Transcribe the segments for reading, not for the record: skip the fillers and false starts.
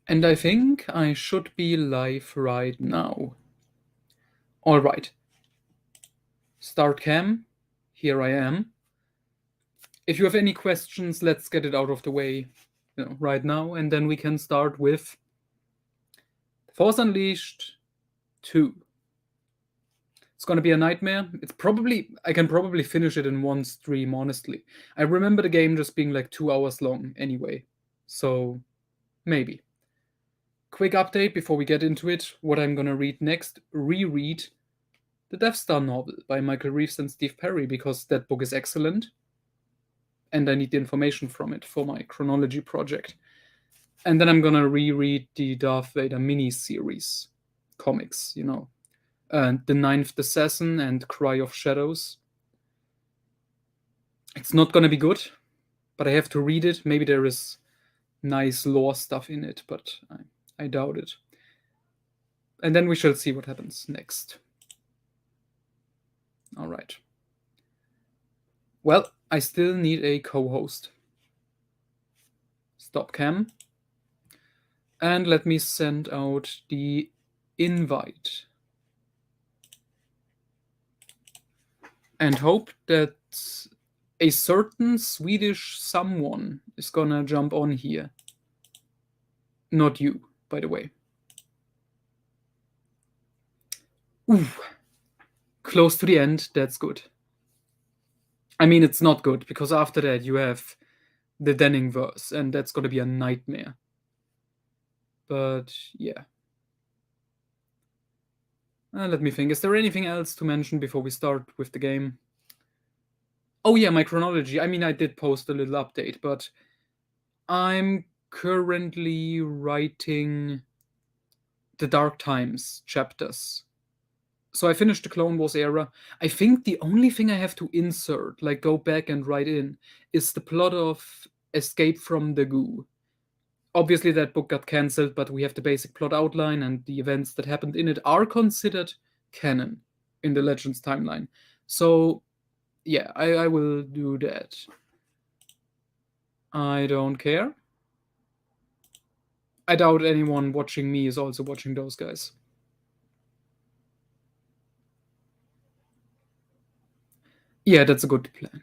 And I think I should be live right now. All right. Start cam. Here I am. If you have any questions, let's get it out of the way, right now, and then we can start with Force Unleashed 2. It's gonna be a nightmare. I can probably finish it in one stream, honestly. I remember the game just being like 2 hours long anyway. So maybe. Quick update before we get into it. What I'm gonna read next, reread the Death Star novel by Michael Reeves and Steve Perry, because that book is excellent. And I need the information from it for my Chronology project. And then I'm gonna reread the Darth Vader mini-series comics, The Ninth Assassin and Cry of Shadows. It's not gonna be good, but I have to read it. Maybe there is nice lore stuff in it, but I doubt it. And then we shall see what happens next. All right. Well, I still need a co-host. Stop cam. And let me send out the invite. And hope that a certain Swedish someone is gonna jump on here. Not you, by the way. Ooh. Close to the end, that's good. I mean, it's not good, because after that you have the Denning verse, and that's gonna be a nightmare. But yeah. Let me think. Is there anything else to mention before we start with the game? Oh yeah, my Chronology. I mean, I did post a little update, but I'm currently writing the Dark Times chapters. So I finished the Clone Wars era. I think the only thing I have to insert, like go back and write in, is the plot of Escape from the Goo. Obviously that book got cancelled, but we have the basic plot outline, and the events that happened in it are considered canon in the Legends timeline. So yeah, I will do that. I don't care. I doubt anyone watching me is also watching those guys. Yeah, that's a good plan.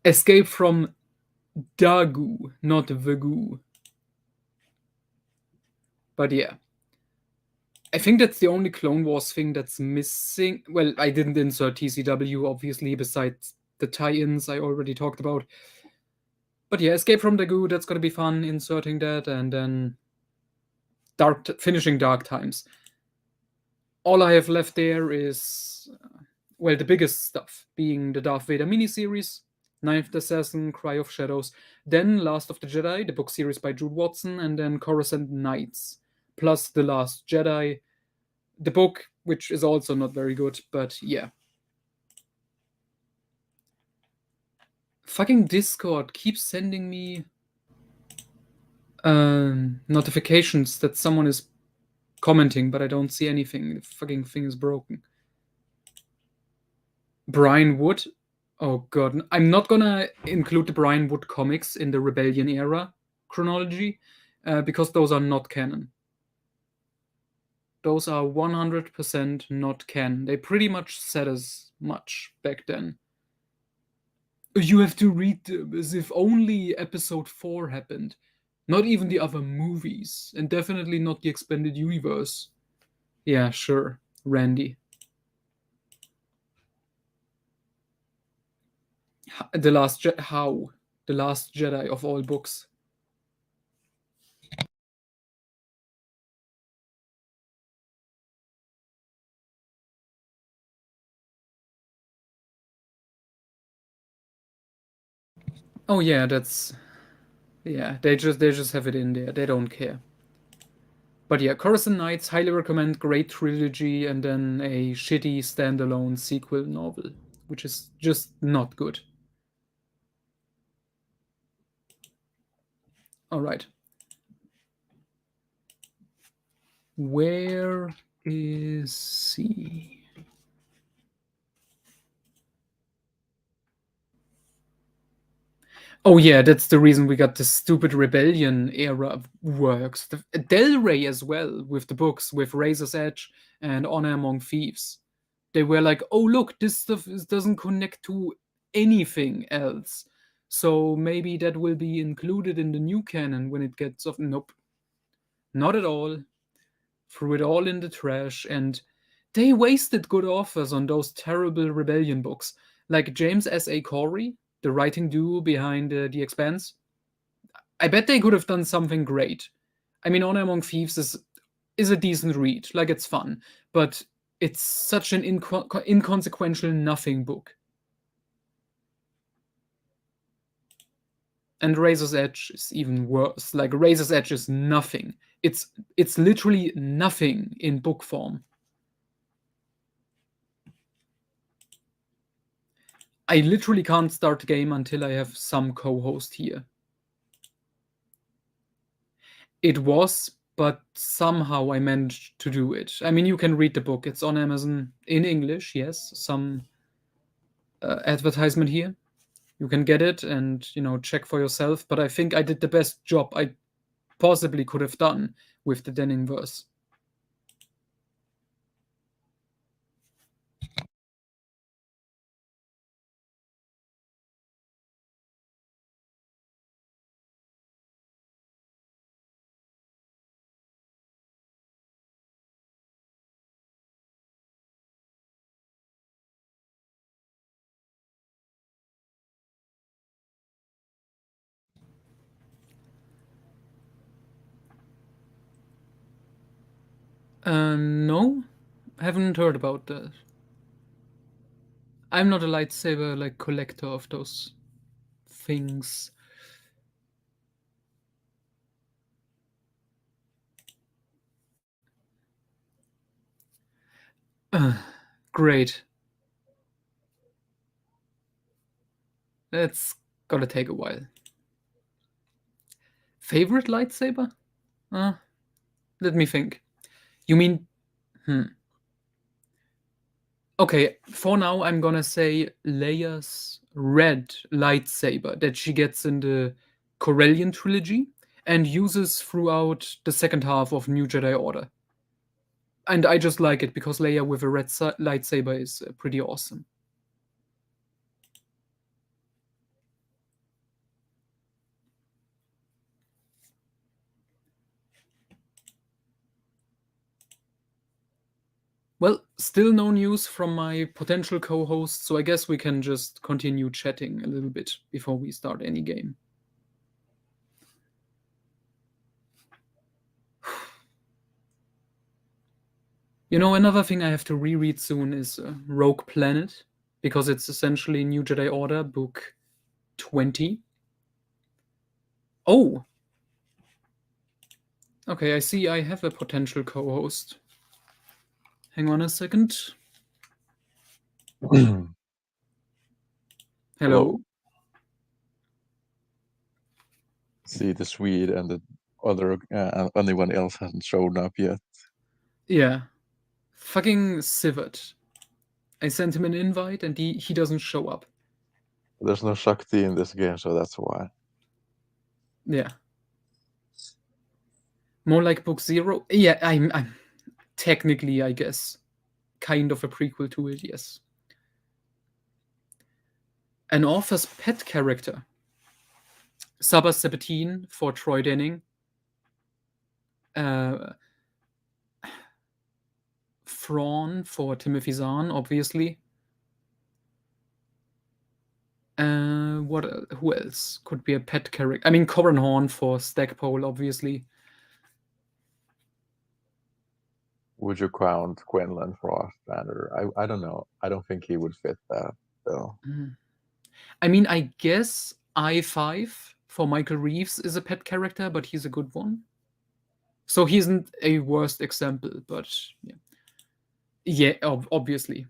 Escape from Dagu, not the Goo. But yeah. I think that's the only Clone Wars thing that's missing. Well, I didn't insert TCW, obviously, besides the tie-ins I already talked about. But yeah, Escape from the Goo, that's gonna be fun, inserting that, and then finishing Dark Times. All I have left there is, well, the biggest stuff being the Darth Vader miniseries, Ninth Assassin, Cry of Shadows, then Last of the Jedi, the book series by Jude Watson, and then Coruscant Knights, plus The Last Jedi, the book, which is also not very good, but yeah. Fucking Discord keeps sending me notifications that someone is commenting, but I don't see anything. The fucking thing is broken. Brian Wood? Oh god. I'm not gonna include the Brian Wood comics in the Rebellion era chronology, because those are not canon. Those are 100% not canon. They pretty much said as much back then. You have to read them as if only episode 4 happened. Not even the other movies, and definitely not the expanded universe. Yeah, sure, Randy. How? The Last Jedi of all books. Oh yeah, they just have it in there. They don't care. But yeah, Coruscant Knights, highly recommend. Great trilogy, and then a shitty standalone sequel novel, which is just not good. All right. Where is he? Oh yeah, that's the reason we got the stupid rebellion era works. Del Rey as well, with the books with Razor's Edge and Honor Among Thieves. They were like, oh look, this stuff doesn't connect to anything else. So maybe that will be included in the new canon when it gets off. Nope, not at all. Threw it all in the trash, and they wasted good authors on those terrible rebellion books, like James S.A. Corey, the writing duo behind The Expanse. I bet they could have done something great. I mean, Honor Among Thieves is a decent read, like it's fun, but it's such an inconsequential nothing book. And Razor's Edge is even worse. Like Razor's Edge is nothing. It's literally nothing in book form. I literally can't start the game until I have some co-host here. It was, but somehow I managed to do it. I mean, you can read the book. It's on Amazon in English, yes. Some advertisement here. You can get it and, check for yourself. But I think I did the best job I possibly could have done with the Denning verse. No, haven't heard about that. I'm not a lightsaber like collector of those things. Great. That's gotta take a while. Favorite lightsaber? Let me think. You mean, Okay, for now I'm gonna say Leia's red lightsaber that she gets in the Corellian trilogy and uses throughout the second half of New Jedi Order. And I just like it because Leia with a red lightsaber is pretty awesome. Well, still no news from my potential co-host, so I guess we can just continue chatting a little bit before we start any game. Another thing I have to reread soon is Rogue Planet, because it's essentially New Jedi Order, book 20. Oh! Okay, I see I have a potential co-host. Hang on a second. Hello? Hello. See, the Swede and the other anyone else hasn't shown up yet. Yeah. Fucking Sivert. I sent him an invite and he doesn't show up. There's no Shakti in this game, so that's why. Yeah. More like book 0. Yeah, I'm technically, I guess, kind of a prequel to it, yes. An author's pet character. Sabah Sabatine for Troy Denning. Thrawn for Timothy Zahn, obviously. Who else could be a pet character? I mean, Corran Horn for Stackpole, obviously. Would you count Quinlan for Ostrander? I don't know. I don't think he would fit that, though. I mean, I guess I5 for Michael Reeves is a pet character, but he's a good one. So he isn't a worst example, but yeah. Yeah, obviously.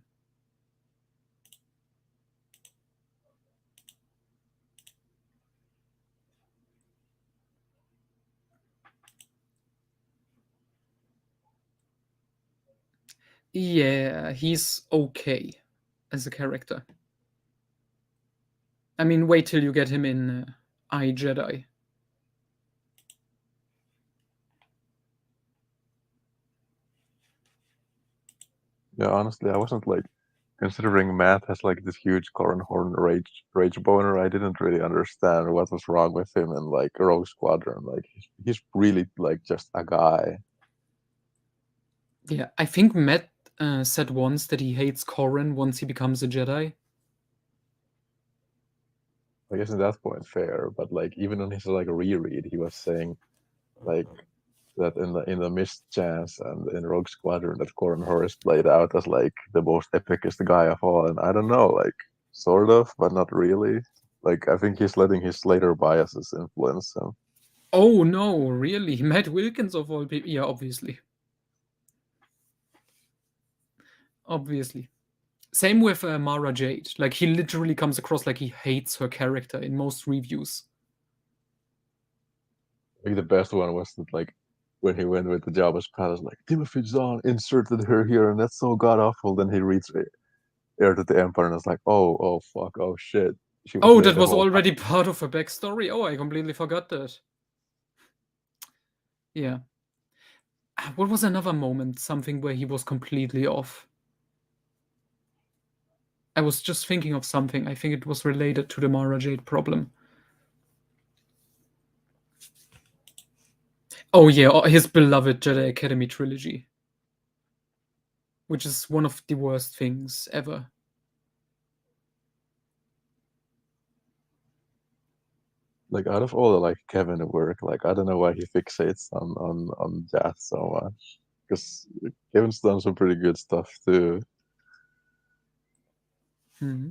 Yeah, he's okay as a character. I mean, wait till you get him in Jedi. Yeah, honestly, I wasn't like considering Matt has like this huge Corran Horn rage boner. I didn't really understand what was wrong with him in like Rogue Squadron. Like he's really like just a guy. Yeah, I think Matt said once that he hates Corran once he becomes a Jedi. I guess in that point fair, but like even on his like reread, he was saying like that in the Missed Chance and in Rogue Squadron that Corran Horus played out as like the most epicest guy of all, and I don't know, like sort of, but not really. Like I think he's letting his later biases influence him. Oh no, really? Matt Wilkins of all people? Yeah, obviously. Obviously. Same with Mara Jade. Like, he literally comes across like he hates her character in most reviews. Like the best one was that like when he went with the Jabba's palace, like Timothy Zahn inserted her here, and that's so god awful. Then he reads Heir to the Empire, and it's like, oh fuck, oh shit, she was Oh, there that the was whole time. already part of her backstory? Oh, I completely forgot that. Yeah. What was another moment? Something where he was completely off. I was just thinking of something. I think it was related to the Mara Jade problem. Oh yeah, his beloved Jedi Academy trilogy. Which is one of the worst things ever. Like out of all the like Kevin work, like I don't know why he fixates on Death so much. Because Kevin's done some pretty good stuff too. Hmm.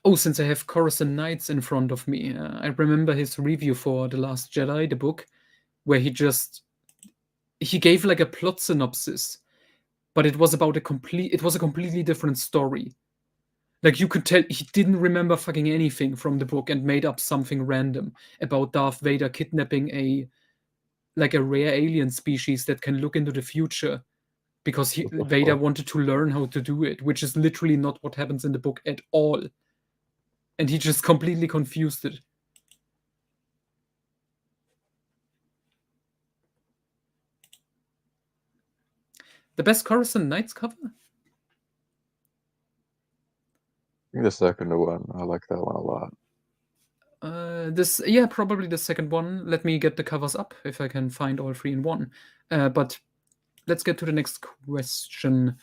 Oh, since I have Coruscant Knights in front of me, I remember his review for The Last Jedi, the book, where he gave like a plot synopsis, but it was a completely different story. Like, you could tell he didn't remember fucking anything from the book and made up something random about Darth Vader kidnapping a rare alien species that can look into the future because What the Vader fuck? wanted to learn how to do it, which is literally not what happens in the book at all. And he just completely confused it. The best Coruscant Knights cover? I think the second one, I like that one a lot. Probably the second one. Let me get the covers up if I can find all three in one. But let's get to the next question.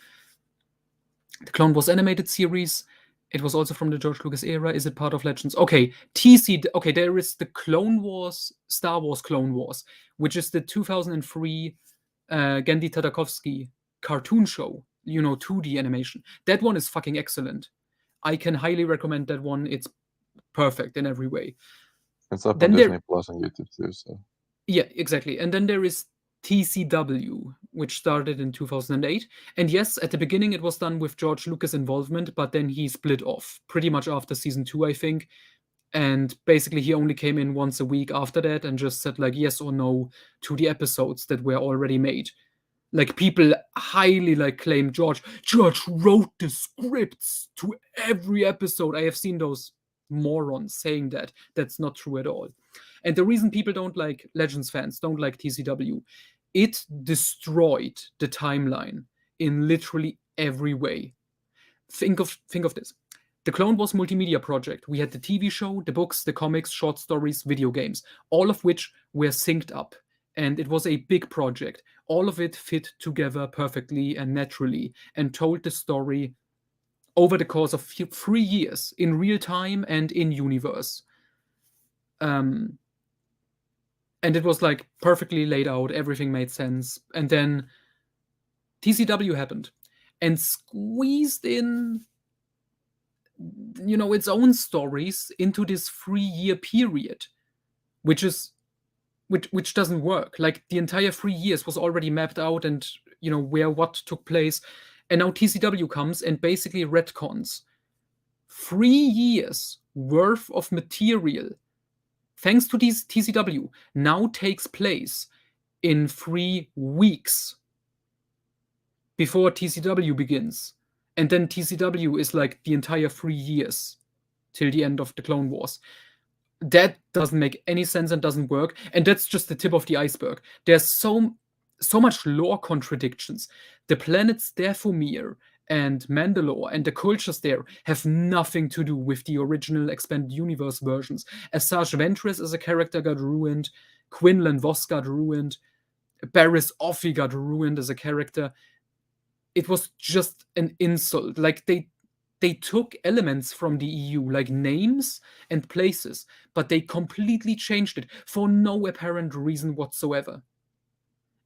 The Clone Wars animated series. It was also from the George Lucas era. Is it part of Legends? Okay, Okay, there is the Clone Wars, Star Wars Clone Wars, which is the 2003 Genndy Tartakovsky cartoon show. 2D animation. That one is fucking excellent. I can highly recommend that one. It's perfect in every way. It's up on Then Disney Plus on YouTube too, so Yeah, exactly. And then there is TCW, which started in 2008. And yes, at the beginning it was done with George Lucas' involvement, but then he split off pretty much after season 2, I think. And basically he only came in once a week after that and just said like yes or no to the episodes that were already made. Like, people highly claim George wrote the scripts to every episode. I have seen those morons saying that. That's not true at all. And the reason people don't like Legends fans don't like TCW, it destroyed the timeline in literally every way. Think of this. The Clone Wars multimedia project. We had the TV show, the books, the comics, short stories, video games, all of which were synced up. And it was a big project. All of it fit together perfectly and naturally and told the story over the course of 3 years in real time and in universe. And it was perfectly laid out, everything made sense. And then TCW happened and squeezed in its own stories into this 3-year period, which doesn't work. Like, the entire 3 years was already mapped out and where what took place, and now TCW comes and basically retcons 3 years worth of material, thanks to these TCW, now takes place in 3 weeks before TCW begins. And then TCW is like the entire 3 years till the end of the Clone Wars. That doesn't make any sense and doesn't work. And that's just the tip of the iceberg. There's so much lore contradictions. The planets Dathomir and Mandalore and the cultures there have nothing to do with the original expanded universe versions. Asajj Ventress as a character got ruined. Quinlan Vos got ruined. Barriss Offee got ruined as a character. It was just an insult. Like they took elements from the EU, like names and places, but they completely changed it for no apparent reason whatsoever.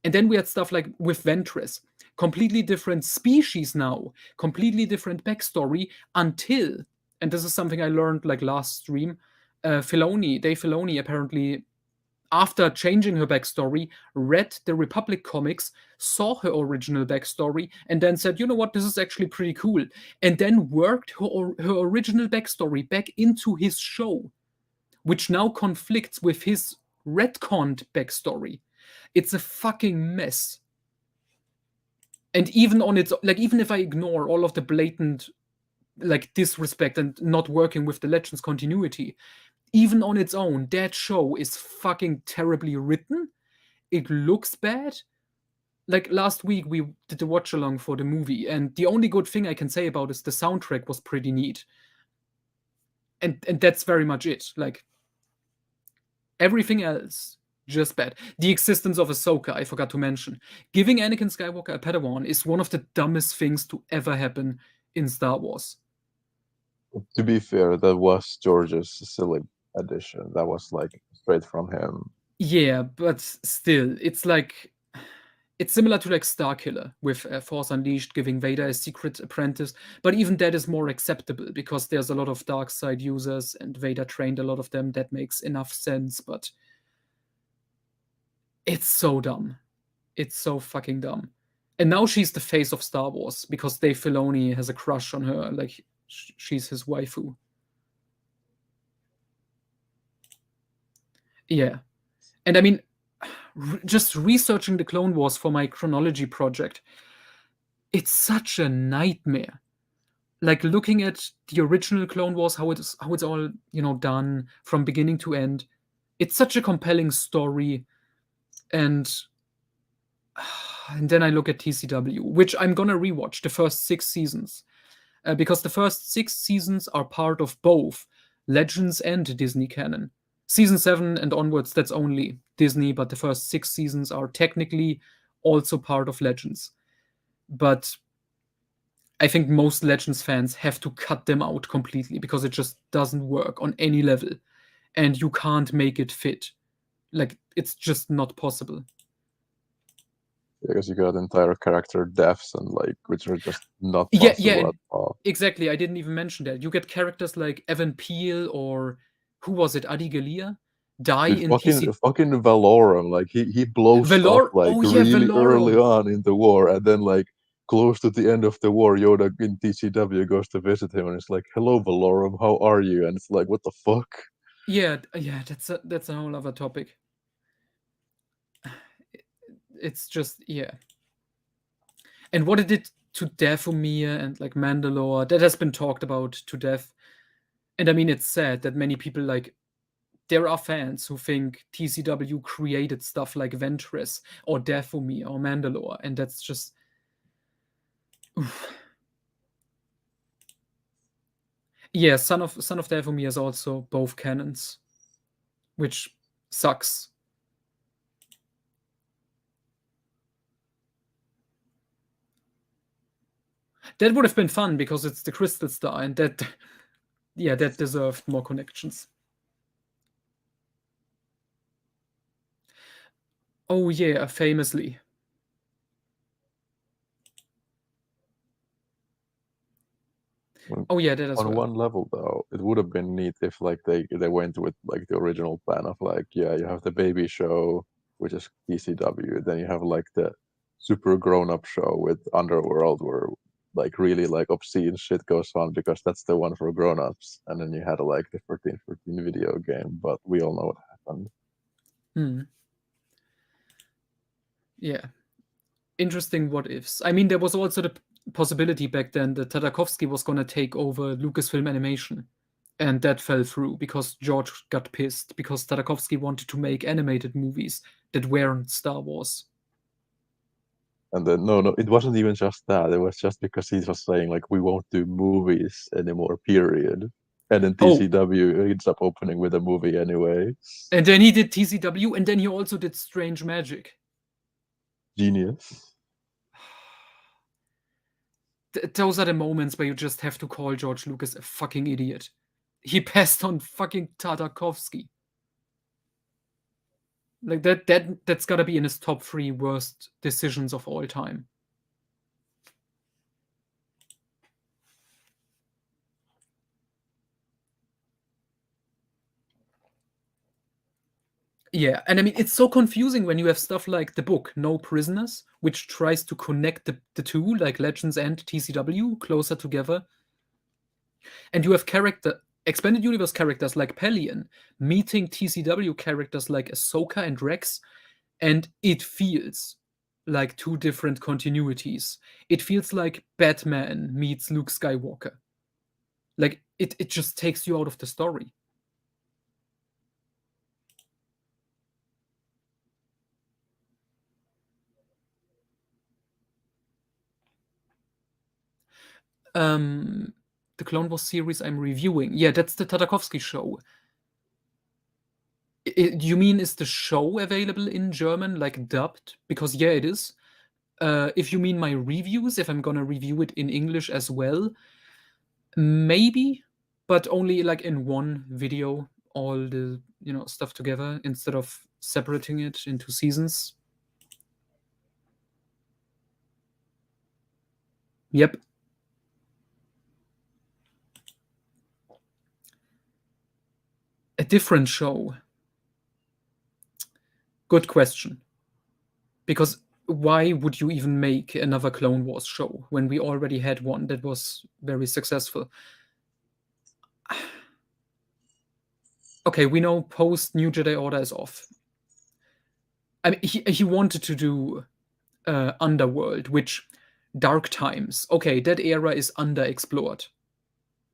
And then we had stuff like with Ventress, completely different species now, completely different backstory until, and this is something I learned like last stream, Dave Filoni apparently, after changing her backstory, read the Republic comics, saw her original backstory, and then said, you know what, this is actually pretty cool. And then worked her original backstory back into his show, which now conflicts with his retconned backstory. It's a fucking mess. And even on its, like, even if I ignore all of the blatant, like, disrespect and not working with the Legends continuity, even on its own, that show is fucking terribly written. It looks bad. Like last week, we did a watch along for the movie, and the only good thing I can say about it is the soundtrack was pretty neat. And that's very much it. Like everything else, just bad. The existence of Ahsoka, I forgot to mention. Giving Anakin Skywalker a Padawan is one of the dumbest things to ever happen in Star Wars. To be fair, that was George's silly edition. That was like straight from him. Yeah, but still, it's like it's similar to like Starkiller with Force Unleashed giving Vader a secret apprentice, but even that is more acceptable because there's a lot of dark side users and Vader trained a lot of them. That makes enough sense, but it's so dumb. It's so fucking dumb. And now she's the face of Star Wars because Dave Filoni has a crush on her, like she's his waifu. Yeah. And I mean, just researching the Clone Wars for my chronology project, it's such a nightmare. Like looking at the original Clone Wars, how it's all, you know, done from beginning to end. It's such a compelling story, and then I look at TCW, which I'm gonna rewatch the first 6 seasons, because the first 6 seasons are part of both Legends and Disney canon. Season 7 and onwards, that's only Disney, but the first 6 seasons are technically also part of Legends. But I think most Legends fans have to cut them out completely because it just doesn't work on any level. And you can't make it fit. Like, it's just not possible. Because you got entire character deaths and like which are just not possible at all. Exactly. I didn't even mention that. You get characters like Evan Peel or who was it, Adi Gallia, die Dude, in TC. fucking Valorum, like he blows up like really early on in the war, and then like close to the end of the war, Yoda in TCW goes to visit him, and it's like, "Hello, Valorum, how are you?" And it's like, "What the fuck?" Yeah, that's a whole other topic. It's just and what it did to Dathomir and like Mandalore, that has been talked about to death. And I mean, it's sad that many people like there are fans who think TCW created stuff like Ventress or Dathomir or Mandalore, and that's just. Oof. Yeah, Son of Dathomir is also both canons, which sucks. That would have been fun because it's the Crystal Star, and that deserved more connections. Oh yeah, famously. Oh yeah, that as On well. one level though, it would have been neat if like they went with like the original plan of like, yeah, you have the baby show, which is TCW, then you have like the super grown up show with Underworld where like really like obscene shit goes on because that's the one for grown ups, and then you had like the 1414 video game, but we all know what happened. Yeah. Interesting what ifs. I mean, there was also the possibility back then that Tartakovsky was going to take over Lucasfilm Animation. And that fell through because George got pissed because Tartakovsky wanted to make animated movies that weren't Star Wars. And then no, it wasn't even just that. It was just because he was saying like we won't do movies anymore, period. And then Oh, TCW ends up opening with a movie anyway. and then he did TCW, and then he also did Strange Magic. Genius. Those are the moments where you just have to call George Lucas a fucking idiot. He passed on fucking Tartakovsky. Like that's gotta be in his top 3 worst decisions of all time. Yeah, and I mean, it's so confusing when you have stuff like the book No Prisoners, which tries to connect the two, like Legends and TCW, closer together. And you have expanded universe characters like Pelion meeting TCW characters like Ahsoka and Rex, and it feels like 2 different continuities. It feels like Batman meets Luke Skywalker. Like, it just takes you out of the story. The Clone Wars series I'm reviewing. Yeah, that's the Tartakovsky show. You mean, is the show available in German, like dubbed? Because yeah, it is. If you mean my reviews, if I'm gonna review it in English as well, maybe, but only like in one video, all the stuff together instead of separating it into seasons. Yep. A different show. Good question. Because why would you even make another Clone Wars show when we already had one that was very successful? Okay, we know post New Jedi Order is off. I mean, he wanted to do Underworld, which Dark Times. Okay, that era is underexplored.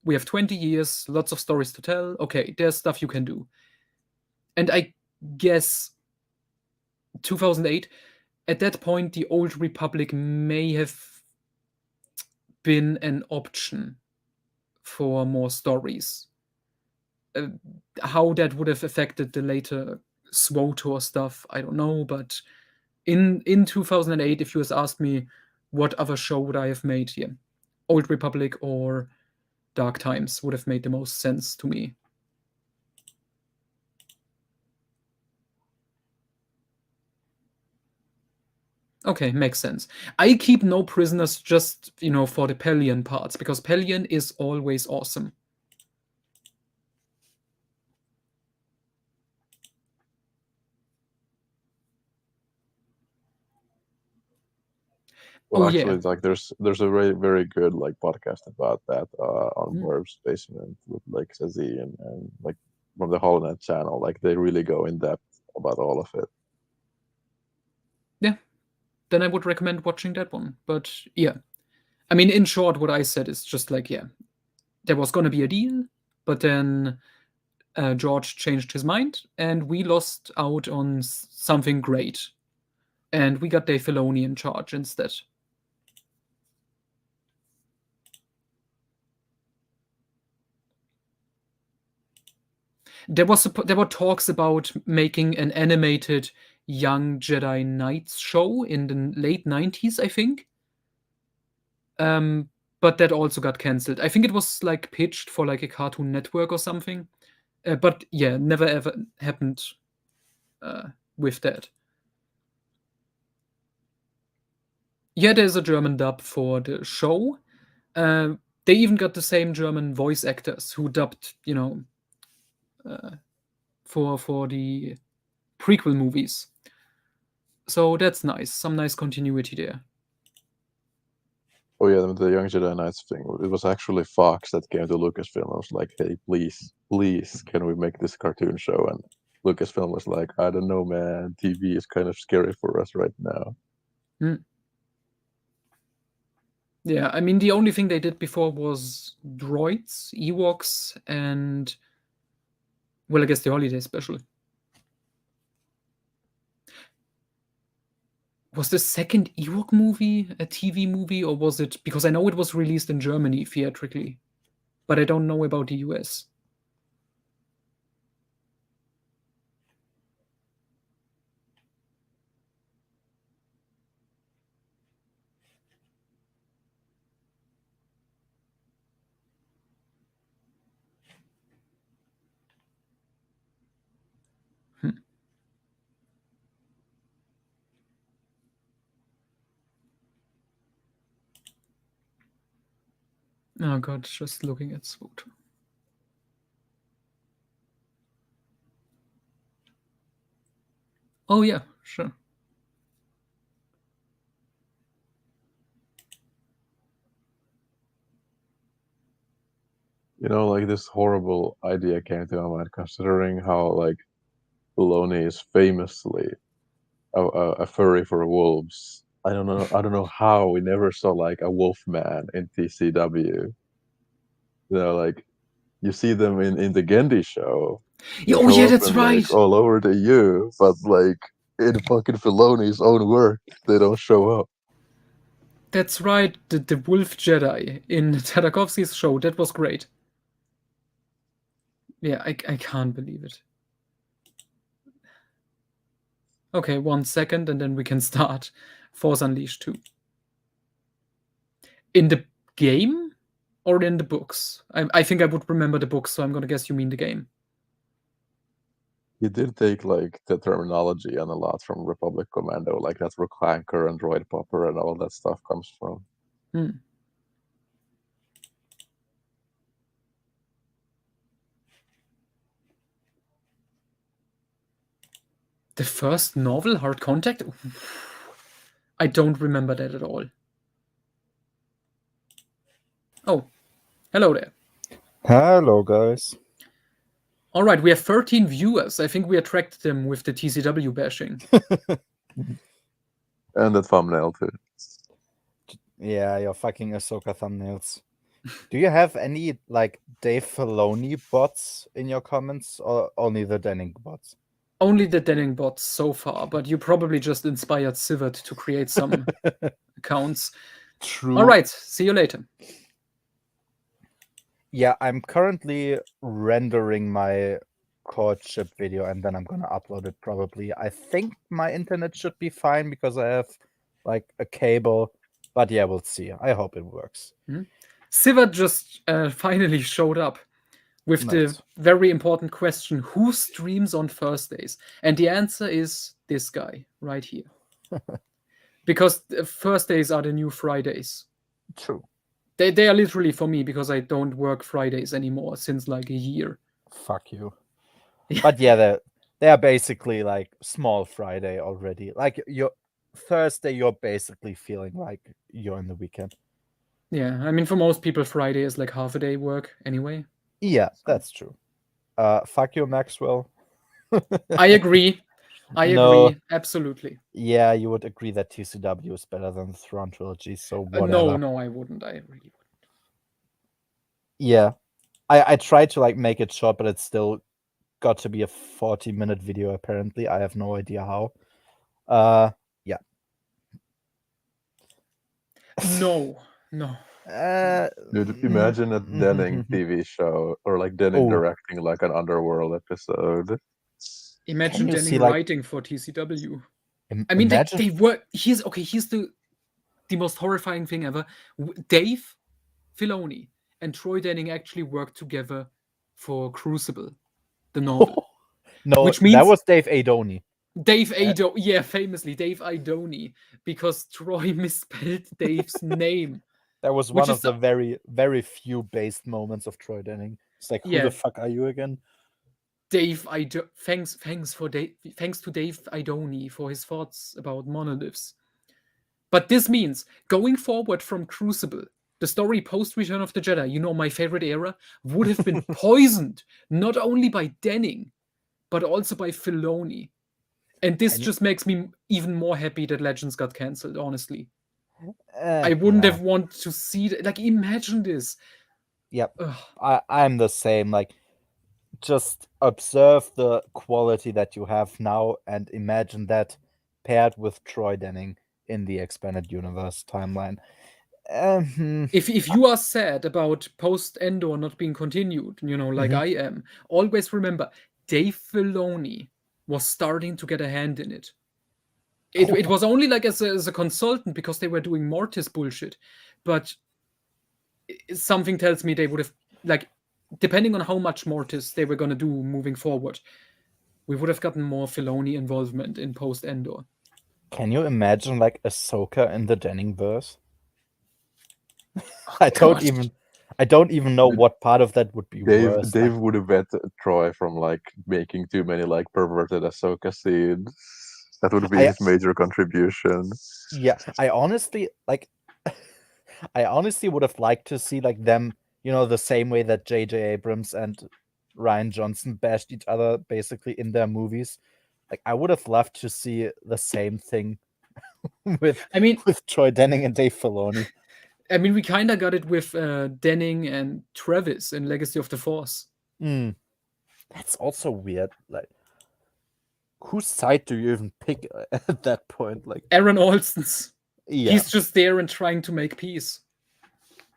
We have 20 years, lots of stories to tell. Okay, there's stuff you can do. And I guess 2008, at that point, the Old Republic may have been an option for more stories. How that would have affected the later SWOTOR stuff, I don't know. But in 2008, if you had asked me what other show would I have made, yeah, Old Republic or Dark Times would have made the most sense to me. Okay, makes sense. I keep No Prisoners just, for the Pelion parts, because Pelion is always awesome. Well, Oh, actually, yeah. it's like there's a very very good like podcast about that on Mm. Verb's Basement with like Sazi and like from the HoloNet channel. Like they really go in depth about all of it. Yeah. Then I would recommend watching that one. But yeah. I mean, in short, what I said is just like, yeah, there was going to be a deal, but then George changed his mind, and we lost out on something great. And we got Dave Filoni in charge instead. There were talks about making an animated young Jedi Knights show in the late 90s, I think. But that also got cancelled. I think it was like pitched for like a Cartoon Network or something. But yeah, never ever happened with that. Yeah, there's a German dub for the show. They even got the same German voice actors who dubbed, for the prequel movies. So that's nice. Some nice continuity there. Oh yeah, the Young Jedi Knights thing. It was actually Fox that came to Lucasfilm. I was like, hey, please, can we make this cartoon show? And Lucasfilm was like, I don't know, man. TV is kind of scary for us right now. Mm. Yeah, I mean, the only thing they did before was droids, Ewoks, and, well, I guess the holiday special. Was the second Ewok movie a TV movie, or was it, because I know it was released in Germany theatrically, but I don't know about the US. Hmm. Oh god, just looking at photo. Oh yeah, sure. You know, like this horrible idea came to my mind, considering how like Filoni is famously a furry for wolves. I don't know. I don't know how we never saw like a wolf man in TCW. You know, like you see them in the Gendy show. They Oh show yeah, up that's in like right. all over the U, but like in fucking Filoni's own work, they don't show up. That's right. The Wolf Jedi in Tartakovsky's show. That was great. Yeah, I can't believe it. Okay, 1 second, and then we can start Force Unleashed 2. In the game or in the books? I think I would remember the books, so I'm gonna guess you mean the game. He did take like the terminology and a lot from Republic Commando, like that's where Clanker and Droid Popper and all that stuff comes from. Hmm. The first novel, Hard Contact? I don't remember that at all. Oh, hello there. Hello, guys. All right, we have 13 viewers. I think we attracted them with the TCW bashing. And that thumbnail too. Yeah, your fucking Ahsoka thumbnails. Do you have any like Dave Filoni bots in your comments, or only the Denning bots? Only the Denning bots so far, but you probably just inspired Sivert to create some accounts. True. All right, see you later. Yeah, I'm currently rendering my courtship video, and then I'm gonna upload it probably. I think my internet should be fine because I have like a cable, but yeah, we'll see. I hope it works. Sivert just finally showed up with the Nice. very important question: who streams on Thursdays? And the answer is this guy right here. Because Thursdays are the new Fridays. True. They are literally for me, because I don't work Fridays anymore since like a year. Fuck you. But yeah, they are basically like small Friday already. Like your Thursday, you're basically feeling like you're in the weekend. Yeah, I mean, for most people, Friday is like half a day work anyway. Yeah, that's true. Fuck you, Maxwell. I agree. I No. agree. Absolutely. Yeah, you would agree that TCW is better than the Thrawn trilogy, so whatever. No, I wouldn't. I really wouldn't. Yeah. I tried to like make it short, but it's still got to be a 40-minute video apparently. I have no idea how. Yeah. No. Dude, imagine a Denning TV show or like Denning Oh. directing like an Underworld episode. Imagine you Denning see, like- writing for TCW. I mean, imagine they were. Here's the most horrifying thing ever. Dave Filoni and Troy Denning actually worked together for Crucible, the novel. no, which that means- was Dave Adoni. Dave Adoni, yeah, famously Dave Idoni, because Troy misspelled Dave's name. That was Which one is of the very, very few based moments of Troy Denning. It's like, who Yeah. the fuck are you again? Dave thanks to Dave Idoni for his thoughts about monoliths. But this means going forward from Crucible, the story post Return of the Jedi, you know, my favorite era, would have been poisoned not only by Denning, but also by Filoni. And this And- just makes me even more happy that Legends got cancelled, honestly. I wouldn't yeah. have wanted to see that. Like, imagine this. Yep. Ugh. I'm the same. Like, just observe the quality that you have now and imagine that paired with Troy Denning in the expanded universe timeline. If you are sad about post Endor not being continued, like Mhm. I am, always remember Dave Filoni was starting to get a hand in it. It was only like as a consultant because they were doing Mortis bullshit, but something tells me they would have, like, depending on how much Mortis they were gonna do moving forward, we would have gotten more Filoni involvement in post Endor. Can you imagine like Ahsoka in the Denning verse? I God. don't even know what part of that would be worse. Dave would have bet Troy from like making too many like perverted Ahsoka scenes. That would be I his major contribution. yeah, I honestly like I honestly would have liked to see like them, the same way that J.J. Abrams and Ryan Johnson bashed each other basically in their movies. Like I would have loved to see the same thing with I mean, with Troy Denning and Dave Filoni. we kind of got it with Denning and Travis in Legacy of the Force. That's also weird. Like, whose side do you even pick at that point? Like, Aaron Alston's. yeah, He's just there and trying to make peace.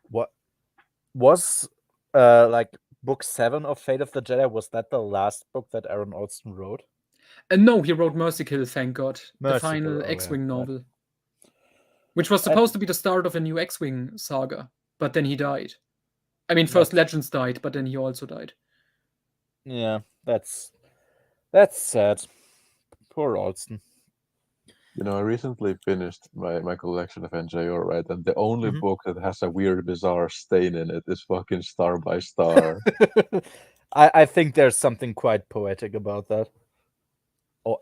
what was like book 7 of Fate of the Jedi? Was that the last book that Aaron Alston wrote? And no, he wrote Mercy Kill, thank God. The Mercy final Kill, oh, yeah, X-Wing that- novel. Which was supposed to be the start of a new X-Wing saga, but then he died. I mean, first Legends died, but then he also died. Yeah, that's sad. Poor Alston. I recently finished my collection of NJR, right? And the only book that has a weird, bizarre stain in it is fucking Star by Star. I think there's something quite poetic about that. Oh,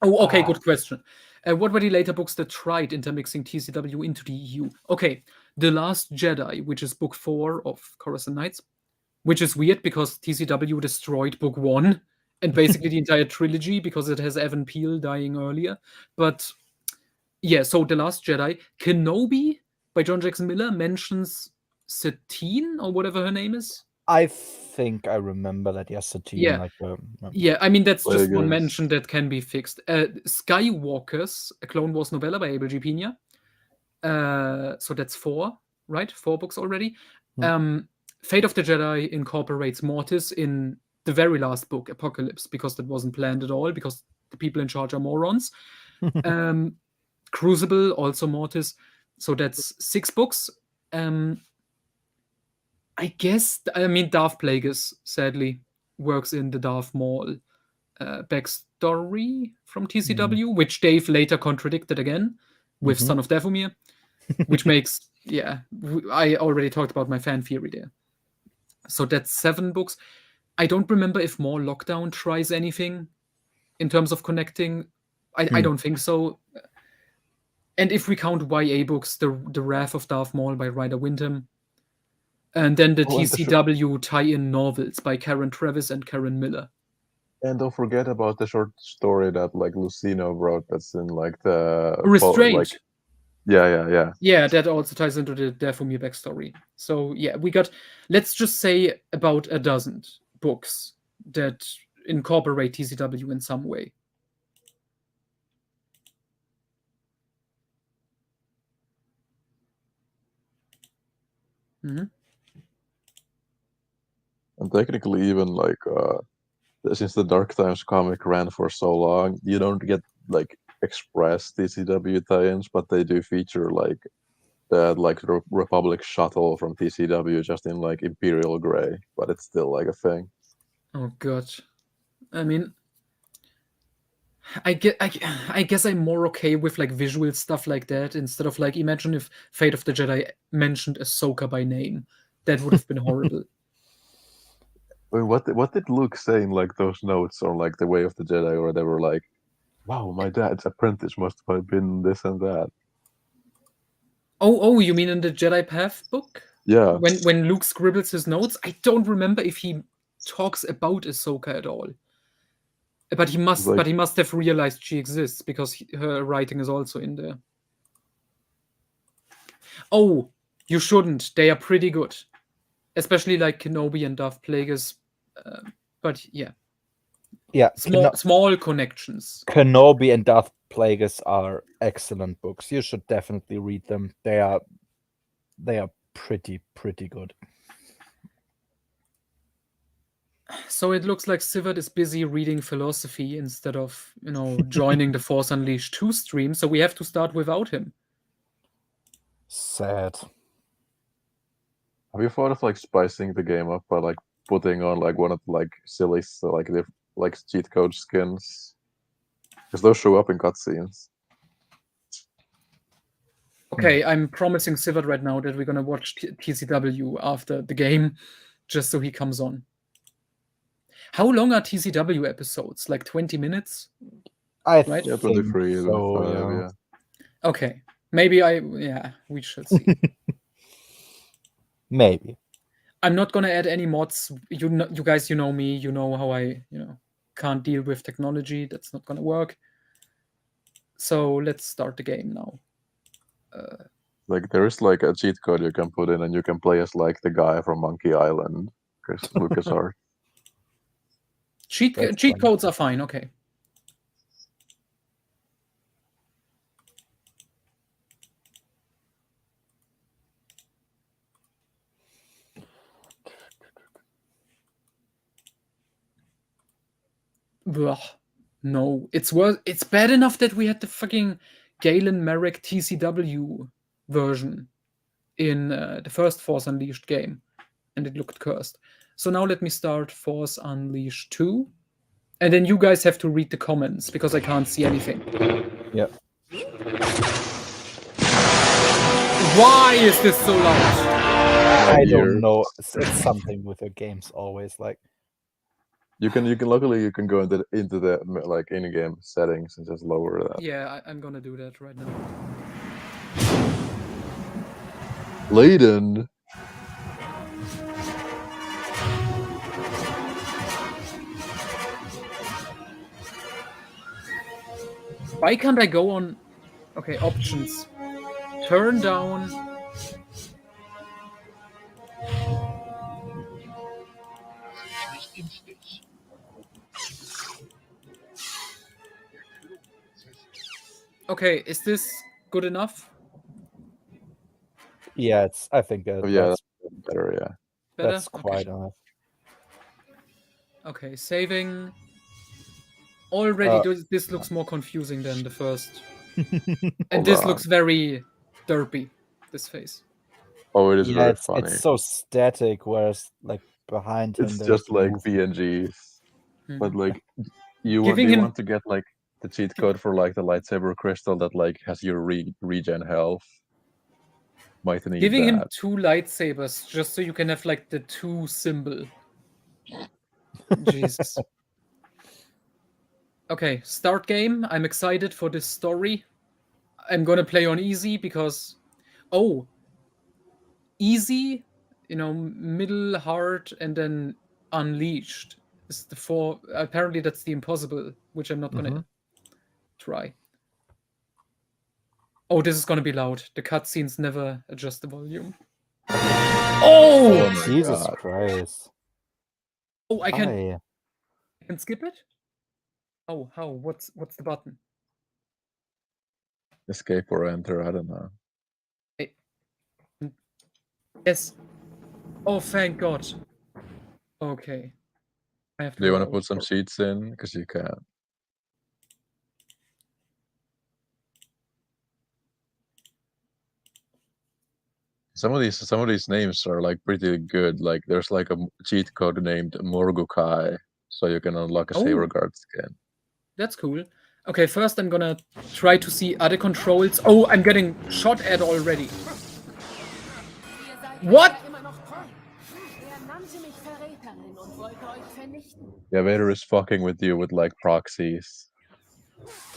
okay, good question. What were the later books that tried intermixing TCW into the EU? Okay, The Last Jedi, which is book 4 of Coruscant Knights, which is weird because TCW destroyed book 1 and basically the entire trilogy because it has Evan Peel dying earlier. But yeah, so The Last Jedi, Kenobi by John Jackson Miller mentions Satine or whatever her name is. I think I remember that, yes, Satine. Yeah. Like, Yeah, I mean, that's just one Plagueis. mention that can be fixed. Skywalkers, a Clone Wars novella by Abel G. Pina. So that's 4, right? 4 books already. Fate of the Jedi incorporates Mortis in the very last book, Apocalypse, because that wasn't planned at all, because the people in charge are morons. Crucible, also Mortis. So that's 6 books. I guess, Darth Plagueis, sadly, works in the Darth Maul backstory from TCW, which Dave later contradicted again with Son of Dathomir, which makes, I already talked about my fan theory there. So that's 7 books. I don't remember if More Lockdown tries anything in terms of connecting. I don't think so. And if we count YA books, the Wrath of Darth Maul by Ryder Windham, and then the and TCW tie-in novels by Karen Travis and Karen Miller. And don't forget about the short story that like Lucino wrote that's in like the Restraint. Yeah, Yeah, that also ties into the Dathomir backstory. So yeah, we got, let's just say, about a dozen books that incorporate TCW in some way. And technically even like since the Dark Times comic ran for so long, you don't get like express TCW tie-ins, but they do feature like the Republic shuttle from TCW just in like Imperial Grey, but it's still like a thing. Oh god. I mean, I guess I'm more okay with like visual stuff like that instead of like, imagine if Fate of the Jedi mentioned Ahsoka by name. That would have been horrible. I mean, what did Luke say in like those notes on like the Way of the Jedi, where they were like, "Wow, my dad's apprentice must have been this and that." Oh, you mean in the Jedi Path book? Yeah. When Luke scribbles his notes, I don't remember if he talks about Ahsoka at all. But he must have realized she exists because her writing is also in there. Oh, you shouldn't. They are pretty good, especially like Kenobi and Darth Plagueis. But yeah, Yeah, small connections. Kenobi and Darth Plagueis are excellent books. You should definitely read them. They are pretty good. So it looks like Sivert is busy reading philosophy instead of, joining the Force Unleashed 2 stream, so we have to start without him. Sad. Have you thought of like spicing the game up by like putting on like one of the like silly like like cheat code skins? Because those show up in cutscenes. Okay, I'm promising Sivert right now that we're gonna watch TCW after the game, just so he comes on. How long are TCW episodes? Like 20 minutes? I Right? Yeah, think 23, so, 25, yeah. Okay. Maybe we shall see. Maybe. I'm not gonna add any mods. You guys, you know me. You know how I, can't deal with technology. That's not gonna work. So let's start the game now. Like there is like a cheat code you can put in, and you can play as like the guy from Monkey Island, because LucasArts. Cheat codes are fine. Okay. Ugh. No, it's bad enough that we had the fucking Galen Merrick TCW version in the first Force Unleashed game, and it looked cursed. So now let me start Force Unleashed 2, and then you guys have to read the comments because I can't see anything. Yep. Why is this so loud? I don't know. It's something with the games always like. You can luckily you can go into the like in-game settings and just lower that. Yeah, I'm gonna do that right now. Layden. Why can't I go on? Okay, options. Turn down. Okay, is this good enough? Yeah, I think Oh, yeah, that's better. Yeah. Better? That's quite enough. Okay, saving. Already, this looks more confusing than the first. And this looks very derpy, this face. Oh, it is very funny. It's so static, whereas like behind him, It's there's just like movement. PNGs. But like, you Giving want to get like the cheat code for like the lightsaber crystal that like has your regen health. Might need Giving him that. 2 lightsabers just so you can have like the 2 symbol. Jesus. Okay, start game. I'm excited for this story. I'm gonna play on easy because, easy, middle, hard, and then unleashed is the 4. Apparently, that's the impossible, which I'm not gonna try. Oh, this is gonna be loud. The cutscenes never adjust the volume. Oh Jesus Christ! Oh, I can skip it. Oh, how? What's the button? Escape or enter, I don't know. Yes. Oh, thank God. Okay. I have to. Do you want to put some sheets in? Because you can. Some of these names are like pretty good. Like there's like a cheat code named Morgukai, so you can unlock a Saber Guard skin. That's cool. Okay, first I'm gonna try to see other controls. Oh, I'm getting shot at already. What? Yeah, Vader is fucking with you with like proxies.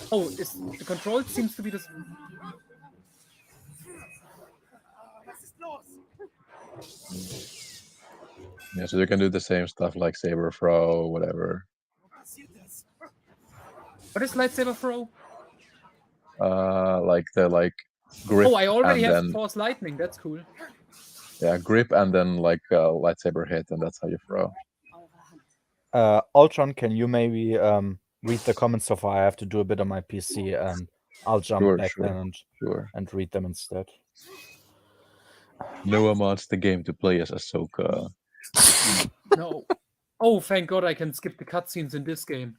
Oh, the control seems to be this. Yeah, so you can do the same stuff like saber throw, whatever. What is lightsaber throw? Like the grip, Oh, I already and have then Force Lightning. That's cool. grip, and then like lightsaber hit, and that's how you throw. Ultron, can you maybe read the comments so far? I have to do a bit on my PC, and I'll jump Sure, back sure. then Sure. and read them instead. Noah mods the game to play as Ahsoka. No. Oh, thank God I can skip the cutscenes in this game.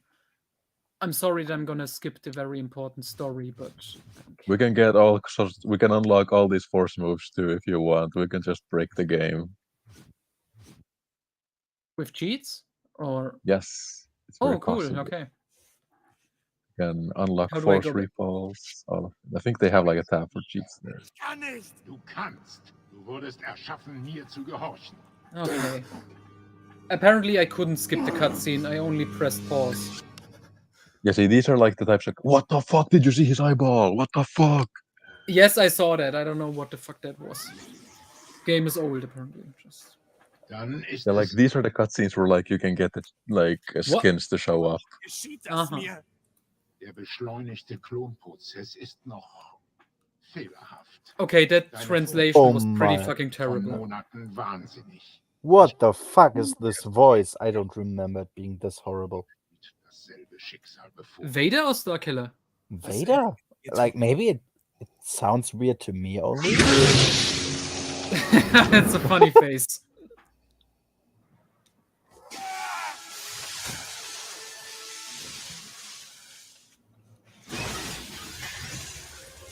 I'm sorry that I'm gonna skip the very important story, but We can we can unlock all these force moves too if you want. We can just break the game. with cheats or Yes, it's very cool. possible. Okay. You can unlock How do I force go back? recalls. I think they have like a tab for cheats there. Kann nicht! Du kannst! Du wurdest erschaffen, mir zu gehorchen. Okay. Apparently I couldn't skip the cutscene. I only pressed pause. Yeah, see, these are like the types like, what the fuck, did you see his eyeball? What the fuck? Yes, I saw that. I don't know what the fuck that was. Game is old apparently. Just Dann ist Yeah, like es these are the cutscenes where like you can get the skins to show up. geschieht das mir. Der beschleunigte Klonprozess ist noch fehlerhaft. okay, that Deine translation Oh was pretty my. fucking Von terrible. Monaten wahnsinnig. What the fuck is this voice? I don't remember it being this horrible. Dasselbe Schicksal bevor. Vader or Starkiller? Vader? Like maybe it sounds weird to me only. That's a funny face.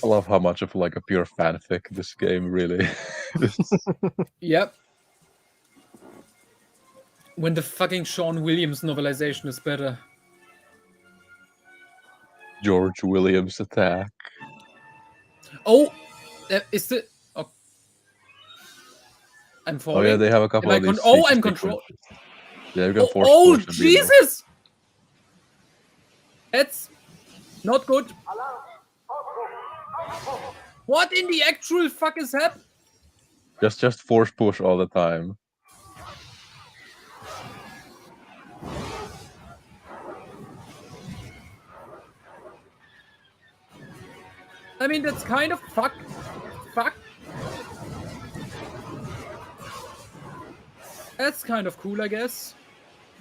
I love how much of like a pure fanfic this game really is. Yep. When the fucking Sean Williams novelization is better. George Williams attack. Oh, is the oh. I'm Oh falling. yeah, they have a couple Am I of these. I'm CG control. sequences. Yeah, you can force Oh, push and be there. Jesus! That's not good. What in the actual fuck is happening? Just force push all the time. I mean, that's kind of fuck. That's kind of cool, I guess.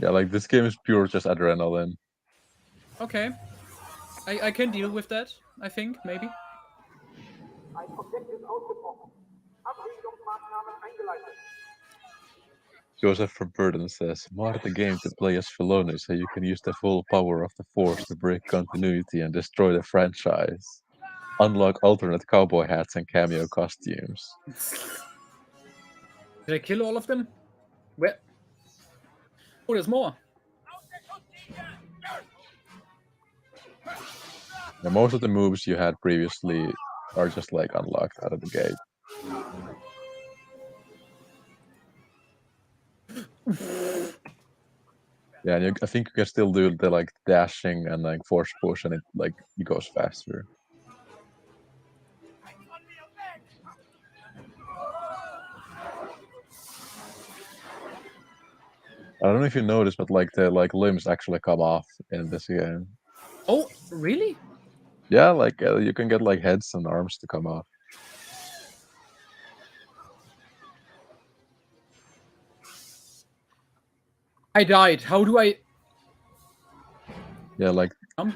Yeah, like this game is pure just adrenaline. Okay. I can deal with that, I think, maybe. Joseph from Burden says, mod the game to play as Filoni so you can use the full power of the Force to break continuity and destroy the franchise. Unlock alternate cowboy hats and cameo costumes. Did I kill all of them? Where? Oh, there's more. Now, most of the moves you had previously are just like unlocked out of the gate. Yeah, and I think you can still do the like dashing and like force push, and it goes faster. I don't know if you noticed, but like the limbs actually come off in this game. Oh, really? Yeah, like you can get like heads and arms to come off. I died. How do I Yeah, like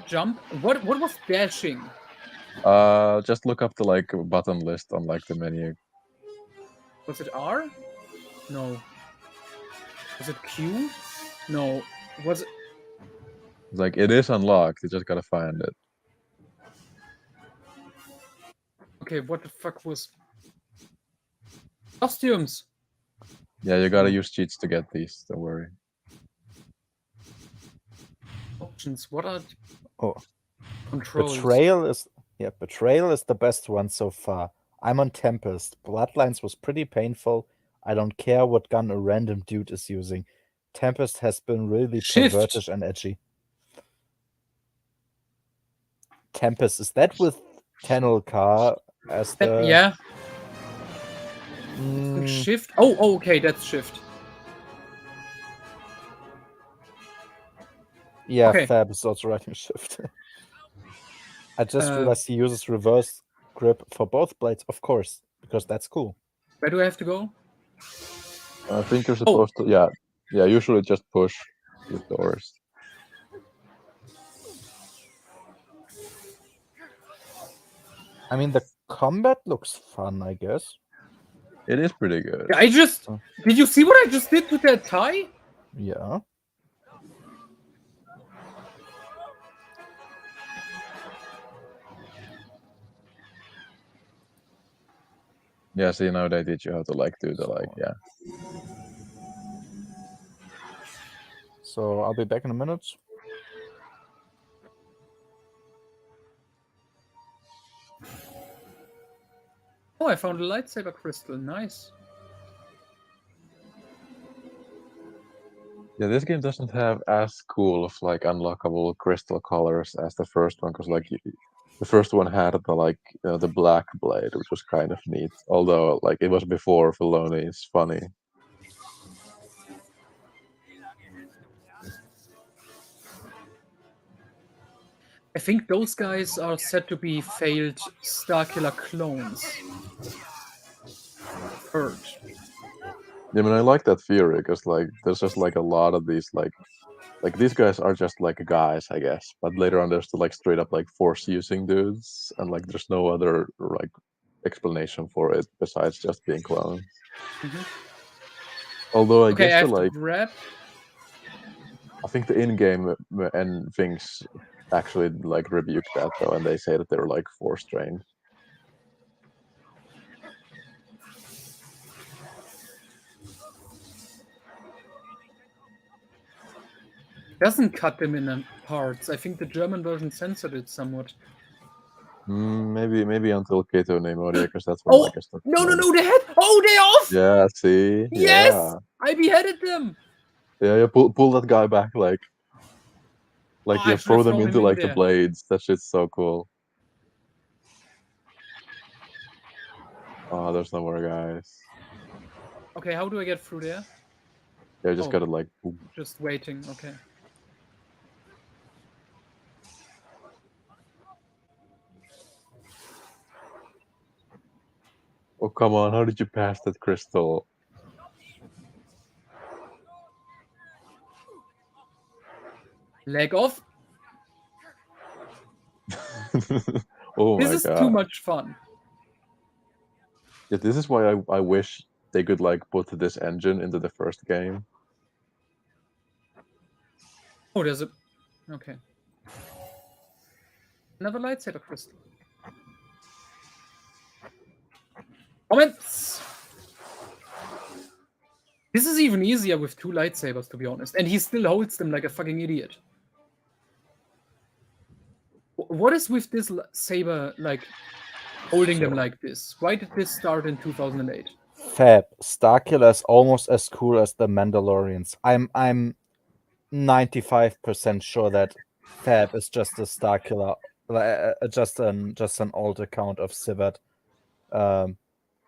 jump? What was dashing? just look up the like button list on like the menu. Was it R? No. Was it Q? No. Was it? Like it is unlocked. You just gotta find it. Okay, what the fuck was? Costumes. Yeah, you gotta use cheats to get these. Don't worry. Options. What are Oh, controls? Betrayal is the best one so far. I'm on Tempest. Bloodlines was pretty painful. I don't care what gun a random dude is using. Tempest has been really Shift. pervertish and edgy. Tempest, is that with Tenel Car as the Yeah. Mm, Shift. Oh, okay, that's shift. yeah, Okay. Fab is also writing shift. I just Uh, realized he uses reverse grip for both blades, of course, because that's cool. Where do I have to go? I think you're supposed to. Yeah. Usually just push these doors. I mean, the combat looks fun, I guess. It is pretty good. I just... Did you see what I just did with that tie? Yeah. Yeah. See, now they teach you how to like do the like. Yeah. So I'll be back in a minute. Oh, I found a lightsaber crystal. Nice. Yeah, this game doesn't have as cool of like unlockable crystal colors as the first one, because like the first one had the like the black blade, which was kind of neat. Although like it was before Filoni's funny. I think those guys are said to be failed Starkiller clones. Heard. Yeah, I mean, I like that theory because like there's just like a lot of these like these guys are just like guys, I guess. But later on, there's the like straight up like force using dudes, and like there's no other like explanation for it besides just being clones. Mhm. Although I Okay, I guess the have to like grab. I think the in-game and things actually like rebuke that though, and they say that they're like force trained. Doesn't cut them in parts. I think the German version censored it somewhat. Maybe until Keto Nemoria, because that's when Oh like I started. no! They had. Oh, they off. Yeah, see. Yes, Yeah. I beheaded them. Yeah. Pull that guy back, like Oh, I you should throw have them thrown into him in like the there. blades. That shit's so cool. Oh, there's no more guys. Okay, how do I get through there? Yeah, just Oh. gotta like. Just waiting. Okay. Oh come on! How did you pass that crystal? Leg off. Oh This my is god! too much fun. Yeah, this is why I wish they could like put this engine into the first game. Oh, there's a. Okay. Another lightsaber crystal. Comments. This is even easier with two lightsabers, to be honest, and he still holds them like a fucking idiot. What is with this saber like holding them like this? Why did this start in 2008? Fab. Starkiller is almost as cool as the Mandalorians. I'm 95% sure that Fab is just a Starkiller, just an old account of Sivat,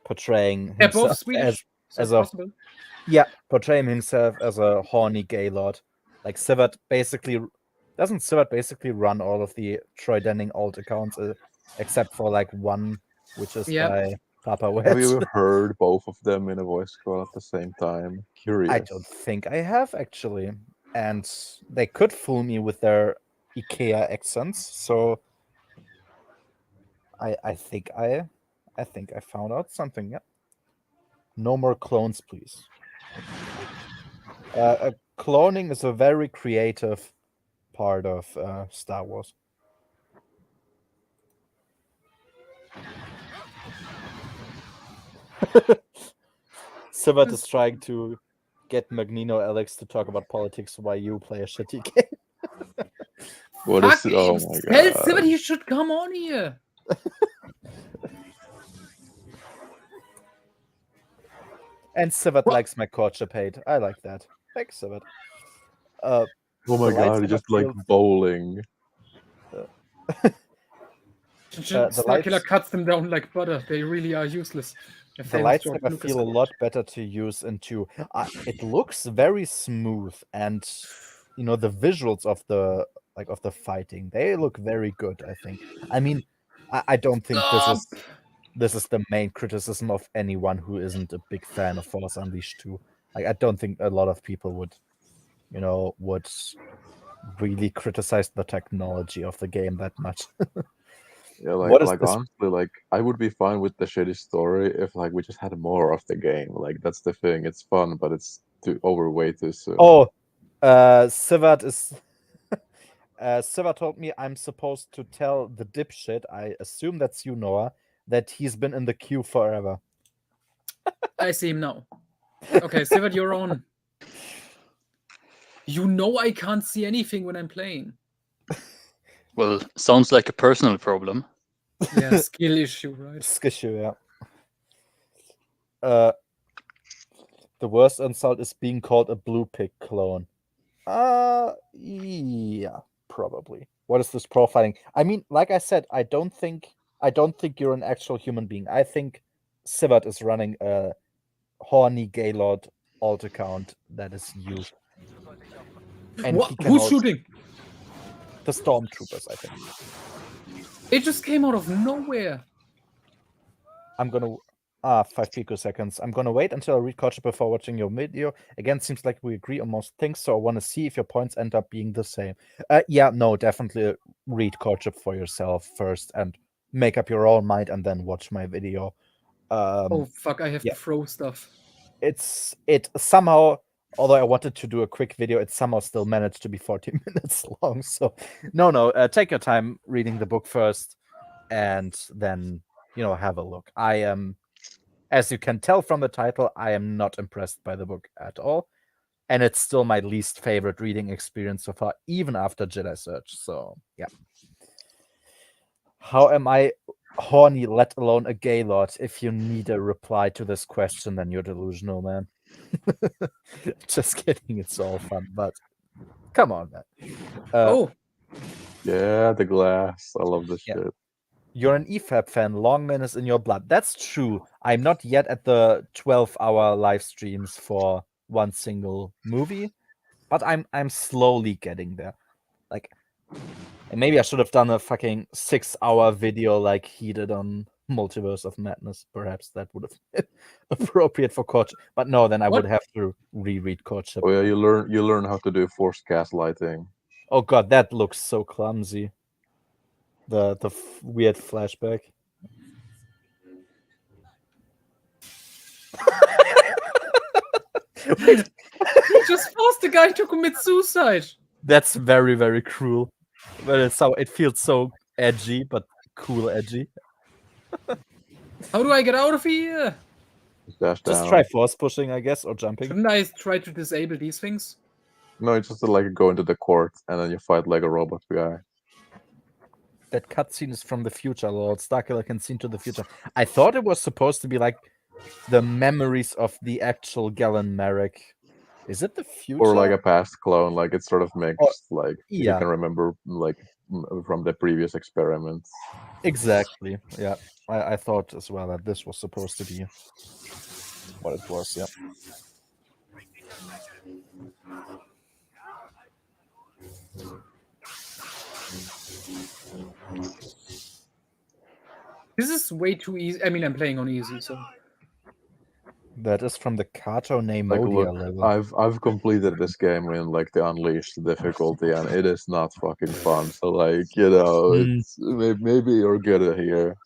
portraying They're both himself Swedish, so as it's possible. portraying himself as a horny gay lord. Like Sivat doesn't Sivat basically run all of the Troy Denning old accounts except for like one, which is by Papa Wedge. Have you ever heard both of them in a voice call at the same time? Curious. I don't think I have actually, and they could fool me with their IKEA accents. So I think I found out something. Yeah. No more clones, please. Cloning is a very creative part of Star Wars. Sivat is trying to get Magnino Alex to talk about politics while you play a shitty game. What is it? Oh my god! Tell Sivat he should come on here. And Sivat likes my courtship hate. I like that. Thanks, Sivat. Oh my god! He's just like bowling. Starkiller cuts them down like butter. They really are useless. The lightsaber feel a lot better to use in 2. It looks very smooth, and the visuals of the fighting, they look very good. I think. I mean, I don't think Stop! this is the main criticism of anyone who isn't a big fan of Force Unleashed 2. Like, I don't think a lot of people would really criticize the technology of the game that much. Yeah, What is this? honestly, like I would be fine with the shitty story if like we just had more of the game. Like that's the thing. It's fun, but it's too overweight too soon. Oh, Sivert is. Sivert told me I'm supposed to tell the dipshit, I assume that's you, Noah, that he's been in the queue forever. I see him now. Okay, Sivert, you're on. You know I can't see anything when I'm playing. Well, sounds like a personal problem. Yeah, skill issue, right? Skishu, yeah. The worst insult is being called a blue pig clone. Yeah, probably. What is this profiling? I mean, like I said, I don't think you're an actual human being. I think Sivert is running a horny Gaylord alt account that is you. And What? he can Who's also- shooting? The stormtroopers, I think. It just came out of nowhere. I'm gonna 5 picoseconds. I'm gonna wait until I read Kocha before watching your video. Again, seems like we agree on most things, so I want to see if your points end up being the same. Yeah, no, definitely read Kocha for yourself first and make up your own mind, and then watch my video. Oh fuck! I have yeah. to throw stuff. It somehow, although I wanted to do a quick video, it somehow still managed to be 40 minutes long. So no, take your time reading the book first, and then have a look. I am, as you can tell from the title, I am not impressed by the book at all, and it's still my least favorite reading experience so far, even after Jedi Search. So yeah. How am I horny, let alone a Gaylord? If you need a reply to this question, then you're delusional, man. Just kidding, it's all fun, but come on, man. Oh, Yeah, the glass. I love this Yeah. shit. You're an EFAB fan. Longman is in your blood. That's true. I'm not yet at the 12-hour live streams for one single movie, but I'm slowly getting there. Like, and maybe I should have done a fucking 6-hour video like he did on Multiverse of Madness. Perhaps that would have been appropriate for Coach. But no, then I What? would have to reread Coach. Oh yeah, you learn how to do force gaslighting. Oh god, that looks so clumsy. The weird flashback. Wait, he just forced the guy to commit suicide. that's very, very cruel. But it feels so edgy, but cool edgy. How do I get out of here? Dash Just down. try force pushing, I guess, or jumping. Shouldn't I try to disable these things? No, it's just like go into the court and then you fight like a robot guy. That cutscene is from the future, Lord. Starkiller can see into the future. I thought it was supposed to be like the memories of the actual Galen Merrick. Is it the future? Or like a past clone, like it's sort of mixed, like yeah. you can remember like from the previous experiments. Exactly. Yeah. I thought as well that this was supposed to be what it was, yeah. This is way too easy. I mean, I'm playing on easy, so. That is from the Kato Like Neimodia look, level. I've completed this game in like the unleashed difficulty and it is not fucking fun. So like, it's maybe you're good at here.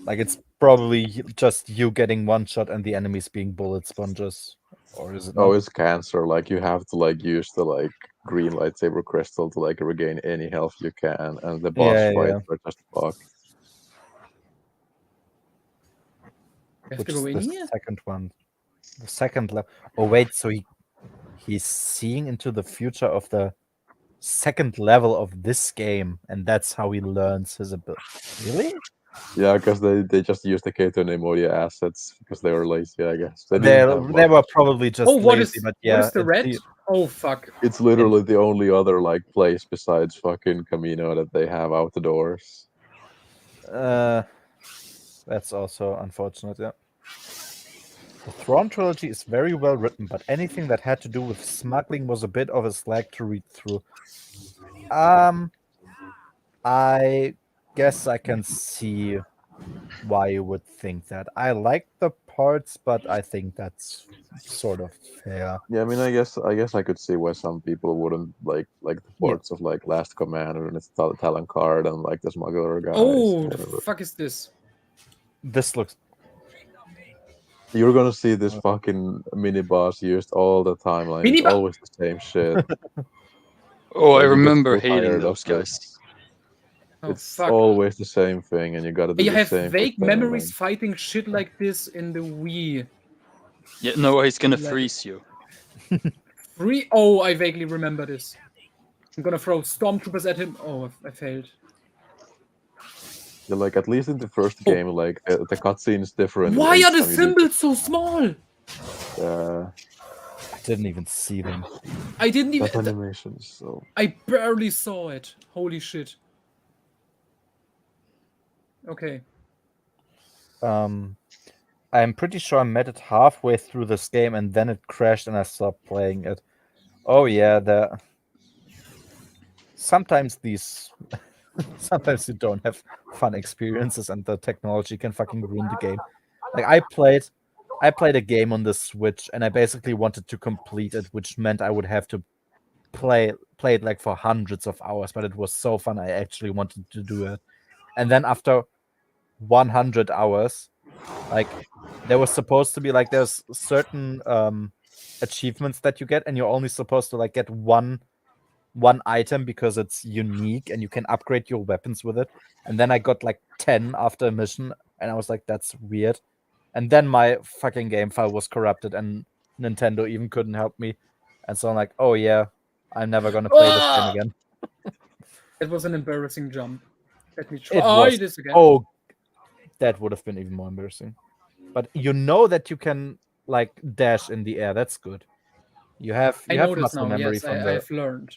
Like, it's probably just you getting one shot and the enemies being bullet sponges. Or is it Oh, not? it's cancer. Like you have to like use the like green lightsaber crystal to like regain any health you can, and the boss fights are just fucked. I have Which to go is in the here? second one. The second level. Oh wait, so he's seeing into the future of the second level of this game, and that's how he learns his ability. Really? Yeah, because they just used the Kato Neimodia assets because they were lazy, I guess. They were probably just what lazy, is but yeah. what is the red? Oh fuck! It's literally the only other like place besides fucking Camino that they have outdoors. That's also unfortunate, yeah. The Thrawn trilogy is very well written, but anything that had to do with smuggling was a bit of a slog to read through. I guess I can see why you would think that. I like the parts, but I think that's sort of fair. Yeah, I mean, I guess I could see why some people wouldn't like the Yeah. parts of like Last Commander and its talent card and like the smuggler guys. Oh, the whatever. fuck is this? This looks You're gonna see this fucking mini boss used all the time. Like it's Mini-bo- always the same shit. Oh, I Like, you get remember so hating tired of those this. guys. Oh, It's fuck. always the same thing, and you gotta do I the have same vague thing. memories fighting shit like this in the Wii. Yeah, no, he's gonna Like- freeze you. Oh, I vaguely remember this. I'm gonna throw stormtroopers at him. Oh, I failed. Yeah, like at least in the first game, like the cutscene is different. Why each are the time you do symbols so small? I didn't even see them. I didn't that even. animation is so. I barely saw it. Holy shit. Okay. I'm pretty sure I made it halfway through this game and then it crashed and I stopped playing it. Oh yeah, sometimes sometimes you don't have fun experiences and the technology can fucking ruin the game. Like I played a game on the Switch and I basically wanted to complete it, which meant I would have to play it like for hundreds of hours, but it was so fun I actually wanted to do it. And then after 100 hours, like there was supposed to be like there's certain achievements that you get and you're only supposed to like get one item because it's unique and you can upgrade your weapons with it. And then I got like 10 after a mission and I was like, that's weird. And then my fucking game file was corrupted and Nintendo even couldn't help me. And so I'm like, oh yeah, I'm never gonna play this game again. It was an embarrassing jump. Let me It try was. this again. Oh, that would have been even more embarrassing. But you know that you can like dash in the air. That's good. You have I know this muscle now. memory Yes, from I have learned.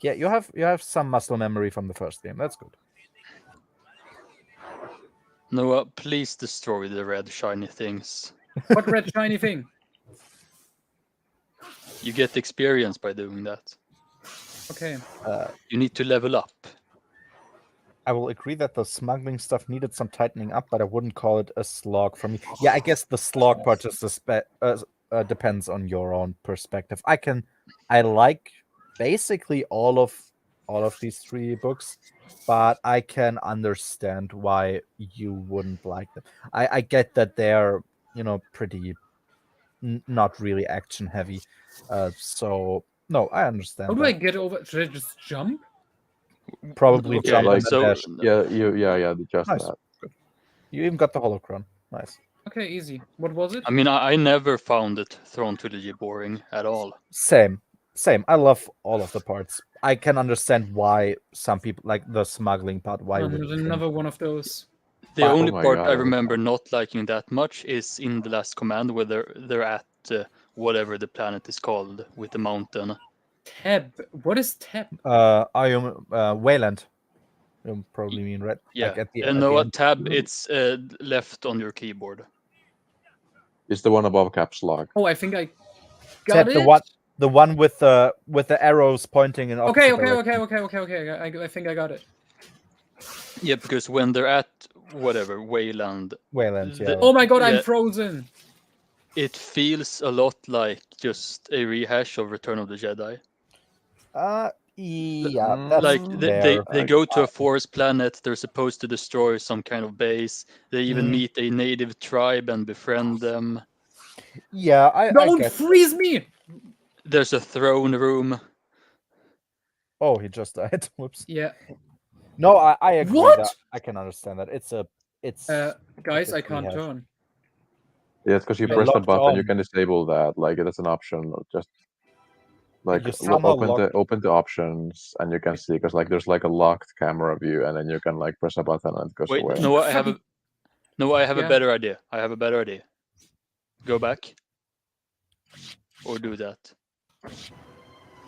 Yeah, you have some muscle memory from the first game. That's good. Noah, please destroy the red shiny things. What red shiny thing? You get experience by doing that. Okay. You need to level up. I will agree that the smuggling stuff needed some tightening up, but I wouldn't call it a slog for me. Yeah, I guess the slog part just depends on your own perspective. I like basically all of these three books, but I can understand why you wouldn't like them. I get that they're pretty not really action heavy, so no, I understand. How do that. I get over? Should I just jump? Probably Okay, jump like, and so dash. Yeah, just Nice. that. You even got the holocron. Nice. Okay, easy. What was it? I mean, I never found it Thrawn trilogy boring at all. Same. I love all of the parts. I can understand why some people like the smuggling part. Why would you think? Another one of those. The But- only Oh my part God, I every remember time. not liking that much is in the last command where they're at whatever the planet is called with the mountain. Tab. What is tab? Are you Wayland? You probably mean red. Yeah, Like at the, and at no, the a end. tab. It's left on your keyboard. It's the one above caps lock. Oh, I think I got Tab, it. the one with the arrows pointing in opposite Okay. direction. I think I got it. Yeah, because when they're at whatever Wayland, Wayland, yeah. Oh my god, Yeah. I'm frozen. it feels a lot like just a rehash of Return of the Jedi. Yeah, that's Like fair. they go to a forest planet. They're supposed to destroy some kind of base. They even meet a native tribe and befriend them. Yeah, I Don't get. freeze me. There's a throne room. Oh, he just died. Whoops. Yeah. No, I agree. What? That I can understand that. It's Guys, it's I can't rehash. turn. Yeah, it's because you You're press the locked button, you on. can disable that. Like that's an option. Just like You're somehow locked. open the options, and you can see because like there's like a locked camera view, and then you can like press a button and it goes Wait, away. no, I have a Yeah. better idea. I have a better idea. Go back. Or do that.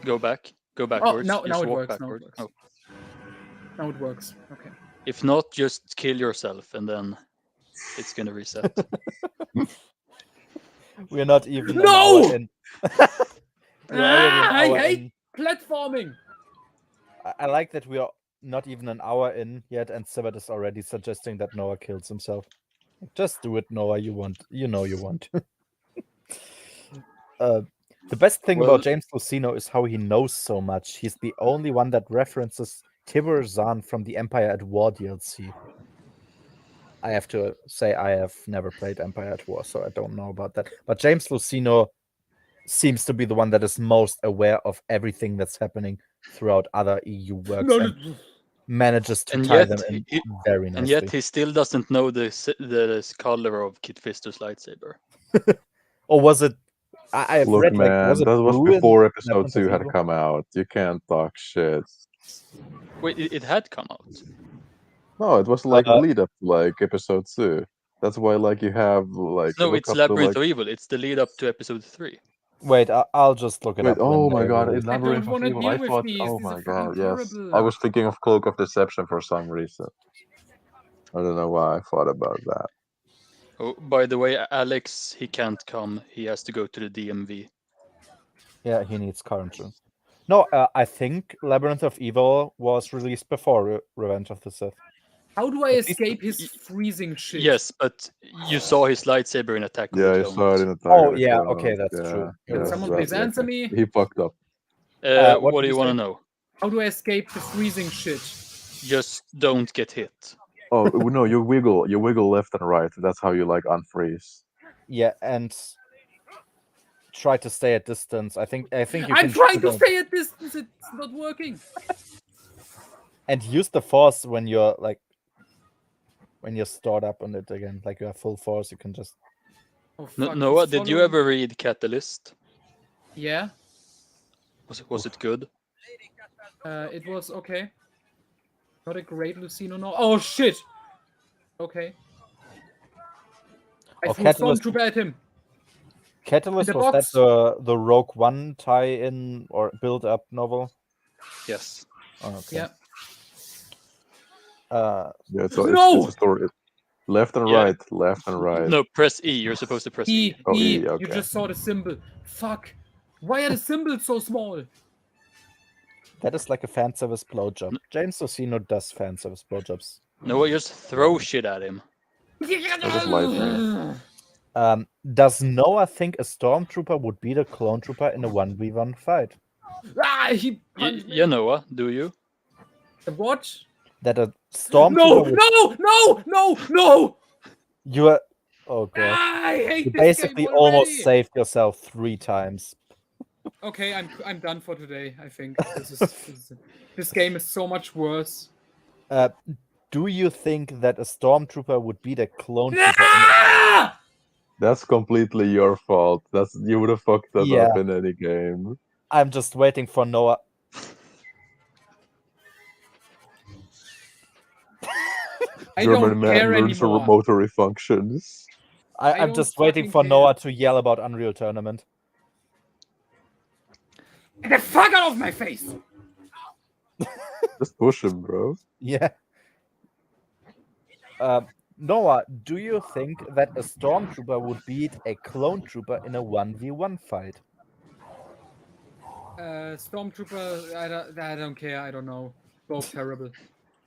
Go back. Go backwards. now Just it walk works, now it backward. works. Oh. Now it works. Okay. If not, just kill yourself and then it's gonna reset. We're not even an No! hour in. We're already an I hour hate in. platforming. I like that we are not even an hour in yet, and Sivert is already suggesting that Noah kills himself. Just do it, Noah. You want. The best thing Well- about James Luceno is how he knows so much. He's the only one that references Tibur Zahn from the Empire at War DLC. I have to say I have never played Empire at War, so I don't know about that. But James Luceno seems to be the one that is most aware of everything that's happening throughout other EU works and manages to And tie yet them in he- very nicely. And yet he still doesn't know the color of Kit Fisto's lightsaber. Or was it? I've Look, read like man, was it that was blue in before episode Labyrinth of 2 had Evil? come out. You can't talk shit. Wait, it had come out. No, it was like the lead up to like episode 2. That's why like you have like No, look it's up Labyrinth to, of like, Evil. It's the lead up to episode 3. Wait, I'll just look it wait, up. oh when my they god, release. in Labyrinth of wanna Evil, deal I with thought, these. oh These my are god, fucking yes. terrible. I was thinking of Cloak of Deception for some reason. I don't know why I thought about that. Oh, by the way, Alex, he can't come. He has to go to the DMV. Yeah, he needs currency. No, I think Labyrinth of Evil was released before Revenge of the Sith. How do I At least- escape his freezing shit? Yes, but you saw his lightsaber in Attack of Yeah, the I Clones. saw it in Attack Oh of the yeah, Clones. okay, that's Yeah, true. Can You're someone right. please answer me? He fucked up. what What did do you you want to say? know? How do I escape the freezing shit? Just don't get hit. Oh no, you wiggle left and right. That's how you like unfreeze. Yeah, and try to stay at distance. I think you I'm can trying shoot to on- stay at distance. It's not working. and use the force when you're stored up on it again. Like you have full force, you can just. Oh, fuck, Noah, he's did you following- ever read Catalyst? Yeah. Was it good? It was okay. Not a great Luceno. No. Oh shit. Okay. I Oh, threw a Catalyst- stormtrooper at him. Catalyst, the was box. that the Rogue One tie-in or build-up novel? Yes. Oh, okay. Yeah. Yeah, so No! it's a story. Left and Yeah. right, left and right. No, press E. You're supposed to press E. Oh, E. E, okay. You just saw the symbol. Fuck. Why are the symbols so small? That is like a fan service blowjob. James Luceno does fan service blowjobs. Noah, just throw shit at him. just lightning. Does Noah think a stormtrooper would beat a clone trooper in a 1v1 fight? Ah, he punched me. Yeah, Noah, do you? What? That a stormtrooper No, would... no! You are... Oh god. Ah, I hate You this basically game almost already. saved yourself 3 times. Okay, I'm done for today. I think this game is so much worse. Do you think that a stormtrooper would beat a clone trooper? Ah! That's completely your fault. You would have fucked that Yeah. up in any game. I'm just waiting for Noah. I German don't man care learns anymore. motory functions. I I'm don't just waiting fucking for care. Noah to yell about Unreal Tournament. Get the fuck out of my face! Just push him, bro. Yeah. Noah, do you think that a stormtrooper would beat a clone trooper in a 1v1 fight? Stormtrooper, I don't care. I don't know. Both terrible.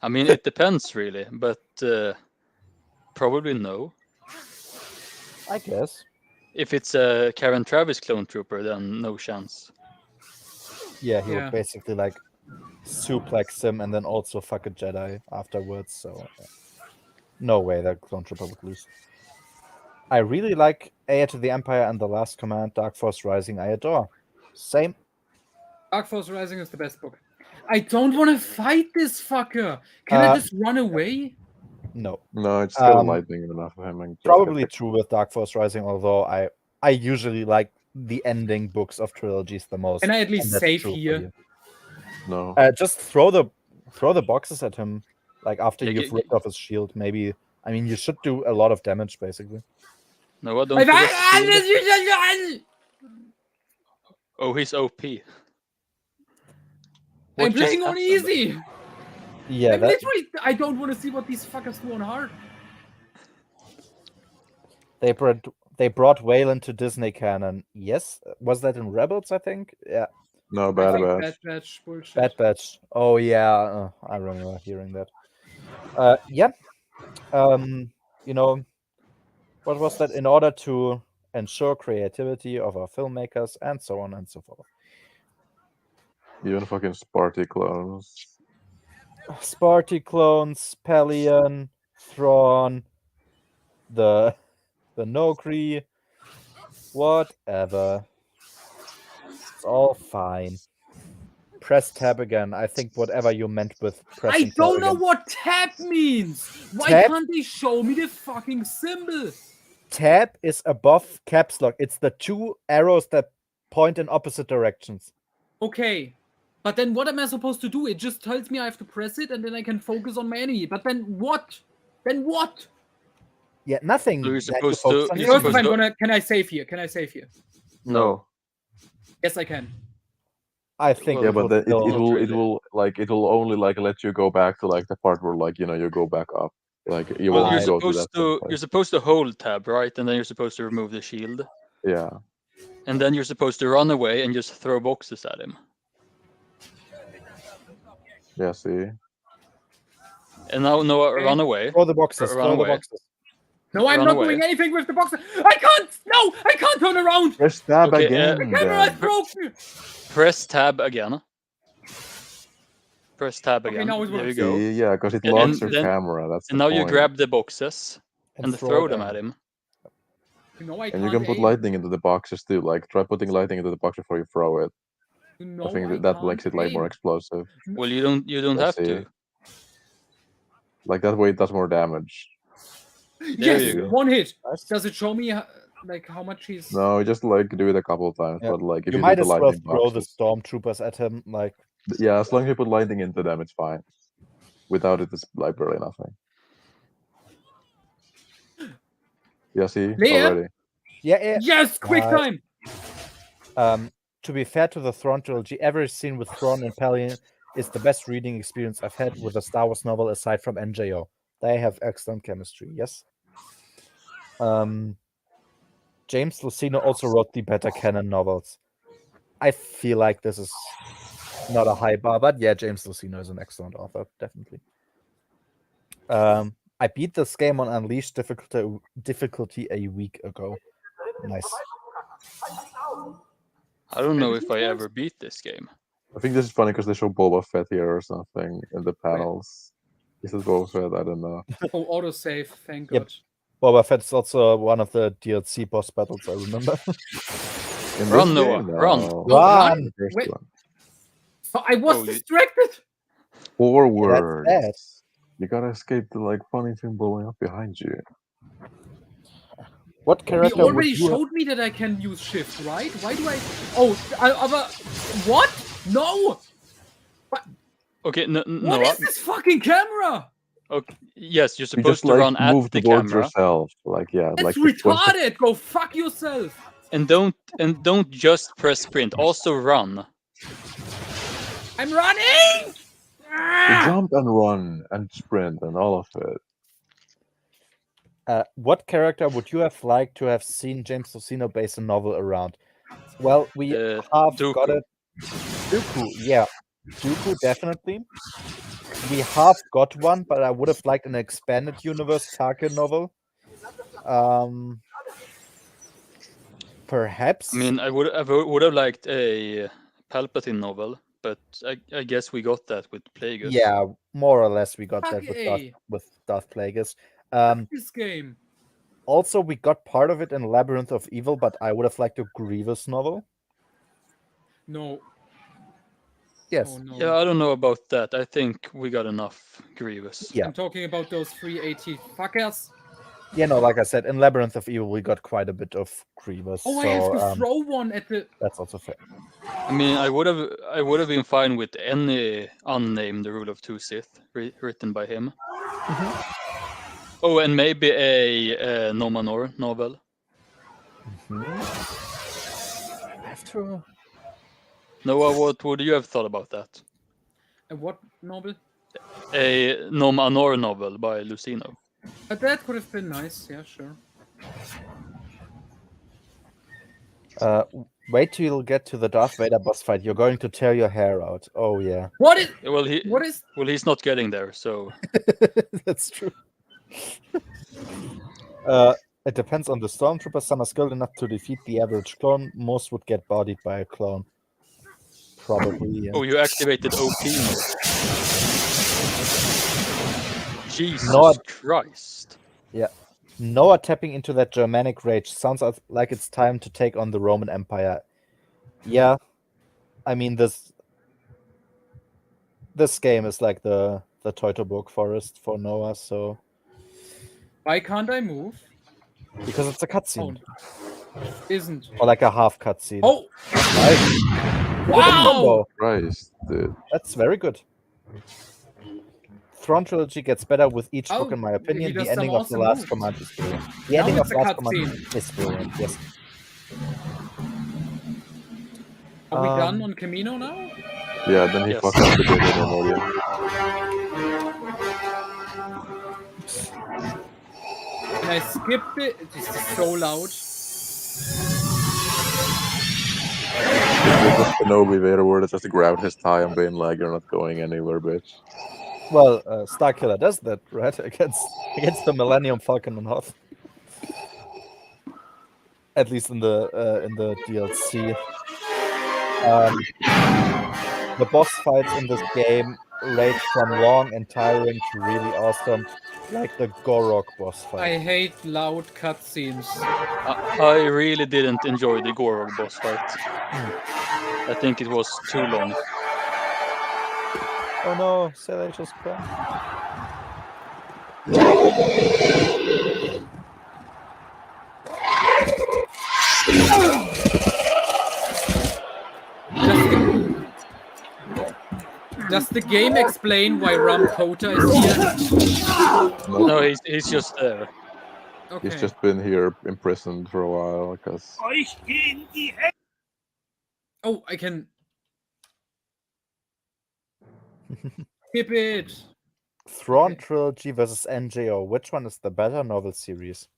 I mean, it depends really, but probably no. I guess. If it's a Karen Travis clone trooper, then no chance. Yeah, he Yeah. would basically like suplex him and then also fuck a Jedi afterwards, so yeah. No way that clone trooper would lose. I really like Heir to the Empire and The Last Command, Dark Force Rising, I adore. Same. Dark Force Rising is the best book. I don't want to fight this fucker. Can I just run away? No. No, it's still Um, lightning enough of him. And just Probably get true with Dark Force Rising, although I usually like the ending books of trilogies the most. Can I at and least that's save true for here? you. No. Just throw the boxes at him, like after Yeah, you've ripped off his shield. Maybe. I mean, you should do a lot of damage, basically. Noah, don't forget to shield. Oh, he's OP. I'm What just playing on happened? easy. Yeah, I'm that, literally. I don't want to see what these fuckers do on hard. they brought Waylon to Disney canon. Yes, was that in Rebels? I think. Yeah, No, I Bad think Batch. Bad Batch bullshit. Bad Batch. Oh yeah, I remember hearing that. Yeah. You know, what was that? In order to ensure creativity of our filmmakers and so on and so forth. Even fucking Sparty clones. Sparty clones, Pelion, Thrawn, the Nokri, whatever. It's all fine. Press tab again. I think whatever you meant with pressing I don't tab know again. what tab means. Why Tab? can't they show me the fucking symbol? Tab is above caps lock. It's the two arrows that point in opposite directions. Okay. But then what am I supposed to do? It just tells me I have to press it and then I can focus on my enemy. But then what? Then what? Yeah, nothing. So you're Then you supposed focus to- on you're your First, if supposed I'm to- can I save here? Can I save here? No. Yes, I can. I think Well, Yeah, it but will then it still- Not really. will only like let you go back to like the part where like you go back up. Like you Well, won't you're go to that supposed same to place. you're supposed to hold tab, right? And then you're supposed to remove the shield. Yeah. And then you're supposed to run away and just throw boxes at him. Yeah, see? And now Noah, Okay. run away. Throw the boxes. Run Throw the away. boxes. No, I'm Run not away. doing anything with the box. I can't! No! I can't turn around! Press tab Okay, again. The camera is then. broken! Press tab again. Press tab Okay, again. now it There you works. go. See, yeah, because it And locks your then- camera. That's And the now you point. grab the boxes and throw them at him. No, I And can't you can put aim. lightning into the boxes too. Like try putting lightning into the box before you throw it. No, I think I that can't makes it like more aim. explosive. Well, you don't Yeah, have see? to. Like that way it does more damage. There Yes, you go. one hit. Nice. Does it show me like how much he's? No, you just like do it a couple of times, Yeah. but like if You you, might do as the well lightning throw the boxes, stormtroopers at him. Like, yeah, as long as you put lightning into them, it's fine. Without it, it's like barely nothing. Yeah, see, Leia? already. yeah. Yes, quick Nice. time. To be fair to the Thrawn trilogy, every scene with Thrawn and Pelion is the best reading experience I've had with a Star Wars novel aside from NJO. They have excellent chemistry, yes. James Luceno also wrote the better canon novels. I feel like this is not a high bar, but yeah, James Luceno is an excellent author, definitely. I beat this game on Unleashed difficulty a week ago. Nice. I don't know if I ever beat this game. I think this is funny because they show Boba Fett here or something in the panels. Is it Boba Fett? I don't know. Oh, autosave. Thank Yep. God. Boba Fett is also one of the DLC boss battles, I remember. In Run, this Noah, game, run. no. Run! The first Wait. one. Oh, I was Oh, you- distracted. Forward. bad. You gotta escape the like funny thing blowing up behind you. What He character would already you showed me that I can use shift, right? Why do I? Oh, other. What? No. Okay, What Noah. is this fucking camera? Okay, yes, you're You supposed just to like run at move the towards camera, yourself. Like yeah, That's like retarded. Go fuck yourself. and don't just press sprint. Also run. I'm running. You Ah! jump and run and sprint and all of it. what character would you have liked to have seen James Luceno base a novel around? Well, we have got Dooku. it. Dooku, yeah. Dooku, definitely. We have got one, but I would have liked an expanded universe Tarkin novel. Perhaps. I mean, I would have liked a Palpatine novel, but I guess we got that with Plagueis. Yeah, more or less we got that Okay. with Darth Plagueis. This game. Also, we got part of it in Labyrinth of Evil, but I would have liked a Grievous novel. No. Yes. Oh no. Yeah, I don't know about that. I think we got enough Grievous. Yeah. I'm talking about those 380 fuckers. Yeah, no, like I said, in Labyrinth of Evil, we got quite a bit of Grievous. Oh, I so, have to throw one at the. that's also fair. I mean, I would have been fine with any unnamed Rule of Two Sith written by him. Oh, and maybe a No Manor novel. I have to. Noah, what would you have thought about that? What novel? A No Manor novel by Luceno. That could have been nice. Yeah, sure. Wait till you get to the Darth Vader boss fight. You're going to tear your hair out. Oh yeah, What is? Well, What is? he's not getting there, so that's true. It depends on the stormtroopers. Some are skilled enough to defeat the average clone. Most would get bodied by a clone. Probably. Yeah. oh, you activated OP mode. Jesus Not- Christ! Noah tapping into that Germanic rage sounds like it's time to take on the Roman Empire. Yeah, I mean this game is like the Teutoburg Forest for Noah, so Why can't I move? because it's a cutscene Isn't. or like a half cutscene. Oh, Nice. Good wow! combo. Christ, dude. That's very good. Thrawn Trilogy gets better with each Oh, book, in my he opinion. does The ending some of the awesome Last moves. Command is brilliant. The Now ending it's of a Last Command cutscene. is brilliant. Yes. Are we done Um, on Camino now? Yeah, then he Yes. fucked up the Jedi Knights. And I skipped it. This is so loud. With the Kenobi Vader word just grabbed his tie and been like, "You're not going anywhere, bitch." Well, Starkiller does that, right? Against the Millennium Falcon and Hoth. At least in the DLC. The boss fights in this game range from long and tiring to really awesome, like the Gorok boss fight. I hate loud cutscenes. I really didn't enjoy the Gorog boss fight. I think it was too long. Oh no, Salacious Crown. Does the game explain why Ram Kota is here? No, he's just there. Okay. He's just been here imprisoned for a while because Oh, I can skip it. Thrawn Okay. Trilogy versus NJO. Which one is the better novel series?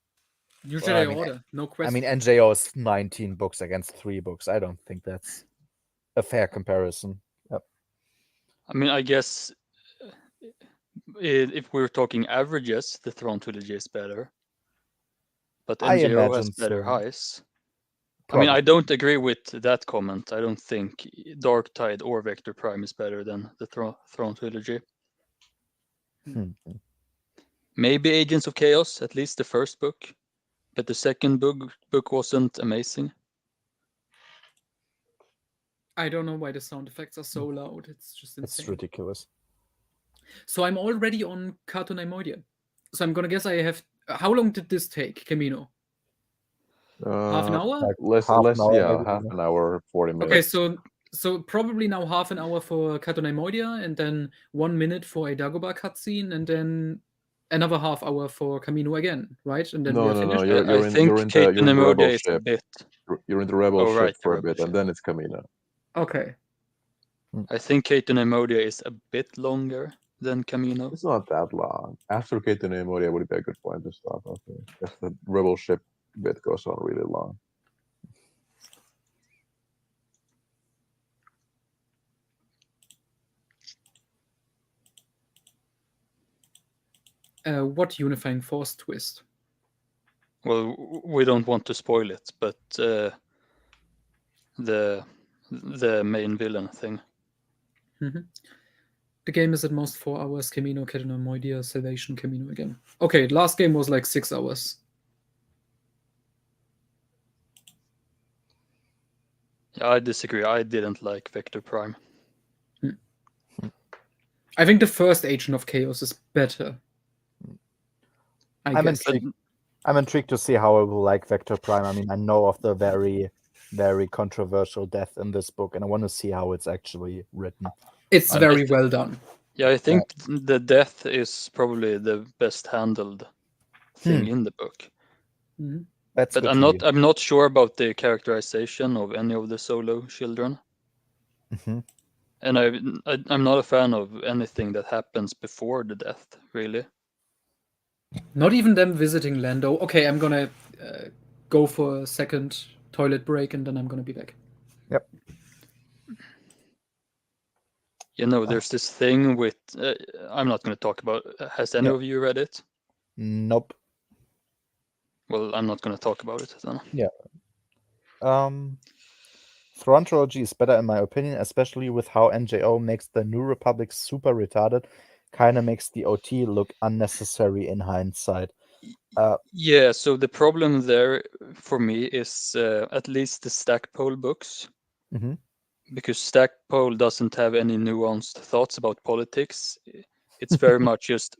Usually Well, I mean, order. No I question. mean, NJO is 19 books against 3 books. I don't think that's a fair comparison. Yep. I mean, I guess if we're talking averages, the Thrawn trilogy is better. But I NGO has imagine better so. highs. I mean, I don't agree with that comment. I don't think Dark Tide or Vector Prime is better than the Thrawn trilogy. Mhm. Maybe Agents of Chaos, at least the first book. But the second book wasn't amazing. I don't know why the sound effects are so loud. It's just It's insane. ridiculous. So I'm already on Cartoonimoidia. So I'm gonna guess I have. How long did this take, Camino? Half an hour? Like less, half an less, hour, yeah, maybe half more. an hour, 40 minutes. Okay, so probably now half an hour for Cartoonimoidia, and then 1 minute for a Dagobah cutscene, and then another half hour for Camino again, right? And then we No, are no, no. finished. You're I in think you're in Kate the and rebel Emodia is a ship. bit. You're in the rebel Oh, ship right, the for a rebel bit, and ship. then it's Camino. Okay. I think Kate and Emodia is a bit longer than Camino. It's not that long. After Kate and Emoria would be a good point to stop. I think if the rebel ship bit goes on really long. What unifying force twist? Well, we don't want to spoil it, but the main villain thing. Mhm. The game is at most 4 hours. Camino, Cartoonimoidia, Salvation, Camino again. Okay, last game was like 6 hours. Yeah, I disagree. I didn't like Vector Prime. I think the first Agent of Chaos is better. I'm guess. intrigued. I'm intrigued to see how I will like Vector Prime. I mean, I know of the very, very controversial death in this book, and I want to see how it's actually written. It's I very well done. Yeah, I think the death is probably the best handled thing in the book. Mhm. That's But good I'm not sure about the characterization of any of the solo children. Mhm. And I'm not a fan of anything that happens before the death, really. Not even them visiting Lando. Okay, I'm gonna go for a second toilet break, and then I'm gonna be back. Yep. There's this thing with. I'm not going to talk about. Has any Yeah. of you read it? Nope. Well, I'm not going to talk about it then. Chronology is better in my opinion, especially with how NJO makes the New Republic super retarded. Kind of makes the OT look unnecessary in hindsight. Yeah, so the problem there for me is at least the Stackpole books, Mhm. because Stackpole doesn't have any nuanced thoughts about politics. It's very much just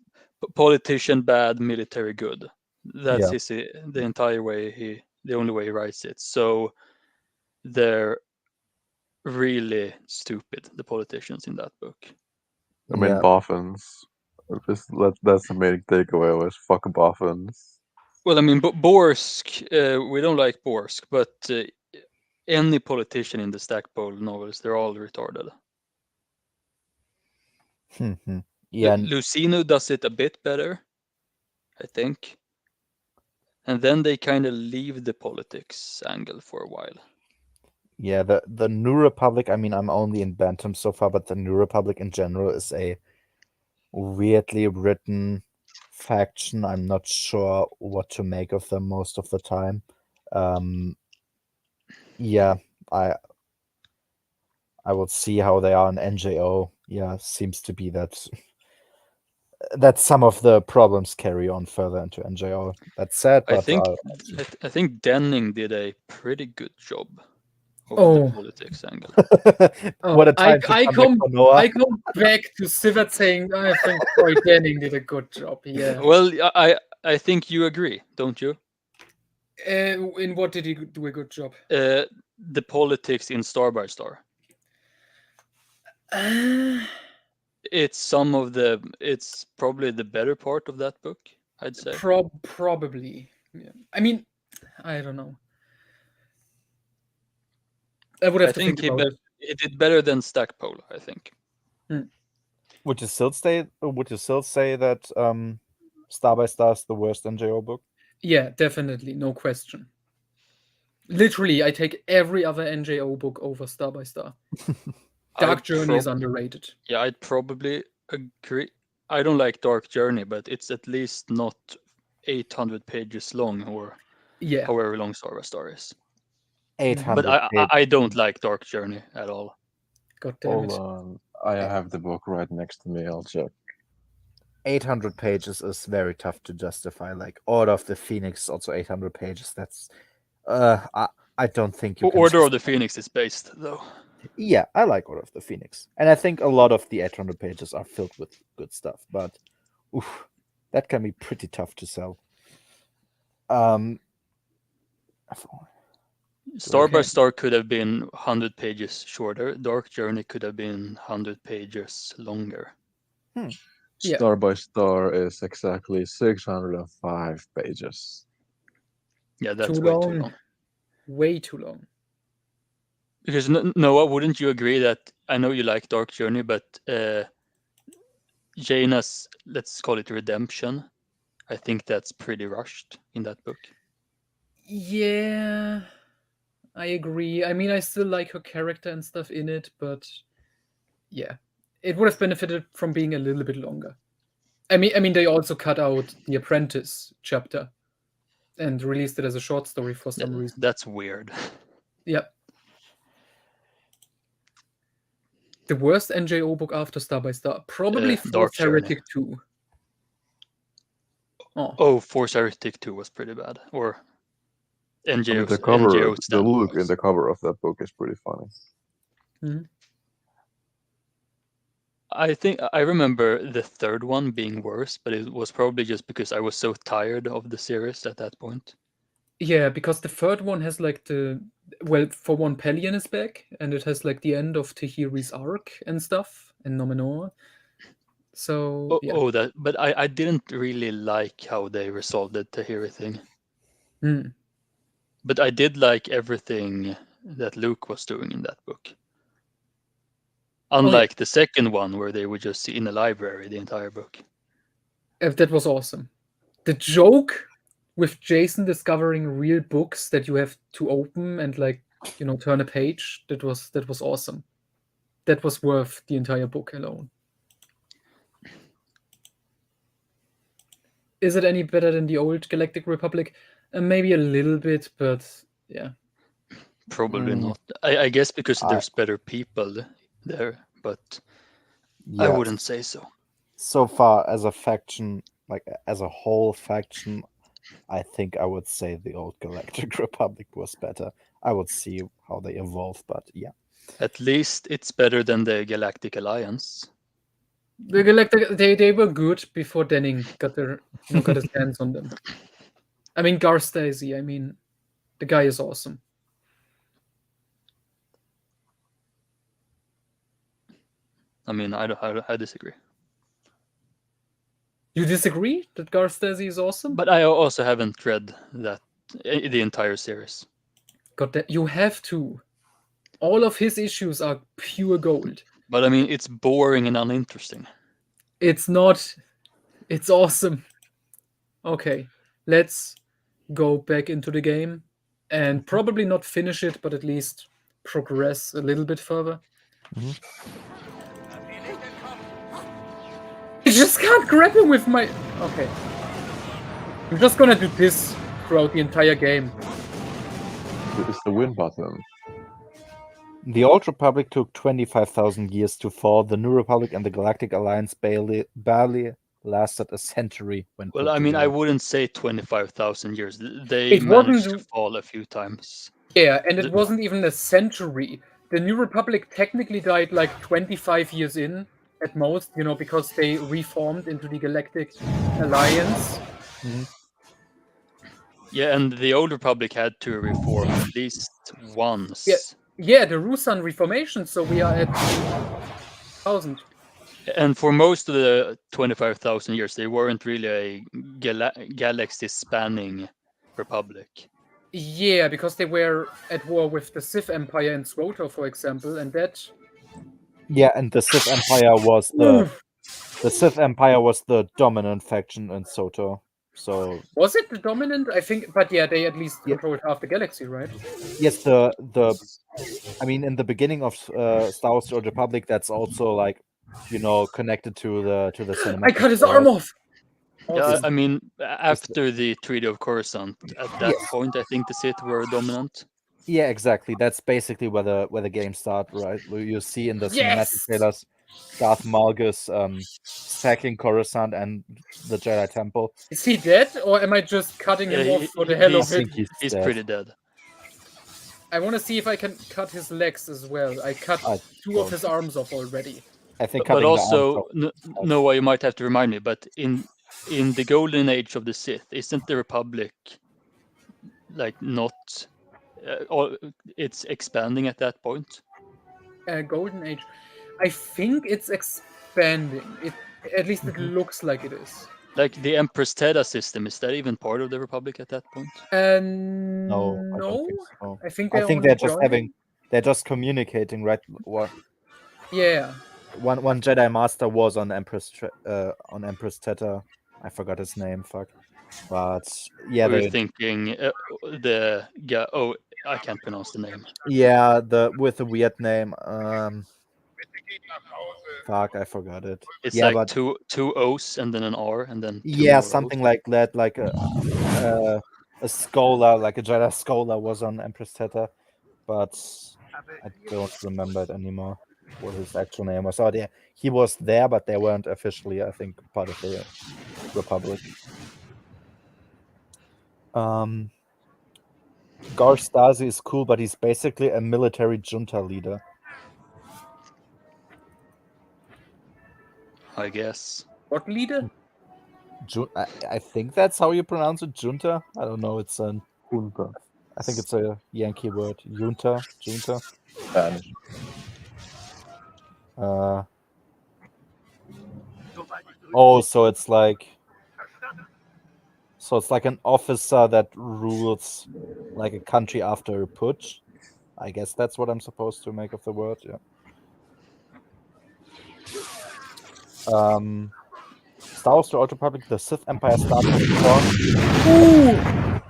politician bad, military good. That's the entire way the only way he writes it. So they're really stupid, the politicians in that book. I mean, Yeah. boffins. That's the main takeaway was fuck boffins. Well, I mean, Borsk, we don't like Borsk, but any politician in the Stackpole novels, they're all retarded. Yeah. Lucino does it a bit better, I think. And then they kind of leave the politics angle for a while. Yeah, the New Republic, I mean, I'm only in Bantam so far, but the New Republic in general is a weirdly written faction. I'm not sure what to make of them most of the time. Yeah, I will see how they are in NJO. Yeah, seems to be that some of the problems carry on further into NJO. That's sad, but I think Denning did a pretty good job of Oh. the politics angle. what a time to I come back for Noah. I come back to Sivert saying I think Troy Denning did a good job. Yeah. Well, I think you agree, don't you? In what did he do a good job? The politics in Star by Star. It's probably the better part of that book, I'd say. Probably. Yeah. I mean, I don't know. I would have to think about it. It did better than Stackpole, I think. Would you still say that Star by Star is the worst NJO book? Yeah, definitely, no question. Literally, I take every other NJO book over Star by Star. Dark Journey is underrated. Yeah, I'd probably agree. I don't like Dark Journey, but it's at least not 800 pages long or however long Star by Star is. 800 But pages. I don't like Dark Journey at all. God damn it. Hold on. I have the book right next to me. I'll check. 800 pages is very tough to justify. Like Order of the Phoenix, also 800 pages. That's I don't think you can. Order of the Phoenix is based though. Yeah, I like Order of the Phoenix, and I think a lot of the 800 pages are filled with good stuff. But that can be pretty tough to sell. Star by Star could have been 100 pages shorter. Dark Journey could have been 100 pages longer. Yeah. Star by Star is exactly 605 pages. Yeah, that's Too way long. too long. Way too long. Because Noah, wouldn't you agree that I know you like Dark Journey, but Jaina's, let's call it redemption, I think that's pretty rushed in that book. Yeah, I agree. I mean, I still like her character and stuff in it, but yeah, it would have benefited from being a little bit longer. I mean, they also cut out the Apprentice chapter and released it as a short story for some reason. That's weird. Yep. The worst NJO book after Star by Star, probably Dark Force Heretic 2. Oh, Force Heretic 2 was pretty bad. Or NJO. I mean, the cover, NJO the look in the cover of that book is pretty funny. Mm-hmm. I think I remember the third one being worse, but it was probably just because I was so tired of the series at that point. Yeah, because the third one has like for one, Pelion is back, and it has like the end of Tahiri's arc and stuff, and Nomenor. So yeah. But I didn't really like how they resolved the Tahiri thing. But I did like everything that Luke was doing in that book. Unlike the second one, where they would just see in the library the entire book. That was awesome. The joke with Jason discovering real books that you have to open and like turn a page. That was awesome. That was worth the entire book alone. Is it any better than the old Galactic Republic? Maybe a little bit, but yeah. Probably not. I guess because there's better people there, but I wouldn't say so. So far, as a faction, like as a whole faction, I think I would say the old Galactic Republic was better. I would see how they evolve, but yeah. At least it's better than the Galactic Alliance. The Galactic, they were good before Denning got his hands on them. I mean, Gar Stacey, the guy is awesome. I disagree. You disagree that Gar Stacey is awesome? But I also haven't read the entire series. God, that you have to. All of his issues are pure gold. But it's boring and uninteresting. It's not. It's awesome. Okay, let's go back into the game and probably not finish it, but at least progress a little bit further. I just can't grab him with my... Okay. I'm just gonna do this throughout the entire game. It's the win button. The Old Republic took 25,000 years to fall. The New Republic and the Galactic Alliance barely lasted a century. Well, I wouldn't say 25,000 years. They managed to fall a few times. Yeah, and it wasn't even a century. The New Republic technically died like 25 years in, at most, because they reformed into the Galactic Alliance. Yeah, and the Old Republic had to reform at least once. Yeah, the Rusan reformation, so we are at 1,000. And for most of the 25,000 years, they weren't really a galaxy-spanning republic. Yeah, because they were at war with the Sith Empire in SWTOR, for example, and that... Yeah, and the Sith Empire was the dominant faction in SWTOR. So was it the dominant? I think, but yeah, they at least controlled half the galaxy, right? Yes, in the beginning of Star Wars: The Old Republic, that's also like, connected to the cinematic. I cut his arm off. Yeah, after the Treaty of Coruscant, at that point, I think the Sith were dominant. Yeah, exactly. That's basically where the game starts, right? Where you see in the cinematic trailers Darth Malgus sacking Coruscant and the Jedi Temple. Is he dead, or am I just cutting him off for the hell of it? He's pretty dead. I want to see if I can cut his legs as well. I cut two of his arms off already. I think. But also, Noah, you might have to remind me. But in the golden age of the Sith, isn't the Republic like not? It's expanding at that point. Golden age. I think it's expanding. At least it looks like it is. Like the Empress Teda system, is that even part of the Republic at that point? No. I don't think so. I think they're just communicating, right? What? Yeah. One Jedi Master was on Empress Teta. I forgot his name. Fuck. But yeah, we're thinking I can't pronounce the name. Yeah, with the weird name. Fuck, I forgot it. It's like two O's and then an R and then something like that. Like a scholar, like a Jedi scholar, was on Empress Teta, but I don't remember it anymore. What his actual name was? Oh, yeah, he was there, but they weren't officially, I think, part of the Republic. Gar Stasi is cool, but he's basically a military junta leader. I guess. What leader? I think that's how you pronounce it, junta. I don't know. It's an junta. I think it's a Yankee word. Junta. Spanish. So it's like an officer that rules like a country after a putsch. I guess that's what I'm supposed to make of the word. Yeah. Star Wars: The Old Republic, the Sith Empire started strong,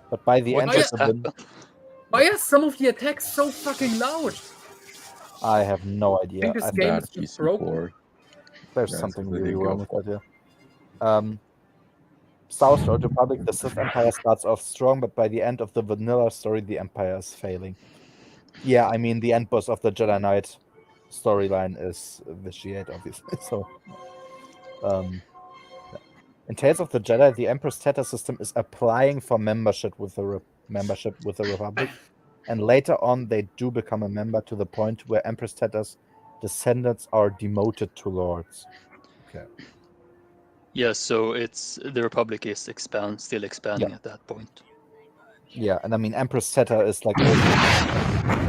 but by the end of the Why are some of the attacks so fucking loud? I have no I idea. think this I game Bad is just PC broken. port. there's Yeah, it's something completely really wrong with go- that. Yeah. Star Wars: The Old Republic, the Sith Empire starts off strong, but by the end of the vanilla story, the Empire is failing. Yeah, I mean the end boss of the Jedi Knight storyline is vitiate, obviously. So, in Tales of the Jedi, the Emperor's Theta system is applying for membership with the Republic, and later on they do become a member to the point where Empress Theta's descendants are demoted to lords. Okay. Yeah, so it's the Republic is still expanding at that point. Yeah, and I mean Empress Theta is like also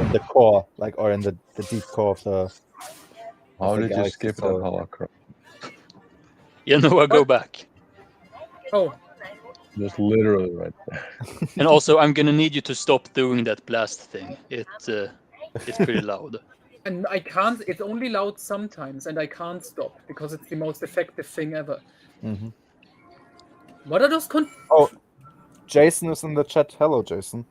in the core, like or in the deep core of the How the did you galaxy, skip that so- holocron? Yeah, Noah, go What? back. Oh, Just literally right there. And also, I'm gonna need you to stop doing that blast thing. It's pretty loud. and I can't. It's only loud sometimes, and I can't stop because it's the most effective thing ever. Mhm. What are those Oh, Jason is in the chat. Hello, Jason.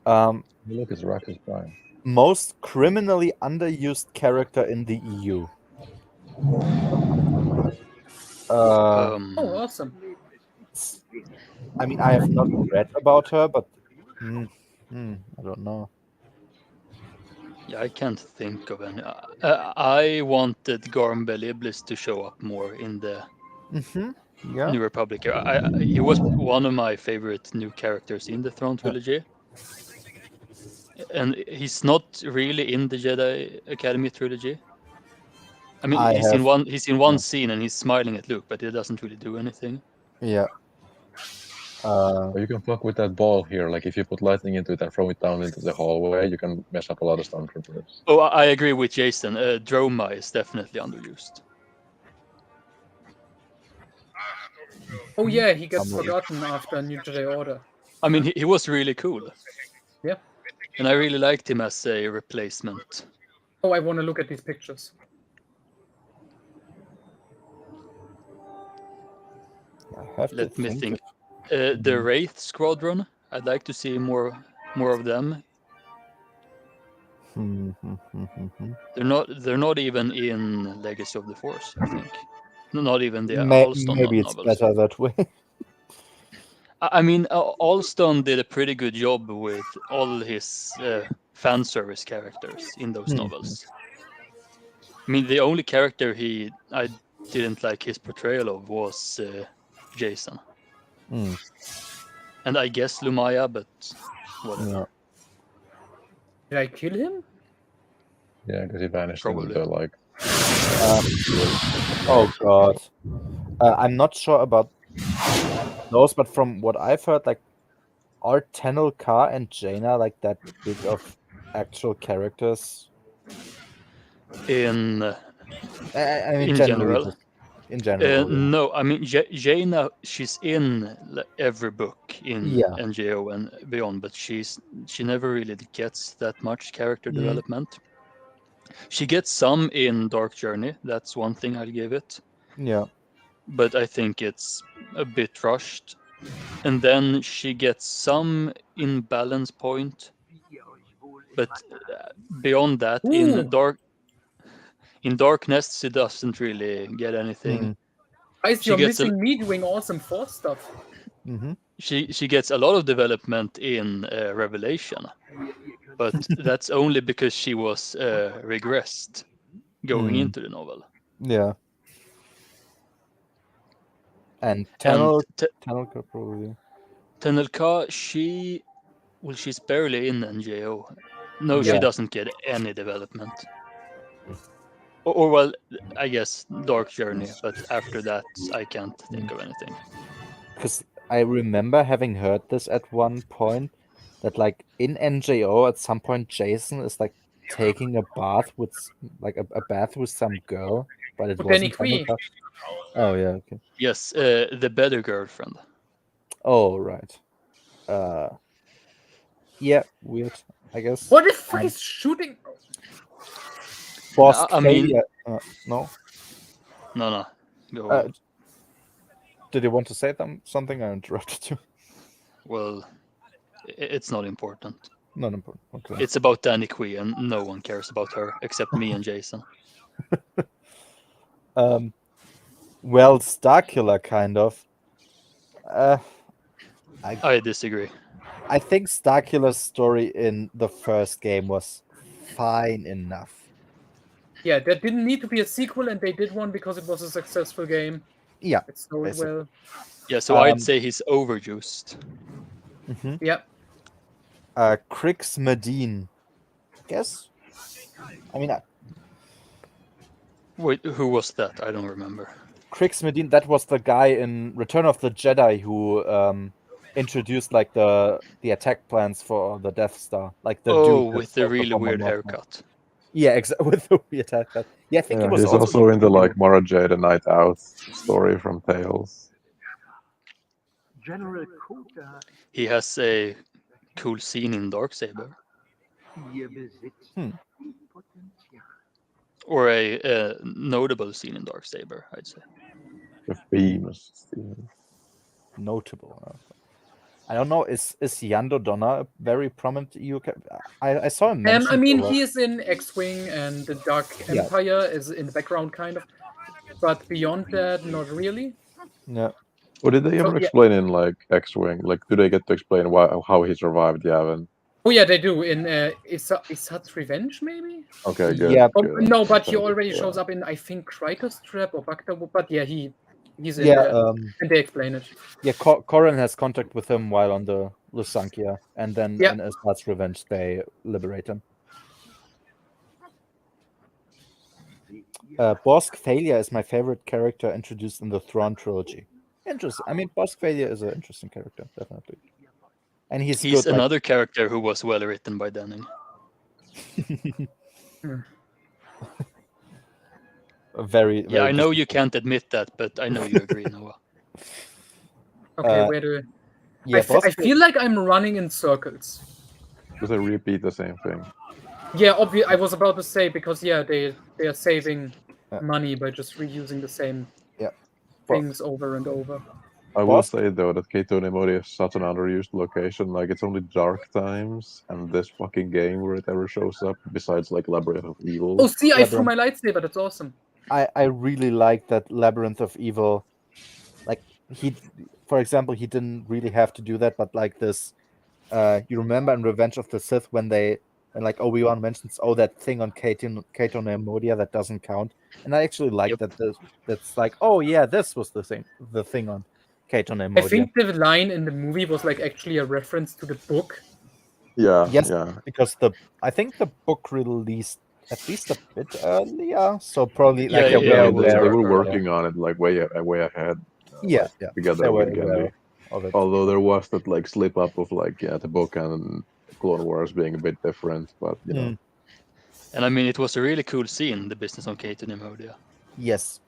Look, it's Raxus Prime. Most criminally underused character in the EU. Oh, Um, awesome. I mean, I have not read about her, but I don't know. yeah, I can't think of any. I wanted Garm Beliblis to show up more in the Yeah. New Republic. He was one of my favorite new characters in the Throne trilogy. And he's not really in the Jedi Academy trilogy. I mean, he's in one scene and he's smiling at Luke, but he doesn't really do anything. Yeah. But you can fuck with that ball here. Like if you put lightning into it and throw it down into the hallway, you can mess up a lot of stormtroopers. Oh, I agree with Jason. Droma is definitely underused. Oh yeah, he gets Unreal. forgotten after New Jedi Order. I mean, he was really cool. Yeah. And I really liked him as a replacement. Oh, I want to look at these pictures. I have Let to me think. think. The Wraith Squadron. I'd like to see more of them. They're not even in Legacy of the Force, I think. Not even the Alston Maybe it's novels. better that way. I mean, Alston did a pretty good job with all his fan service characters in those novels. I mean, the only character I didn't like his portrayal of was Jason. And I guess Lumaya, but whatever. Yeah. Did I kill him? Yeah, because he vanished Probably. into the like. Oh god. I'm not sure about those, but from what I've heard, like are Tenel Ka and Jaina like that big of actual characters? In I mean, in general. In general. Yeah. No, I mean Jaina, she's in every book in Yeah. NGO and beyond, but she never really gets that much character development. She gets some in Dark Journey. That's one thing I'll give it. Yeah. But I think it's a bit rushed. And then she gets some in Balance Point. But beyond that, in Darkness, she doesn't really get anything. Guys, She you're gets missing me doing awesome Force stuff. She gets a lot of development in Revelation, but that's only because she was regressed going into the novel. Yeah. And Tenel Ka probably. Tenel Ka, she's barely in NGO. No, she doesn't get any development. Or well, I guess Dark Journey, but after that, I can't think of anything. Because I remember having heard this at one point, that like in NJO at some point Jason is like taking a bath with like a bath with some girl, but it wasn't Tenel Ka. Oh yeah, okay. Yes, the better girlfriend. Oh right. Yeah, weird. I guess. What the fuck is shooting? Boss I mean, no. No. Go on. Did you want to say something? I interrupted you. Well, it's not important. Not important. Okay. It's about Danny Quee, and no one cares about her except me and Jason. Well, Starkiller kind of. I disagree. I think Starkiller's story in the first game was fine enough. Yeah, there didn't need to be a sequel, and they did one because it was a successful game. Yeah. It sold Basically. well. Yeah, so I'd say he's overjuiced. Yep. Crix Medine. Guess. I mean, Wait, who was that? I don't remember. Crix Medine. That was the guy in Return of the Jedi who introduced like the attack plans for the Death Star, like the dude that with the solved really bomb on weird Mothma. haircut. Yeah, with the weird haircut. Yeah, I think he was he's also in the like Mara Jade and Night Out story from Tales. General Kota, He has a cool scene in Darksaber, ihr besitzt Potenzial. or a notable scene in Darksaber, I'd say. The famous. notable. I don't know. Is Yando Donna a very prominent EU? I saw him mentioned. I mean, for, he is in X-Wing, and the Dark Empire is in the background, kind of. But beyond that, not really. Yeah. Or did they ever explain in like X-Wing? Like, do they get to explain how he survived Yavin? Oh yeah, they do in Isat's Revenge, maybe. Okay, good. Yeah. good. No, but he already shows up in, I think, Krytos Trap or Bacta. But yeah, he's in Yeah. there, and they explain it. Yeah. Corran has contact with him while on the Lusankia, and then in Asat's Revenge they liberate him. Bosk Failure is my favorite character introduced in the Thrawn trilogy. Interesting. I mean, Bosk Failure is an interesting character, definitely. And he's good, another character who was well written by Denning. very. Yeah, I know you can't admit that, but I know you agree, Noah. Okay, where do yeah, I feel like I'm running in circles. Because they repeat the same thing. Yeah, I was about to say, because they are saving money by just reusing the same things over and over. I will say though that Keto Nemori is such an underused location. Like, it's only Dark Times and this fucking game where it ever shows up, besides like Labyrinth of Evil. Oh, see, I threw my lightsaber. That's awesome. I really like that Labyrinth of Evil. Like, for example, he didn't really have to do that, but like this, you remember in Revenge of the Sith when like Obi-Wan mentions, that thing on Cato Neimoidia that doesn't count, and I actually like that. That's like, oh yeah, this was the thing on Cato Neimoidia. I think the line in the movie was like actually a reference to the book. Yeah. Yes, yeah. because I think the book released at least a bit earlier, so probably they were working on it like way ahead. Yeah, together with Gandhi. Although there was that like slip up of like the book and Clone Wars being a bit different, but you know. And I mean, it was a really cool scene, the business on Cato Neimoidia. Yes.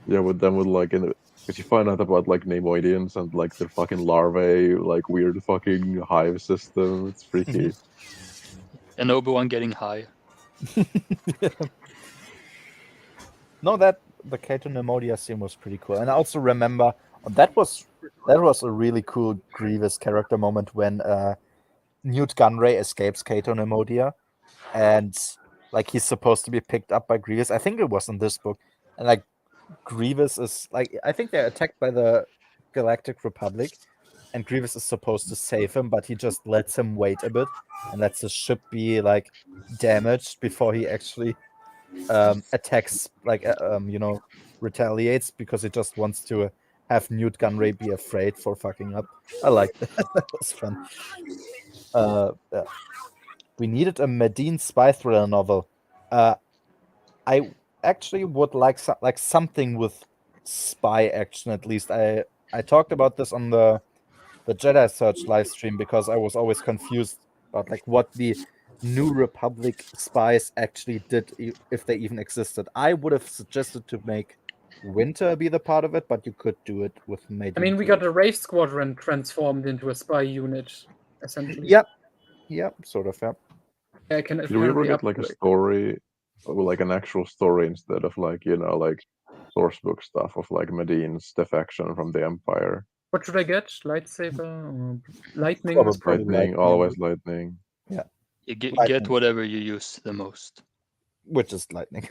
Yeah, but then with like because you find out about like Neimoidians and like their fucking larvae, like weird fucking hive system. It's freaky. And Obi-Wan getting high. No, the Cato Neimoidia scene was pretty cool, and I also remember that was a really cool Grievous character moment when Newt Gunray escapes Cato Neimoidia, and like he's supposed to be picked up by Grievous. I think it was in this book, and like Grievous is like, I think they're attacked by the Galactic Republic, and Grievous is supposed to save him, but he just lets him wait a bit and lets the ship be like damaged before he actually attacks, like retaliates, because he just wants to have Newt Gunray be afraid for fucking up. I like that. That was fun. We needed a Medine spy thriller novel. I actually would like something with spy action, at least. I talked about this on the Jedi Search live stream because I was always confused about like what the New Republic spies actually did, if they even existed. I would have suggested to make Winter be the part of it, but you could do it with Medine. I mean, we got a Wraith Squadron transformed into a spy unit, essentially. Yep, sort of, yeah. Did we ever get like a story, like an actual story, instead of like, like source book stuff of like Medine's defection from the Empire? What should I get? Lightsaber or lightning? Is Probably probably Lightning, lightning. always lightning. You get Lightning. whatever you use the most. Which is lightning.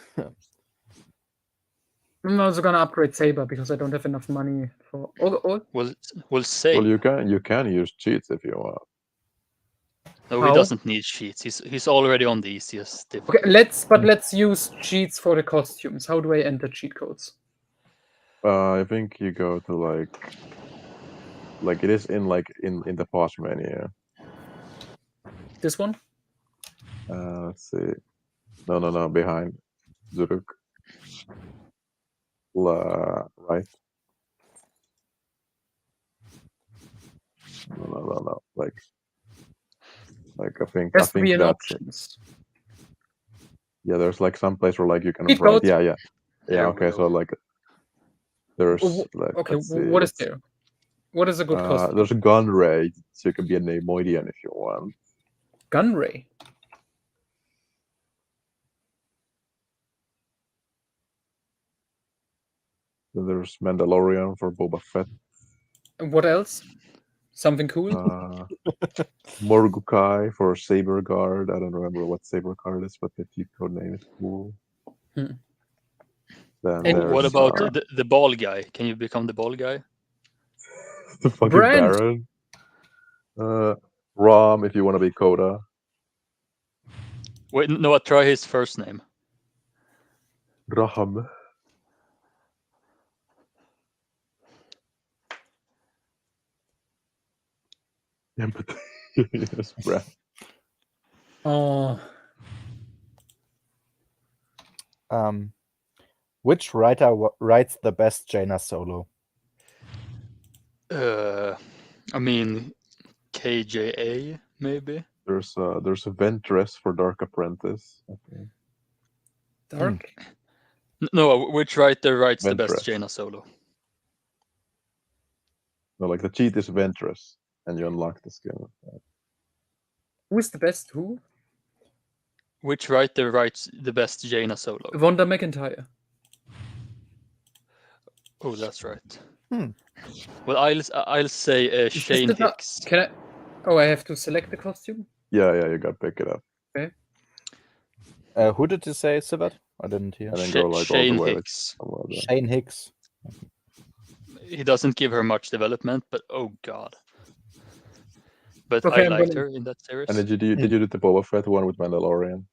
I'm also gonna upgrade saber because I don't have enough money for. We'll say. Well, you can use cheats if you want. No, How? he doesn't need cheats. He's already on the easiest Okay, difficulty. let's use cheats for the costumes. How do I enter cheat codes? I think you go to like it is in in the pause menu. This one? Let's see. No, behind Zuruk. Right. No. Like I think Has to be in that's it. options. Yeah, there's like some place where like you can Cheat write. codes? Yeah. There we Okay, go. so like there's like Okay, let's see, what is there? What is a good costume? there's a gun ray, so you can be a Neimoidian if you want. Gun ray. Then there's Mandalorian for Boba Fett. And what else? Something cool? Morgukai for Saber Guard. I don't remember what Saber Guard is, but the cheat code name is cool. Hmm. Then And there's What about the ball guy? Can you become the ball guy? the fucking Brand. Baron? Rom if you want to be Coda. Wait, no, try his first name. Raham. Yeah, but yes, Brad. Oh, Which writer writes the best Jaina solo? I mean, KJA maybe. There's a Ventress for Dark Apprentice. Okay. dark. No, which writer writes the Ventress. best Jaina solo? No, like the cheat is Ventress, and you unlock the skin with that. Who is the best? Who? Which writer writes the best Jaina solo? Vonda McIntyre. Oh, that's right. Hmm. Well, I'll say Is this Shane the dark- Hicks. Can I? Oh, I have to select the costume. Yeah, you gotta pick it up. Who did you say, Sivat? I didn't hear. And then go like Shane all the way. Hicks. Shane Hicks. He doesn't give her much development, but oh god. But Okay, I I'm liked gonna- her in that series. And did you do the Boba Fett one with Mandalorian?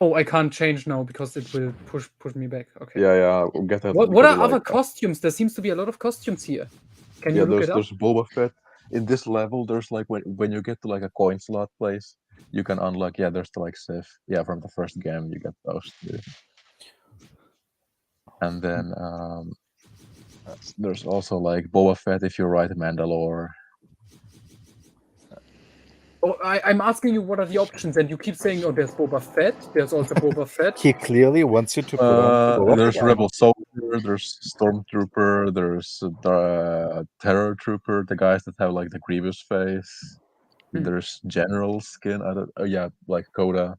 Oh, I can't change now because it will push me back. Okay. Yeah, we'll get that. What because, are like, other costumes? There seems to be a lot of costumes here. Can Yeah, you look it up? there's Boba Fett. In this level, there's like when you get to like a coin slot place, you can unlock. Yeah, there's the like Sith. Yeah, from the first game, you get those two. And then there's also like Boba Fett if you write Mandalore. Oh, I'm asking you what are the options, and you keep saying, "Oh, there's Boba Fett. There's also Boba Fett." He clearly wants you to put on the Boba There's Fett Rebel Soldier, there's Stormtrooper, there's Terror Trooper, the guys that have like the Grievous face. There's General Skin. Like Coda,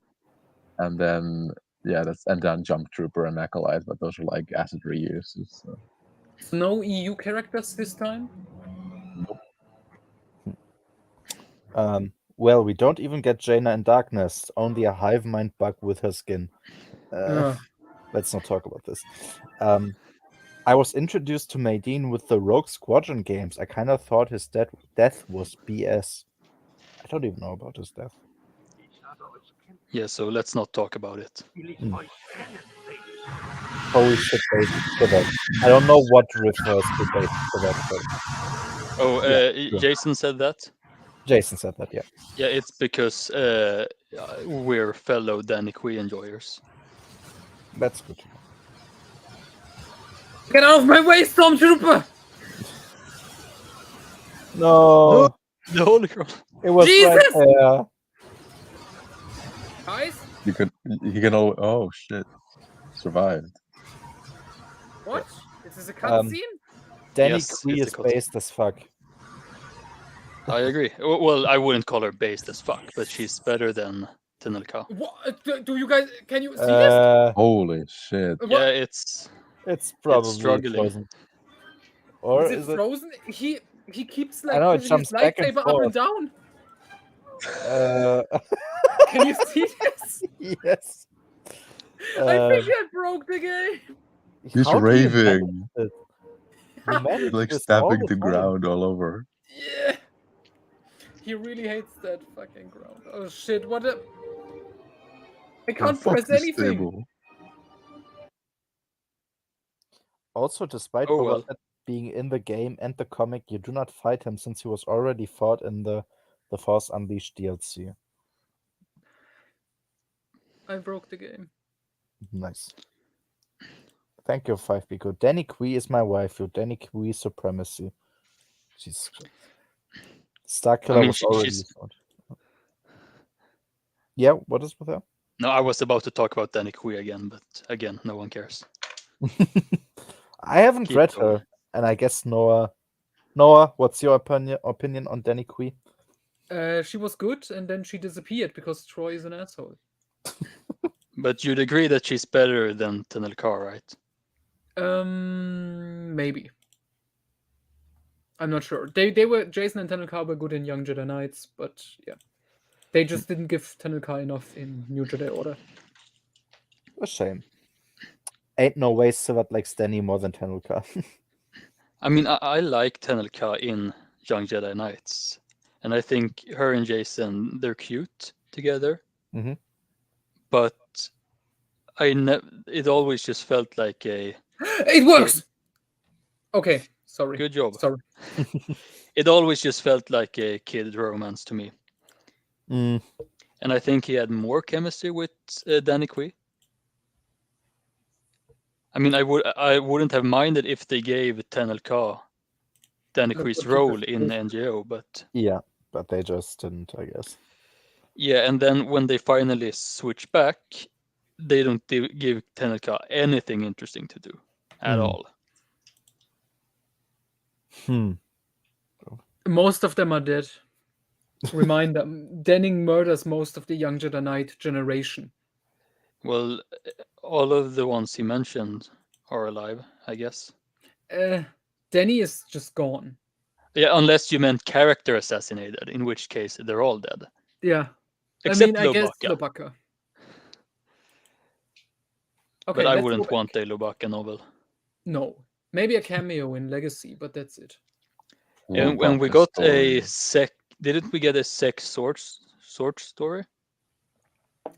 and then then Jump Trooper and Acolyte, but those are like asset reuses. So. No EU characters this time. Well, we don't even get Jaina in Darkness. Only a hive mind bug with her skin. Let's not talk about this. I was introduced to Maydeen with the Rogue Squadron games. I kind of thought his death was BS. I don't even know about his death. Yeah, so let's not talk about it. Holy shit, Sivat. I don't know what refers to Sivat, but Oh, Yeah. Jason said that? Jason said that, yeah. Yeah, it's because we're fellow Danny Quee enjoyers. That's good. Get out of my way, Stormtrooper! No, The Holy Grail. it was Jesus! right there. Guys, You can oh shit, survived. what? Is this a cutscene? Danny Yes, Quee it's is a cutscene. based as fuck. I agree. Well, I wouldn't call her based as fuck, but she's better than Tinelka. What? Do you guys? Can you see this? Holy shit! What? Yeah, it's It's probably struggling. frozen. Or Is it is it? frozen? He keeps I like know, it pushing his jumps back and lightsaber up and forth. down. Can you see this? Yes. I think I broke the game. He's How do you manage raving. it? You manage Like this all stabbing the the time. ground all over. Yeah. He really hates that fucking ground. Oh shit, what a... I can't Fuck press this anything. table. Also, despite Oh, Boba well. Fett being in the game and the comic, you do not fight him since he was already fought in the Force Unleashed DLC. I broke the game. Nice. Thank you, 5Pico. Danny Quee is my waifu. Danny Quee supremacy. Jesus Christ. Starkiller I mean, was already she's... fought. Yeah, what is with her? No, I was about to talk about Danny Kui again, but again, no one cares. I haven't Keep read going. her, and I guess Noah. Noah, what's your opinion on Danny Quee? She was good, and then she disappeared because Troy is an asshole. But you'd agree that she's better than Tenel Ka, right? Maybe. I'm not sure. They were Jason and Tenel Ka were good in Young Jedi Knights, but yeah, they just didn't give Tenel Ka enough in New Jedi Order. A shame. Ain't no way Sivat likes Danny more than Tenel Ka. I mean, I like Tenel Ka in Young Jedi Knights, and I think her and Jason, they're cute together. Mhm. But it always just felt like a... It works. Okay, sorry. Good job. Sorry. It always just felt like a kid romance to me. Mm. And I think he had more chemistry with Danny Kui. I mean, I wouldn't have minded if they gave Tenel Ka Danny Look Kui's what you role just in did. NGO, but Yeah, but they just didn't, I guess. yeah, and then when they finally switch back, they don't give Tenel Ka anything interesting to do at all. Most of them are dead. Remind them, Denning murders most of the Young Jedi Knight generation. Well, all of the ones he mentioned are alive, I guess. Denny is just gone. Yeah, unless you meant character assassinated, in which case they're all dead. Yeah. Except I guess Lobaka. Lobaka. Okay, But I let's wouldn't go want back. a Lobaka novel. No. Maybe a cameo in Legacy, but that's it. And when we Lobaka got story. a sec, didn't we get a Sec sword story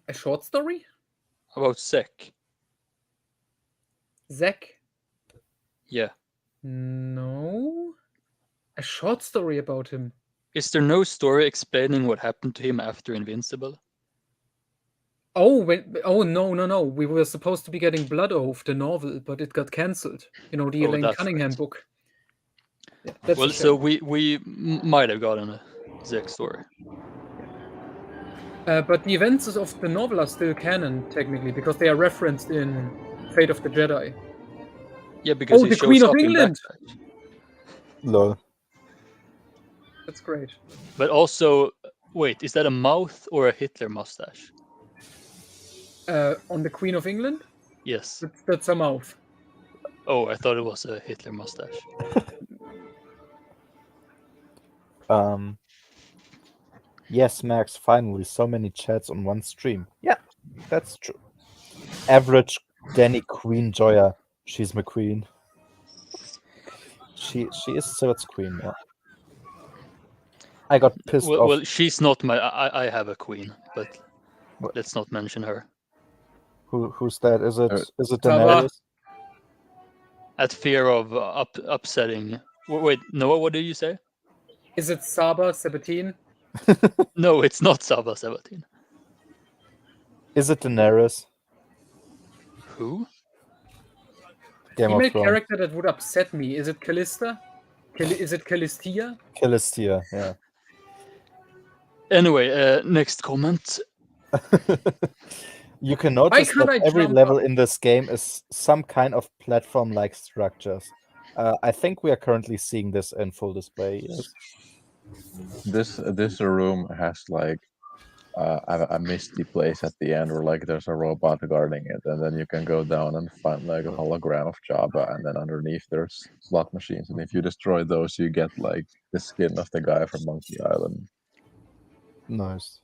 A short story? about Sec? Zack? Yeah. No. A short story about him. Is there no story explaining what happened to him after Invincible? Oh, no. We were supposed to be getting Blood Oath, the novel, but it got cancelled. You know, the Oh, Elaine that's Cunningham right. book. Yeah, that's Well, a so shame. we might have gotten a Zek story. But the events of the novel are still canon, technically, because they are referenced in Fate of the Jedi. Yeah, because Oh, he the shows Queen of up in England! Backpack. Lol. That's great. But also, wait, is that a mouth or a Hitler mustache? On the Queen of England? Yes. That's a mouth. Oh, I thought it was a Hitler mustache. Yes, Max, finally, so many chats on one stream. Yeah, that's true. Average Danny Queen Joya. She's my queen. She is Sivat's queen, yeah. I got pissed off. Well, she's not my... I have a queen, but What? let's not mention her. Who's that? Is it Tava. Daenerys? At fear of upsetting... Wait, Noah, what did you say? Is it Saba 17? No, it's not Saba 17. Is it Daenerys? Who? Game Female of Thrones. character that would upset me. Is it Callista? Is it Callistia? Callistia, yeah. Anyway, next comment. You can notice can't that I every jump level up? in this game is some kind of platform-like structures. I think we are currently seeing this in full display. Yes. This room has like a misty place at the end where like there's a robot guarding it, and then you can go down and find like a hologram of Jabba, and then underneath there's slot machines, and if you destroy those, you get like the skin of the guy from Monkey Island. Nice.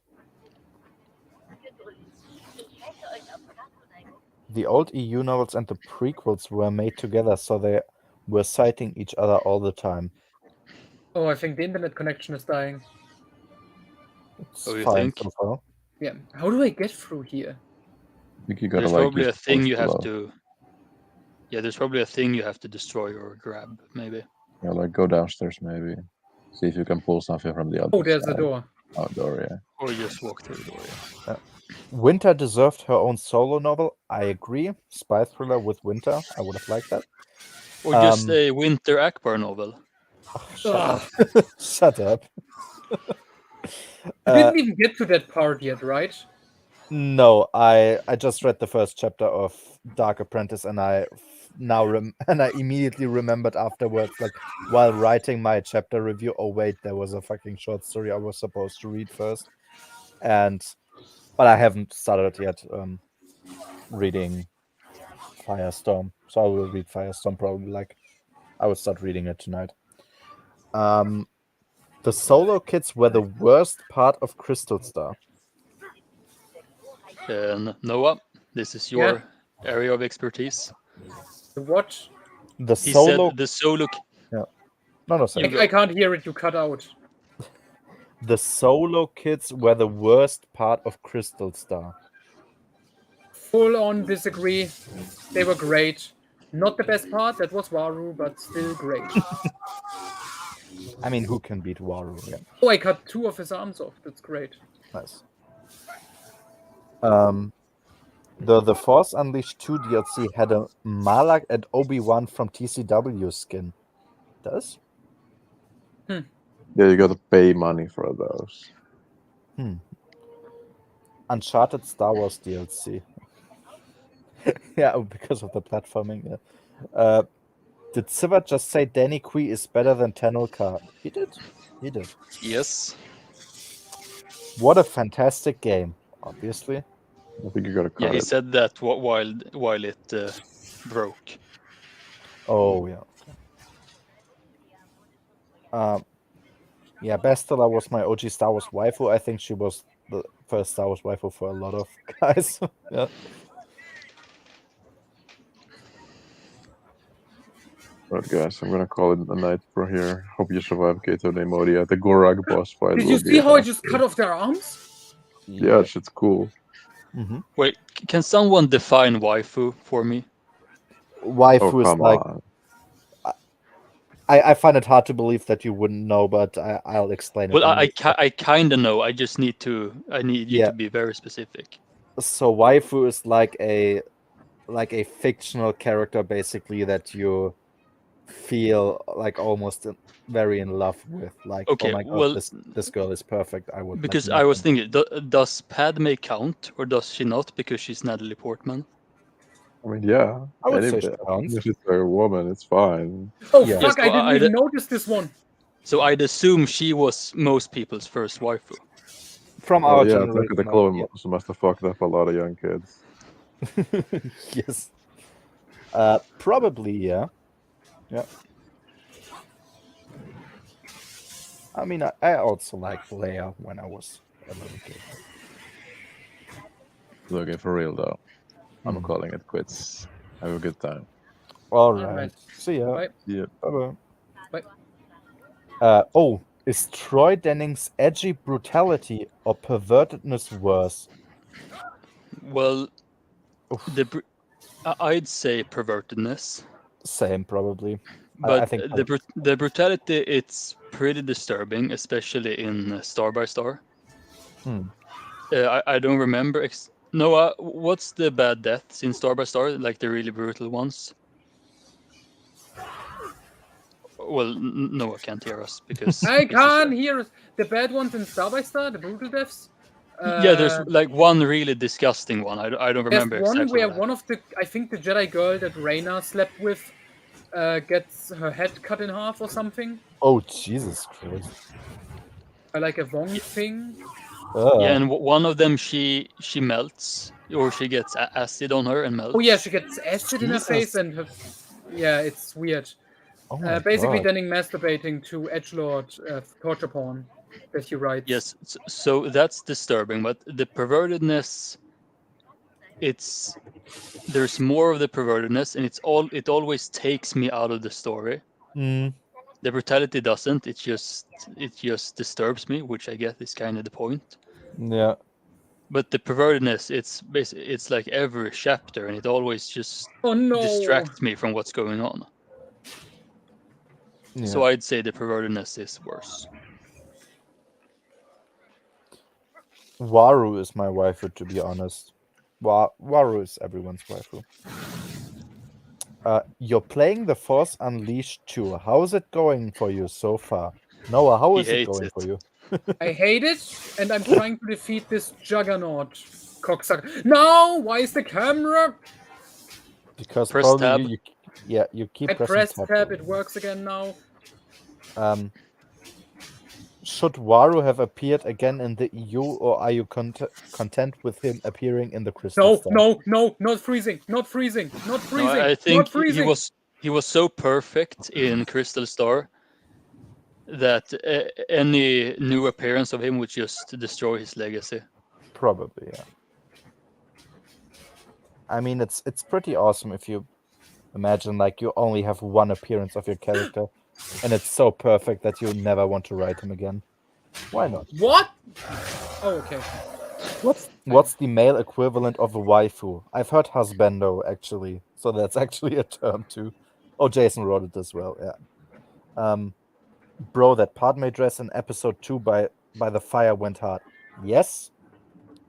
The old EU novels and the prequels were made together, so they were citing each other all the time. Oh, I think the internet connection is dying. It's Oh, you fine think? so far. Yeah. How do I get through here? I think you gotta There's like probably use a thing push you have below. to. Yeah, there's probably a thing you have to destroy or grab, maybe. Yeah, like go downstairs maybe. See if you can pull something from the other Oh, there's side. a door. Oh, door, yeah. Or just walk through the door. Yeah. Winter deserved her own solo novel. I agree. Spy thriller with Winter. I would have liked that. Or just a Winter Akbar novel. Shut Ugh. up. Shut up. You didn't even get to that part yet, right? No, I just read the first chapter of Dark Apprentice, and I immediately remembered afterwards, like while writing my chapter review, oh wait, there was a fucking short story I was supposed to read first, but I haven't started yet reading Firestorm, so I will read Firestorm probably. Like I will start reading it tonight. The solo kids were the worst part of Crystal Star. Noah, this is your area of expertise. The what? The He solo. said the solo. No, sorry. I can't hear it. You cut out. The solo kids were the worst part of Crystal Star. Full on disagree. They were great. Not the best part. That was Waru, but still great. I mean, who can beat Waru? Yeah. Oh, I cut 2 of his arms off. That's great. Nice. The Force Unleashed 2 DLC had a Malak and Obi-Wan from TCW skin. Does? Yeah, you gotta pay money for those. Uncharted Star Wars DLC. Yeah, because of the platforming. Yeah. Did Siva just say Danny Kui is better than Tenelka? He did. He did. Yes. What a fantastic game, obviously. I think you gotta cut Yeah, he it. said that while it broke. Oh, yeah. Yeah, Bastila was my OG Star Wars waifu. I think she was the first Star Wars waifu for a lot of guys. Yeah. Right, guys, I'm gonna call it a night for here. Hope you survive Gato Nemodia. The Gorag boss fight. Did will you be see how I an just absolute- cut off their arms? Yeah, shit's cool. Wait, can someone define waifu for me? Waifu Oh, is come like on. I find it hard to believe that you wouldn't know, but I'll explain it. Well, anyway. I kind of know. I need you Yeah. to be very specific. So waifu is like a fictional character, basically, that you feel like almost very in love with. Like, Okay, oh my god, well, this girl is perfect. I would. Because like I was nothing. thinking, does Padme count or does she not? Because she's Natalie Portman. I mean, yeah. I would say Anyway, she counts. if she's a woman, it's fine. Oh, Yeah. fuck, Yes, I well, didn't even notice this one. So I'd assume she was most people's first waifu. From Oh our yeah, generation. the clone must have fucked up a lot of young kids. Yes. Probably, yeah. Yeah. I mean, I also liked Leia when I was a little kid. Okay, for real though. I'm calling it quits. Have a good time. All right. See ya. Bye. Yeah. Bye-bye. Bye. Oh, is Troy Denning's edgy brutality or pervertedness worse? Well, I'd say pervertedness. Same, probably. But I think the brutality, it's pretty disturbing, especially in Star by Star. I don't remember. Noah, what's the bad deaths in Star by Star? Like the really brutal ones? Well, Noah can't hear us because I can't hear the bad ones in Star by Star, the brutal deaths. Yeah, there's like one really disgusting one. I don't remember There's one exactly. where one of the, I think the Jedi girl that Reyna slept with, gets her head cut in half or something. Oh, Jesus Christ. Like a Wong thing. Yeah, and one of them she melts, or she gets acid on her and melts. Oh yeah, she gets acid in her Jesus. face and yeah, it's weird. Oh my Basically, God. Denning masturbating to edgelord torture porn that he writes. Yes, so that's disturbing, but the pervertedness, there's more of the pervertedness, and it always takes me out of the story. Mm, The brutality doesn't. It just disturbs me, which I guess is kind of the point. yeah. But the pervertedness, it's like every chapter, and it always just Oh no! distracts me from what's going on. Yeah. So I'd say the pervertedness is worse. Waru is my waifu, to be honest. Waru is everyone's waifu. You're playing The Force Unleashed 2. How is it going for you so far? Noah, how He is it hates going it. for you? I hate it, and I'm trying to defeat this juggernaut cocksucker. No! Why is the camera? Because Press probably tab. you keep I pressing pressed tab. tab. It works again now. Should Waru have appeared again in the EU, or are you content with him appearing in the Crystal No, Star? no, not freezing, not freezing, not freezing, No, I not think freezing. he was so perfect in Crystal Star that any new appearance of him would just destroy his legacy. Probably, yeah. I mean, it's pretty awesome if you imagine like you only have one appearance of your character, and it's so perfect that you never want to write him again. Why not? What? Oh, okay. What's the male equivalent of a waifu? I've heard husbando, actually, so that's actually a term too. Oh, Jason wrote it as well. Yeah. Bro, that Padme dress in episode 2 by the fire went hard. Yes.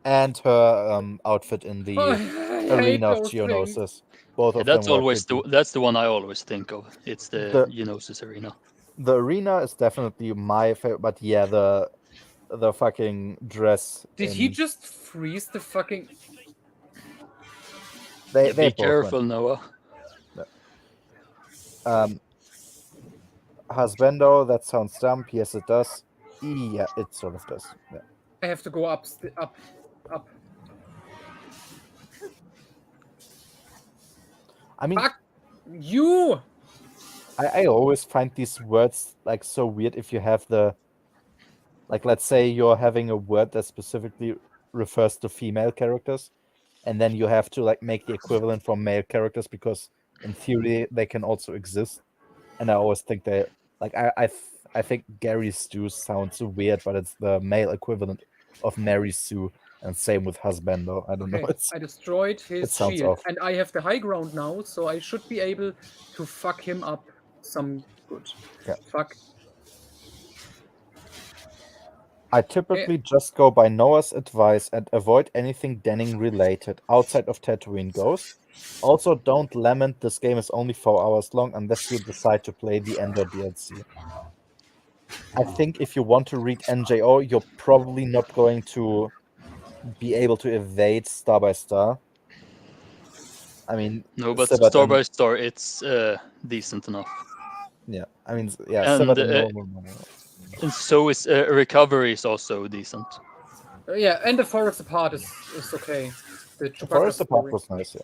And her outfit in the Oh, I hate arena of those things. Geonosis. Both Yeah, of them that's were always pretty. that's the one I always think of. It's the Geonosis arena. The arena is definitely my favorite, but yeah, the fucking dress. Did he just freeze the fucking? They Be both careful, went. Noah. Husbando, that sounds dumb. Yes, it does. Yeah, it sort of does. Yeah. I have to go up. I mean, Fuck you! I always find these words like so weird if you have the, like, let's say you're having a word that specifically refers to female characters, and then you have to like make the equivalent for male characters because in theory they can also exist. And I always think they like I think Gary Stu sounds weird, but it's the male equivalent of Mary Sue, and same with husbando. I don't know. I destroyed it his sounds shield, off. and I have the high ground now, so I should be able to fuck him up some good. Yeah. Fuck. I typically just go by Noah's advice and avoid anything Denning related outside of Tatooine Ghost. Also, don't lament this game is only 4 hours long unless you decide to play the Endor DLC. I think if you want to read NJO, you're probably not going to be able to evade Star by Star. I mean, No, but Sibat Star and- by Star, it's decent enough. yeah, I mean, yeah, And, Sibat and normal. And so is Recovery is also decent. Yeah, and the Forest Apart is okay. The The Forest Apart story. was nice, yeah.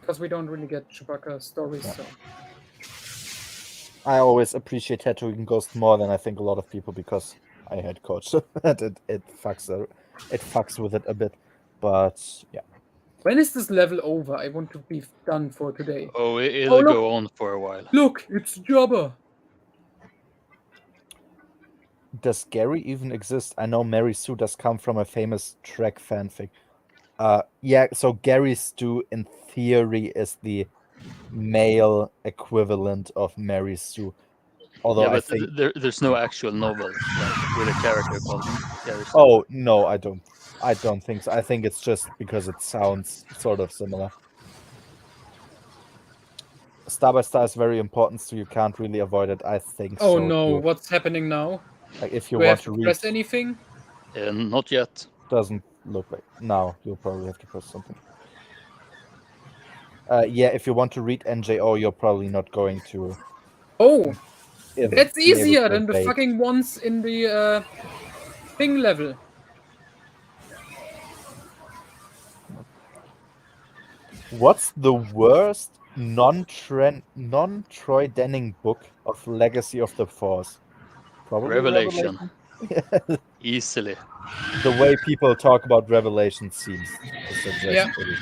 Because we don't really get Chewbacca stories, Yeah. so. I always appreciate Tatooine Ghost more than I think a lot of people because I had Coach and it fucks with it a bit, but yeah. When is this level over? I want to be done for today. Oh, it'll look. go on for a while. Look, it's Jabba. Does Gary even exist? I know Mary Sue does come from a famous Trek fanfic. Yeah, so Gary Stu in theory is the male equivalent of Mary Sue. Although Yeah, but I think there's no actual novel like with a character called Gary Stu. Oh no, I don't think so. I think it's just because it sounds sort of similar. Star by Star is very important, so you can't really avoid it. I think Oh so. no, too. what's happening now? Like if you Do I want have to to read, press anything? Not yet. doesn't look like. Now you'll probably have to press something. Yeah, if you want to read NJO, you're probably not going to. Oh, that's be able easier to than the evade. fucking ones in the Thing level. What's the worst non-Troy Denning book of Legacy of the Force? Probably Revelation. Revelation. Easily. The way people talk about Revelation seems to suggest Yeah. it.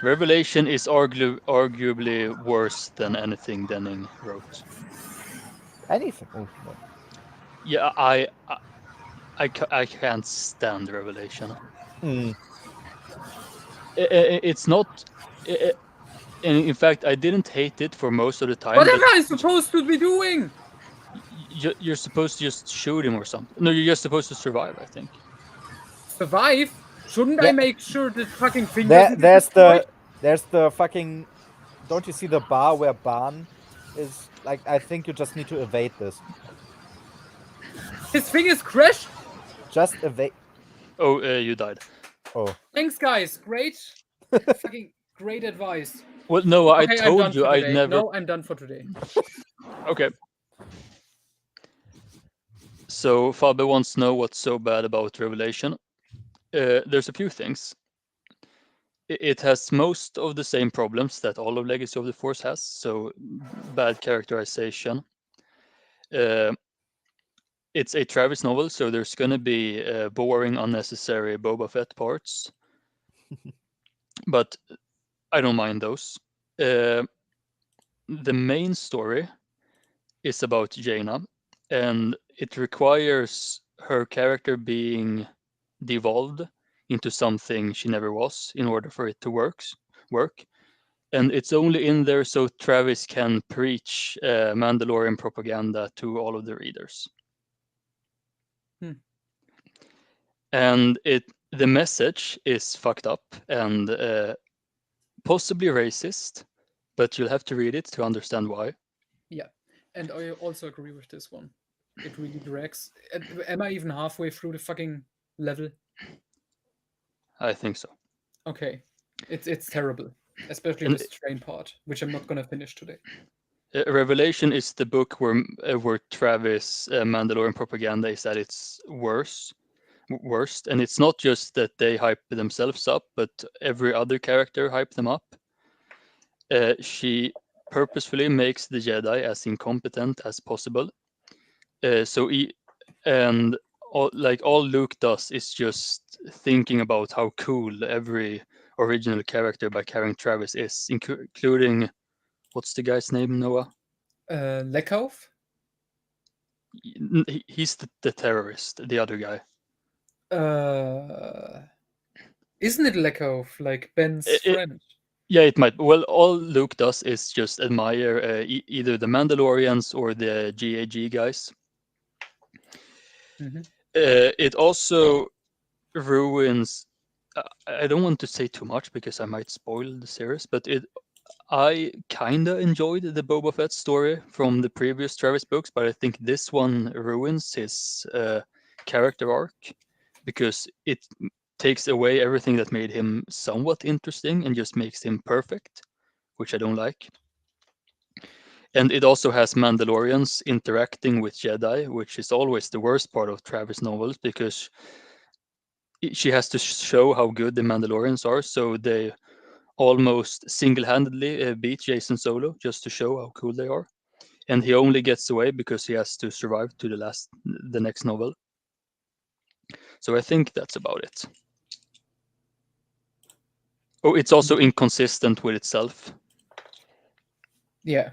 Revelation is arguably worse than anything Denning wrote. Anything. Oh, no. Yeah, I can't stand Revelation. Hmm. It's not. And in fact, I didn't hate it for most of the time. What am but I supposed to be doing? You're supposed to just shoot him or something. No, you're just supposed to survive, I think. Survive? Shouldn't I There- make sure the fucking thing There, doesn't get destroyed? there's the fucking. Don't you see the bar where Ban is? Like, I think you just need to evade this. His thing is crashed? Just evade. Oh, you died. Oh, Thanks, guys. Great. Fucking great advice. Well, no, I Okay, I'm told done you for I'd today. never. No, I'm done for today. Okay. So Fabe wants to know what's so bad about Revelation. There's a few things. It has most of the same problems that all of Legacy of the Force has. So bad characterization. It's a Travis novel, so there's going to be boring, unnecessary Boba Fett parts. But I don't mind those. The main story is about Jaina, and it requires her character being devolved into something she never was in order for it to work. And it's only in there so Travis can preach Mandalorian propaganda to all of the readers. And the message is fucked up and possibly racist, but you'll have to read it to understand why. Yeah, and I also agree with this one. It really drags. Am I even halfway through the fucking level? I think so. Okay, it's terrible, especially And- this train part, which I'm not gonna finish today. Revelation is the book where Travis Mandalorian propaganda is at its worst, and it's not just that they hype themselves up, but every other character hype them up. She purposefully makes the Jedi as incompetent as possible. And all Luke does is just thinking about how cool every original character by carrying Travis is, including what's the guy's name, Noah? Lekov? He's the terrorist, the other guy. Isn't it Lekov, like Ben's friend? Yeah, it might. Well, all Luke does is just admire either the Mandalorians or the GAG guys. Mhm. It also ruins. I don't want to say too much because I might spoil the series, but I kinda enjoyed the Boba Fett story from the previous Travis books, but I think this one ruins his character arc because it takes away everything that made him somewhat interesting and just makes him perfect, which I don't like. And it also has Mandalorians interacting with Jedi, which is always the worst part of Travis novels because she has to show how good the Mandalorians are, so they almost single-handedly beat Jason Solo just to show how cool they are. And he only gets away because he has to survive to the next novel. So I think that's about it. Oh, it's also inconsistent with itself. Yeah.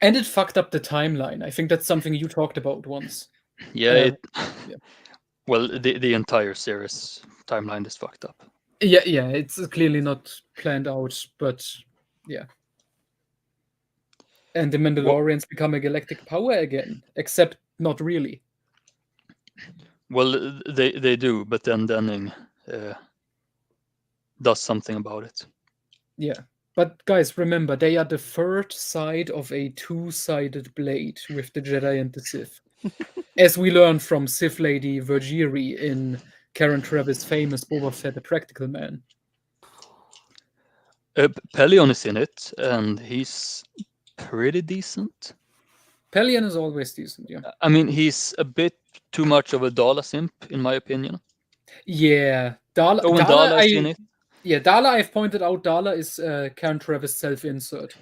And it fucked up the timeline. I think that's something you talked about once. Yeah, yeah. Well, the entire series timeline is fucked up. Yeah, it's clearly not planned out, but yeah. And the Mandalorians become a galactic power again, except not really. Well, they do, but then Denning does something about it. Yeah. But guys, remember, they are the third side of a two-sided blade with the Jedi and the Sith. As we learn from Sith Lady Vergiri in Karen Travis' famous Boba Fett, the Practical Man. Pelion is in it, and he's pretty decent. Pelion is always decent, yeah. I mean, he's a bit too much of a Dala simp, in my opinion. Yeah, Dala. Oh, and Dala, Dala's in it. yeah, Dala. I've pointed out. Dala is Karen Travis self-insert.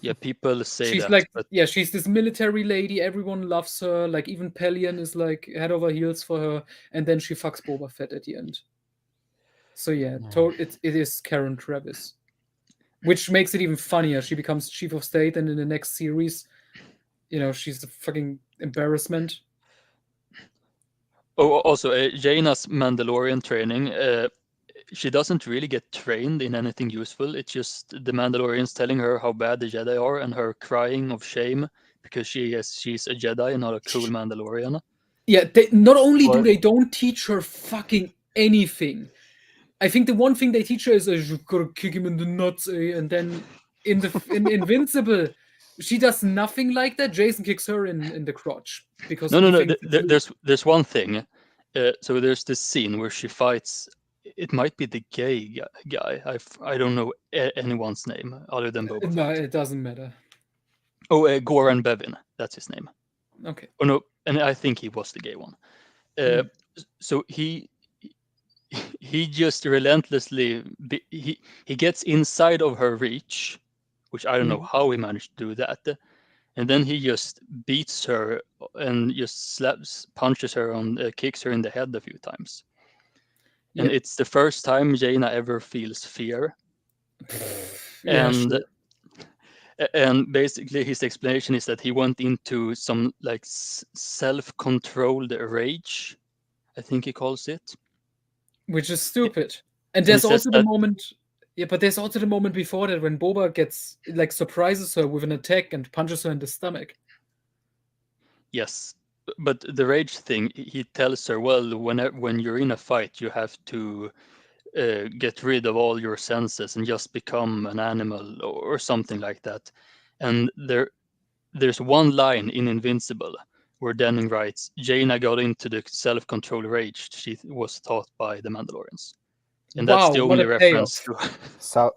Yeah, people say She's that, like, but yeah, she's this military lady. Everyone loves her. Like even Pelion is like head over heels for her, and then she fucks Boba Fett at the end. So yeah, it is Karen Travis, which makes it even funnier. She becomes chief of state, and in the next series, she's a fucking embarrassment. oh, also Jaina's Mandalorian training. She doesn't really get trained in anything useful. It's just the Mandalorians telling her how bad the Jedi are, and her crying of shame because she's a Jedi, not a cool Mandalorian. Yeah, not only do Well- they don't teach her fucking anything. I think the one thing they teach her is you gotta kick him in the nuts, and then in Invincible, she does nothing like that. Jason kicks her in the crotch because No. he thinks it's There's one thing. So there's this scene where she fights. It might be the gay guy. I don't know anyone's name other than Boba no, Fett. it doesn't matter. Oh, Goran Bevin. That's his name. Okay. Oh no, and I think he was the gay one. So he just relentlessly he gets inside of her reach, which I don't know how he managed to do that. And then he just beats her and just punches her kicks her in the head a few times. And Yeah. it's the first time Jaina ever feels fear. Yeah, and sure. and basically his explanation is that he went into some like self-controlled rage, I think he calls it. Which is stupid. And And he there's says also the that- moment. Yeah, but there's also the moment before that when Boba gets like surprises her with an attack and punches her in the stomach. Yes, but the rage thing, he tells her, well, when you're in a fight, you have to get rid of all your senses and just become an animal or something like that. And there's one line in Invincible where Denning writes, Jaina got into the self-control rage she was taught by the Mandalorians. And that's the Wow, what only a reference to.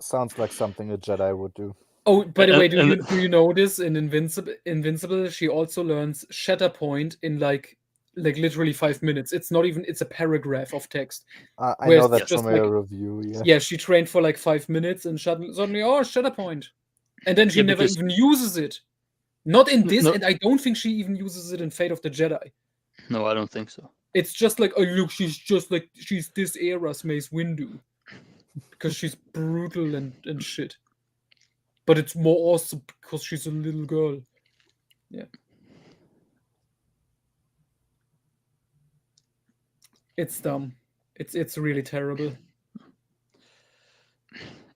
Sounds like something a Jedi would do. Oh, by the way, And- do you know this in Invincible? She also learns Shatterpoint in like literally 5 minutes. It's not even. It's a paragraph of text. I Where know it's that just from a like- review. Yeah. Yeah, she trained for like 5 minutes and suddenly, oh, Shatterpoint, and then she Yeah, never because- even uses it. Not in this, No. and I don't think she even uses it in Fate of the Jedi. No, I don't think so. It's just like, oh look, she's this era's Mace Windu, because she's brutal and shit. But it's more awesome because she's a little girl. Yeah. It's dumb. It's really terrible.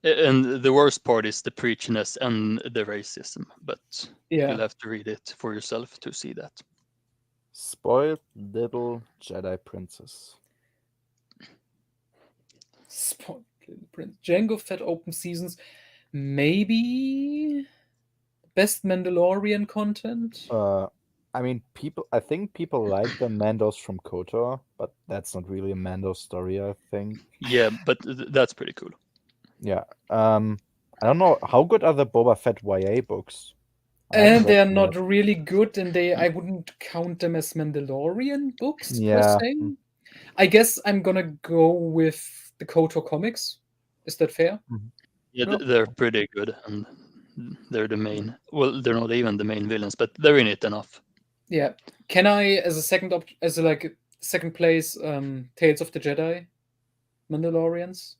And the worst part is the preachiness and the racism, but Yeah. you'll have to read it for yourself to see that. Spoiled little Jedi princess. Spoiled little prince. Jango Fett open seasons. Maybe best Mandalorian content. I mean, I think people like the Mandos from KOTOR, but that's not really a Mando story, I think. Yeah, but that's pretty cool. Yeah. I don't know, how good are the Boba Fett YA books? I And haven't read they're them not yet. really good, and I wouldn't count them as Mandalorian books per Yeah. se. I guess I'm gonna go with the KOTOR comics. Is that fair? Yeah, No. they're pretty good, and they're the main. Well, they're not even the main villains, but they're in it enough. Yeah. Can I, as a second place, Tales of the Jedi, Mandalorians?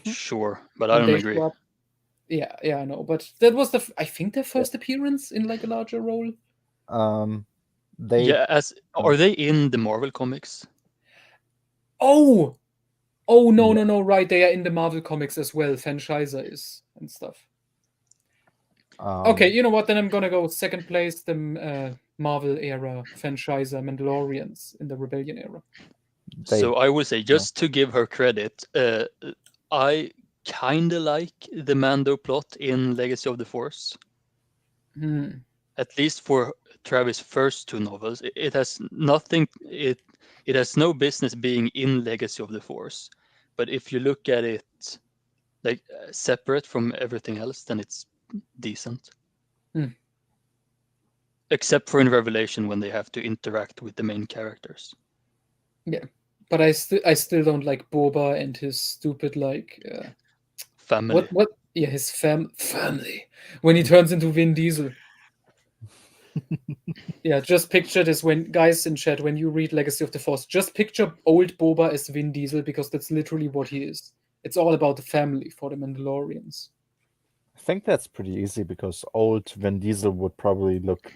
Sure, but I When don't they agree. show up? Yeah, I know, but that was I think their first appearance in like a larger role. They Yeah, are they in the Marvel comics? Oh, no, right, they are in the Marvel comics as well. Franchiser is and stuff. Okay, you know what? Then I'm gonna go second place, the Marvel era Franchiser Mandalorians in the Rebellion era. So I would say, just to give her credit, I kind of like the Mando plot in Legacy of the Force. At least for Travis' first two novels, it has nothing. It has no business being in Legacy of the Force. But if you look at it like separate from everything else, then it's decent. except for in Revelation when they have to interact with the main characters. But I still don't like Boba and his stupid like Family. what yeah, his family when he turns into Vin Diesel. Yeah, just picture this when guys in chat, when you read Legacy of the Force, just picture old Boba as Vin Diesel because that's literally what he is. It's all about the family for the Mandalorians. I think that's pretty easy because old Vin Diesel would probably look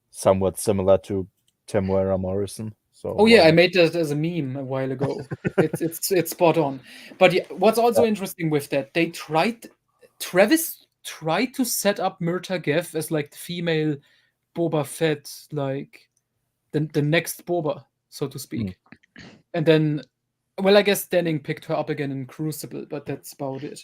somewhat similar to Temuera Morrison. So Oh yeah, I made that as a meme a while ago. It's spot on. But yeah, what's also interesting with that, Travis tried to set up Murta Geth as like the female Boba Fett, like the next Boba, so to speak. And then, well, I guess Denning picked her up again in Crucible, but that's about it.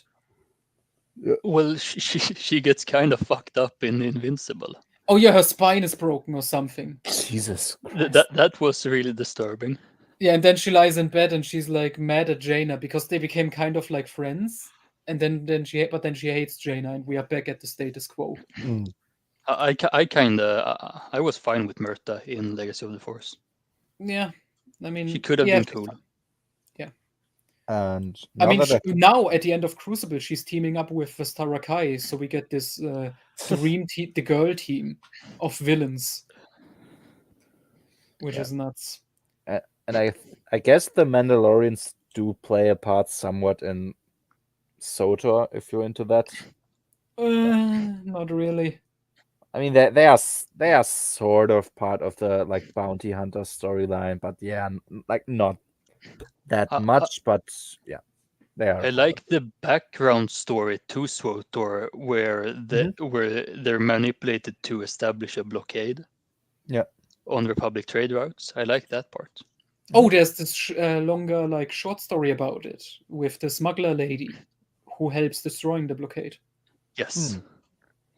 Well, she gets kind of fucked up in Invincible. Oh yeah, her spine is broken or something. Jesus Christ. That was really disturbing. Yeah, and then she lies in bed and she's like mad at Jaina because they became kind of like friends. And then she hates Jaina, and we are back at the status quo. I was fine with Myrta in Legacy of the Force. Yeah, I mean, She could have been cool. Yeah, And I mean, that now at the end of Crucible, she's teaming up with Vestara Kai, so we get this dream team, the girl team of villains, which is nuts. and I guess the Mandalorians do play a part somewhat in SOTOR, if you're into that. Not really. I mean, they are sort of part of the like bounty hunter storyline, but yeah, like not that much. But yeah, they are. I like the background story to SWTOR where they're manipulated to establish a blockade. Yeah. On Republic trade routes. I like that part. Oh, there's this longer like short story about it with the smuggler lady who helps destroying the blockade. Yes.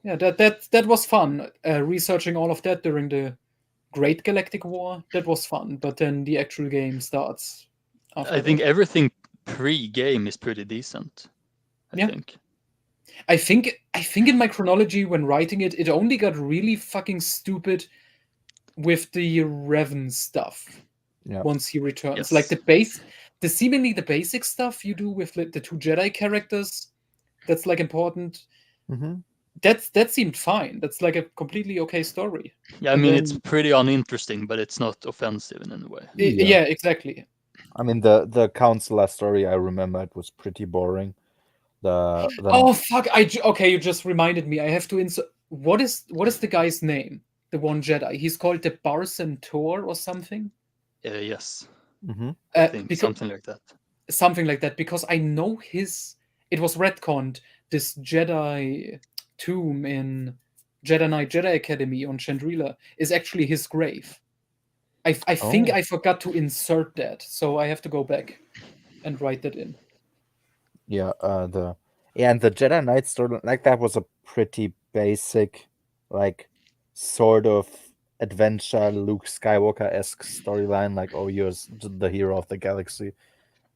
Yeah, that was fun. Researching all of that during the Great Galactic War, that was fun. But then the actual game starts. I think everything pre-game is pretty decent. I think in my chronology when writing it, it only got really fucking stupid with the Revan stuff. Yeah. Once he returns, like the seemingly the basic stuff you do with the two Jedi characters, that's like important. That seemed fine. That's like a completely okay story. Yeah, I mean it's pretty uninteresting, but it's not offensive in any way. Yeah, exactly. I mean the counselor story, I remember it was pretty boring. Oh fuck! Okay, you just reminded me. I have to insert. What is the guy's name? The one Jedi. He's called the Barson Tor or something. Yes. I think something like that. Something like that, because I know it was retconned, this Jedi tomb in Jedi Knight Jedi Academy on Chandrila is actually his grave. I think I forgot to insert that, so I have to go back and write that in. Yeah, and the Jedi Knights story, like that was a pretty basic, like sort of adventure Luke Skywalker-esque storyline, like, oh, you're the hero of the galaxy.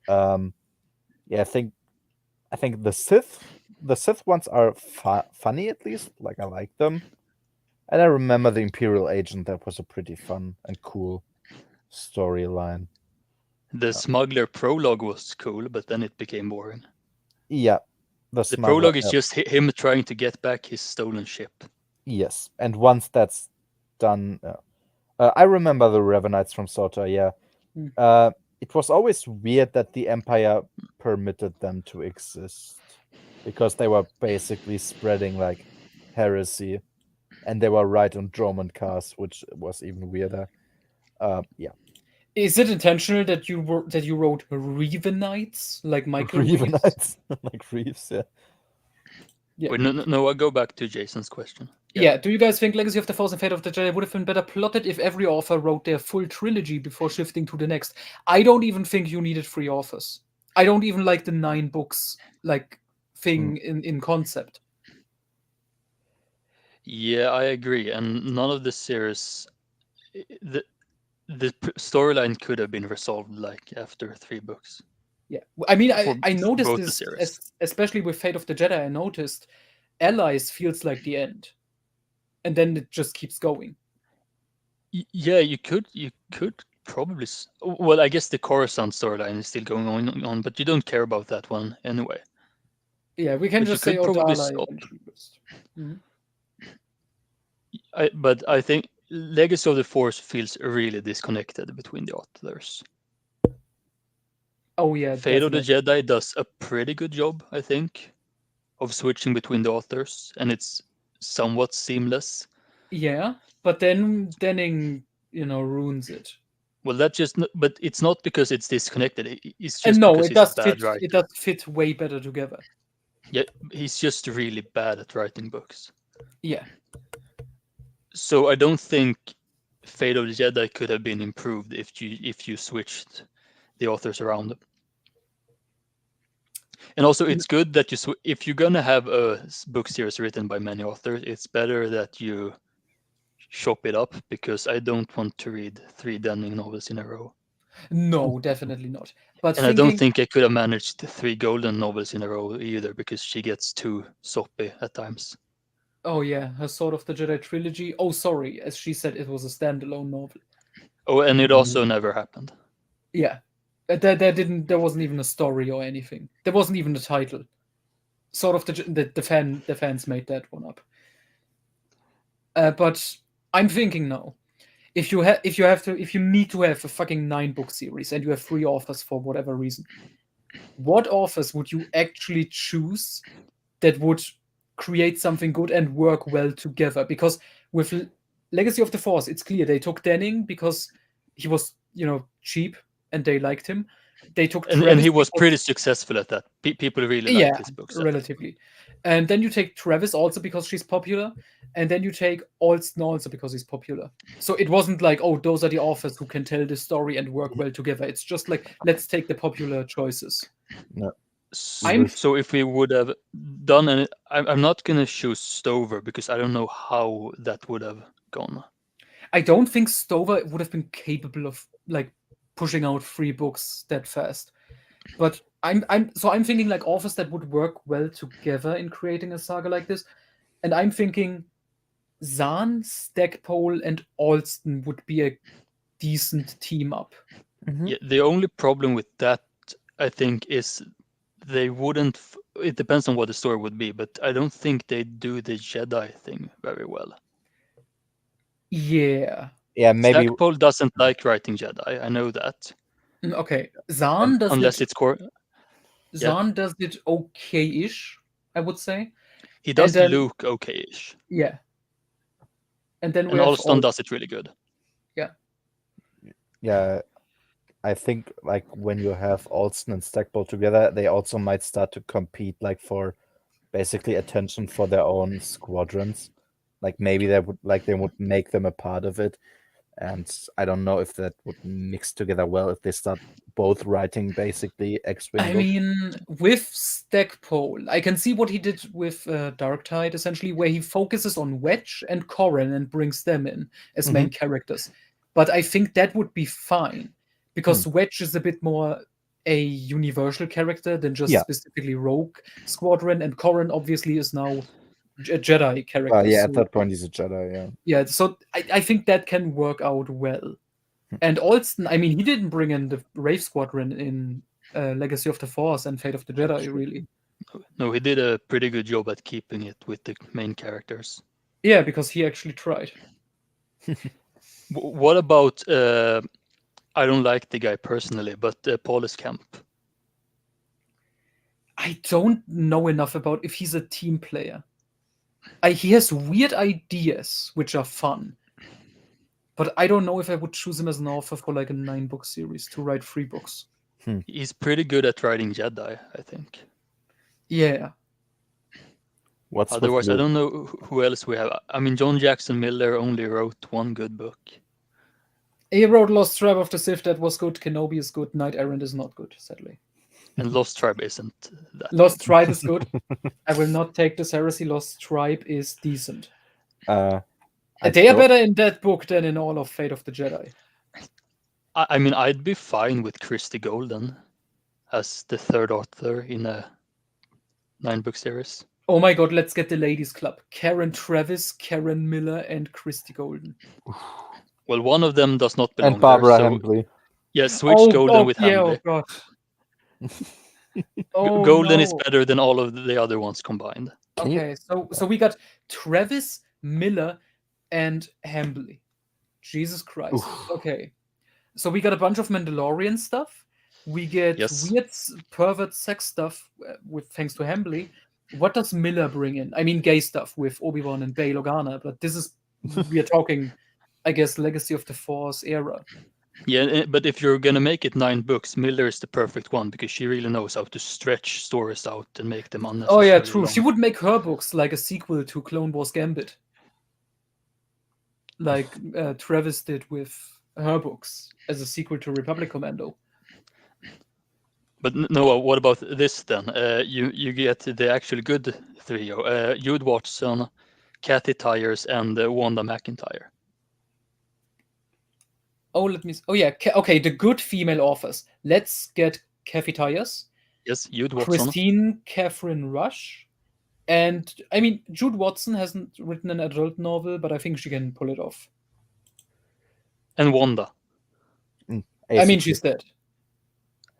Yeah, I think the Sith ones are funny, at least. Like, I like them. And I remember the Imperial Agent. That was a pretty fun and cool storyline. The smuggler prologue was cool, but then it became boring. Yeah. The prologue is just him trying to get back his stolen ship. Yes, and once that's done, I remember the Revanites from SOTA. Yeah, it was always weird that the Empire permitted them to exist because they were basically spreading like heresy, and they were right on Dromund cars, which was even weirder. Yeah. Is it intentional that you wrote Revanites like Michael Revanites, like Reeves? Yeah. Wait, no, I'll go back to Jason's question. Yeah. Do you guys think Legacy of the Force and Fate of the Jedi would have been better plotted if every author wrote their full trilogy before shifting to the next? I don't even think you needed 3 authors. I don't even like the 9 books like thing in concept. Yeah, I agree. And none of the series, the storyline could have been resolved like after 3 books. Yeah, I mean, I noticed this, especially with Fate of the Jedi. I noticed Allies feels like the end, and then it just keeps going. Yeah, you could probably. Well, I guess the Coruscant storyline is still going on, but you don't care about that one anyway. Yeah, we can But you just say could probably Odala stop. eventually. Mhm. But I think Legacy of the Force feels really disconnected between the authors. Oh yeah, Fate of the definitely. Jedi does a pretty good job, I think, of switching between the authors, and it's somewhat seamless. Yeah, but then Denning, ruins it. Well, but it's not because it's disconnected. It's And just no, because it he's a does fit. bad writer. It does fit way better together. Yeah, he's just really bad at writing books. Yeah. So I don't think Fate of the Jedi could have been improved if you switched the authors around. And also, it's good that if you're gonna have a book series written by many authors, it's better that you chop it up, because I don't want to read 3 Denning novels in a row. No, definitely not. But And I don't thinking, think I could have managed 3 Golden novels in a row either, because she gets too soppy at times. oh yeah, her Sword of the Jedi trilogy. Oh, sorry, as she said, it was a standalone novel. Oh, and it also never happened. Yeah, there wasn't even a story or anything. There wasn't even a title. Sort of the fans made that one up. But I'm thinking now, if you need to have a fucking 9-book series and you have 3 authors for whatever reason, what authors would you actually choose that would create something good and work well together? Because with Legacy of the Force, it's clear they took Denning because he was, cheap and they liked him. They took And Travis he was because, pretty successful at that. People really liked yeah, his books. relatively. And then you take Travis also because she's popular, and then you take Alston also because he's popular. So it wasn't like, oh, those are the authors who can tell this story and work well together. It's just like, let's take the popular choices. No. So if we would have done it, I'm not gonna choose Stover because I don't know how that would have gone. I don't think Stover would have been capable of like pushing out 3 books that fast. But I'm thinking like authors that would work well together in creating a saga like this. And I'm thinking Zahn, Stackpole, and Alston would be a decent team up. Yeah, the only problem with that, I think, is they wouldn't. It depends on what the story would be, but I don't think they do the Jedi thing very well. Yeah. Yeah, maybe. Stackpole doesn't like writing Jedi. I know that. Okay. Zahn does Unless it. it's core. Yeah. Zahn does it okay-ish, I would say. He does then, Luke okay-ish. Yeah. And then we And have Alston does it really good. Yeah, I think like when you have Alston and Stackpole together, they also might start to compete like for basically attention for their own squadrons. Like maybe they would make them a part of it. And I don't know if that would mix together well if they start both writing basically X-Wing I books. mean, with Stackpole, I can see what he did with Dark Tide, essentially, where he focuses on Wedge and Corran and brings them in as main characters. But I think that would be fine, because Wedge is a bit more a universal character than just specifically Rogue Squadron, and Corran obviously is now a Jedi character. Yeah, so, at that point he's a Jedi, yeah. yeah, so I think that can work out well. And Alston, I mean, he didn't bring in the Wraith Squadron in Legacy of the Force and Fate of the Jedi, really. No, he did a pretty good job at keeping it with the main characters. Yeah, because he actually tried. What about, I don't like the guy personally, but Paulus Kemp? I don't know enough about if he's a team player. He has weird ideas, which are fun. But I don't know if I would choose him as an author for like a 9-book series to write 3 books. He's pretty good at writing Jedi, I think. Yeah. Otherwise, I don't know who else we have. I mean, John Jackson Miller only wrote 1 good book. He wrote Lost Tribe of the Sith, that was good. Kenobi is good. Knight Errant is not good, sadly. And Lost Tribe isn't that Lost good. Tribe is good. I will not take this heresy. Lost Tribe is decent. They are better in that book than in all of Fate of the Jedi. I mean, I'd be fine with Christy Golden as the 3rd author in a 9-book series. Oh my god, let's get the ladies club. Karen Travis, Karen Miller, and Christy Golden. Well, one of them does not belong And Barbara there. So Hembley. yeah, switch Golden with yeah, Hambly. oh god. Oh Golden is no. better than all of the other ones combined. Can you- Okay, so we got Travis, Miller, and Hambly. Jesus Christ. Oof. Okay. So we got a bunch of Mandalorian stuff. We get Yes. weird pervert sex stuff with thanks to Hambly. What does Miller bring in? I mean, gay stuff with Obi-Wan and Bail Organa, but this is we are talking, I guess, Legacy of the Force era. Yeah, but if you're gonna make it 9 books, Miller is the perfect one because she really knows how to stretch stories out and make them Oh unnecessarily yeah, true. long. She would make her books like a sequel to Clone Wars Gambit, like Travis did with her books as a sequel to Republic Commando. But Noah, what about this then? You get the actually good trio: Jude Watson, Kathy Tyers, and Wanda McIntyre. Oh, let me. Oh yeah. Okay, the good female authors. Let's get Kathy Tyers, Yes, Jude Watson. Christine Catherine Rush, and I mean Jude Watson hasn't written an adult novel, but I think she can pull it off. And Wanda. I mean, she's dead.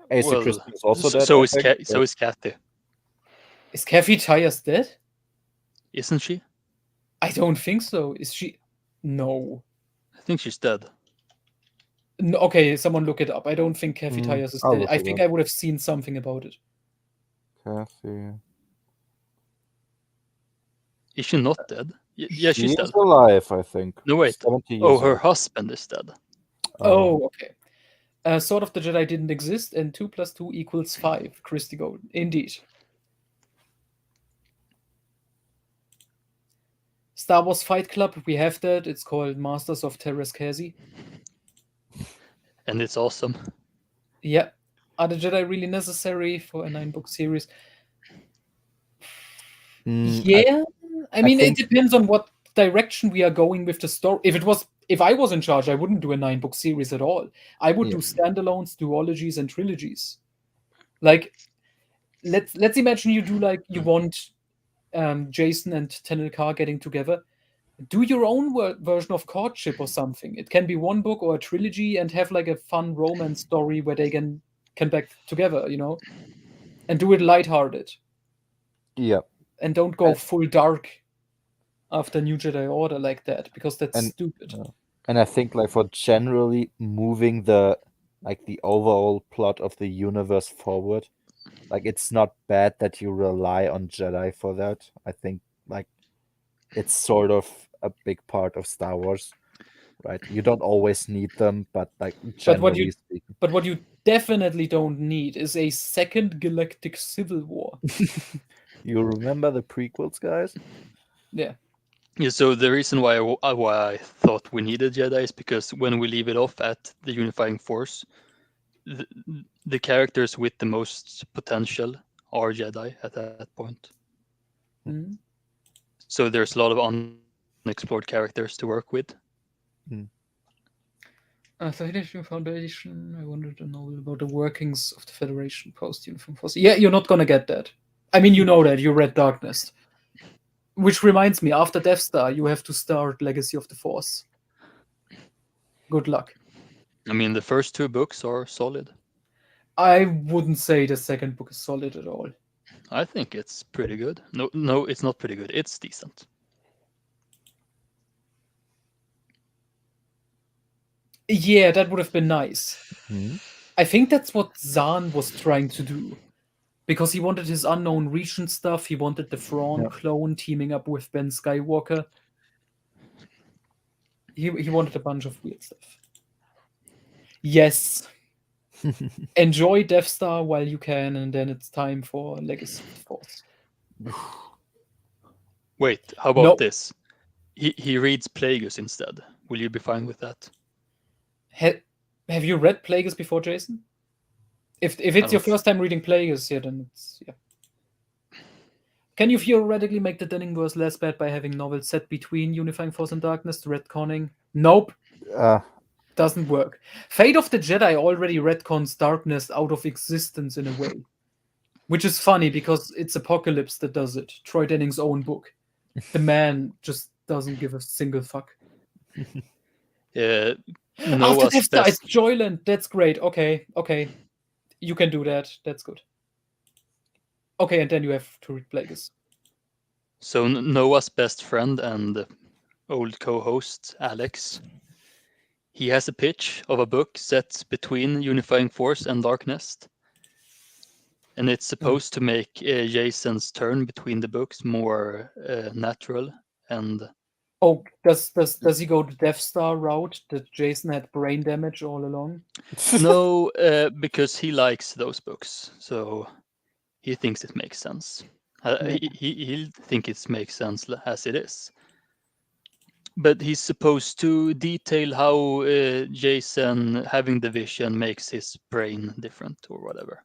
AC Well, Christie is also dead. so I is think, so is Kathy, Is Kathy Tyers dead? isn't she? I don't think so. Is she? No. I think she's dead. No, okay, someone look it up. I don't think Kathy Tyers is I'll dead. look I it think up. I would have seen something about it. Kathy. Is she not dead? Yeah, she's She dead. is alive, I think. No, wait. 70 years Oh, her old. husband is dead. Oh, okay. Sword of the Jedi didn't exist, and 2 + 2 = 5. Christy Golden. Indeed. Star Wars Fight Club, we have that. It's called Masters of Teräs Käsi. And it's awesome. Yeah. Are the Jedi really necessary for a 9-book series? Yeah. I mean, think- it depends on what direction we are going with the story. If I was in charge, I wouldn't do a 9-book series at all. I would do standalones, duologies, and trilogies. Like, let's imagine you do like you want Jason and Tenel Carr getting together. Do your own version of courtship or something. It can be 1 book or a trilogy, and have like a fun romance story where they can back together, and do it lighthearted. Yeah. And don't go full dark after New Jedi Order like that, because that's stupid. And I think like for generally moving the overall plot of the universe forward, like it's not bad that you rely on Jedi for that. I think like it's sort of a big part of Star Wars, right? You don't always need them, but like generally speaking. But what you definitely don't need is a second galactic civil war. You remember the prequels, guys? Yeah. Yeah, so the reason why I thought we needed Jedi is because when we leave it off at the unifying force, the characters with the most potential are Jedi at that point. Mm-hmm. So there's a lot of unexplored characters to work with. Federation Foundation. I wanted to know about the workings of the Federation post-Uniform Force. Yeah, you're not gonna get that. I mean, you know that. You read Darkness. Which reminds me, after Death Star, you have to start Legacy of the Force. Good luck. I mean, the first 2 books are solid. I wouldn't say the second book is solid at all. I think it's pretty good. No, it's not pretty good. It's decent. Yeah, that would have been nice. Mm-hmm. I think that's what Zahn was trying to do. Because he wanted his unknown region stuff. He wanted the Thrawn clone teaming up with Ben Skywalker. He wanted a bunch of weird stuff. Yes. Enjoy Death Star while you can, and then it's time for Legacy of the Force. Wait, how about this? He reads Plagueis instead. Will you be fine with that? Have you read Plagueis before, Jason? If it's your first time reading Plagueis, then it's Can you theoretically make the Denningverse less bad by having novels set between Unifying Force and Darkness, retconning? Nope. Doesn't work. Fate of the Jedi already retcons Darkness out of existence in a way. Which is funny because it's Apocalypse that does it. Troy Denning's own book. The man just doesn't give a single fuck. After Noah's Death Star, it's best. Joyland. That's great. Okay. You can do that. That's good. Okay, and then you have to read Plagueis. So Noah's best friend and old co-host Alex, he has a pitch of a book set between Unifying Force and Darkness, and it's supposed to make Jason's turn between the books more natural. And Oh, does he go the Death Star route that Jason had brain damage all along? no, because he likes those books, so he thinks it makes sense. Yeah. He'll think it makes sense as it is. But he's supposed to detail how Jason having the vision makes his brain different or whatever.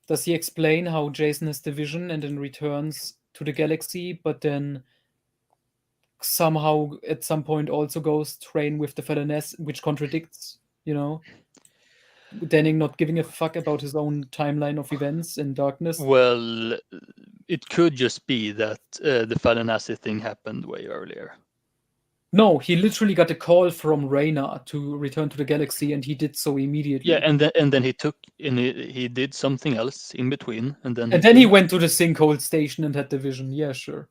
Does he explain how Jason has the vision and then returns to the galaxy, but then somehow at some point also goes train with the Feloness, which contradicts, Denning not giving a fuck about his own timeline of events in Darkness? Well, it could just be that the Falinasi thing happened way earlier. No, he literally got a call from Reyna to return to the galaxy, and he did so immediately. Yeah, and then he did something else in between, and then he went to the sinkhole station and had the vision. Yeah, sure.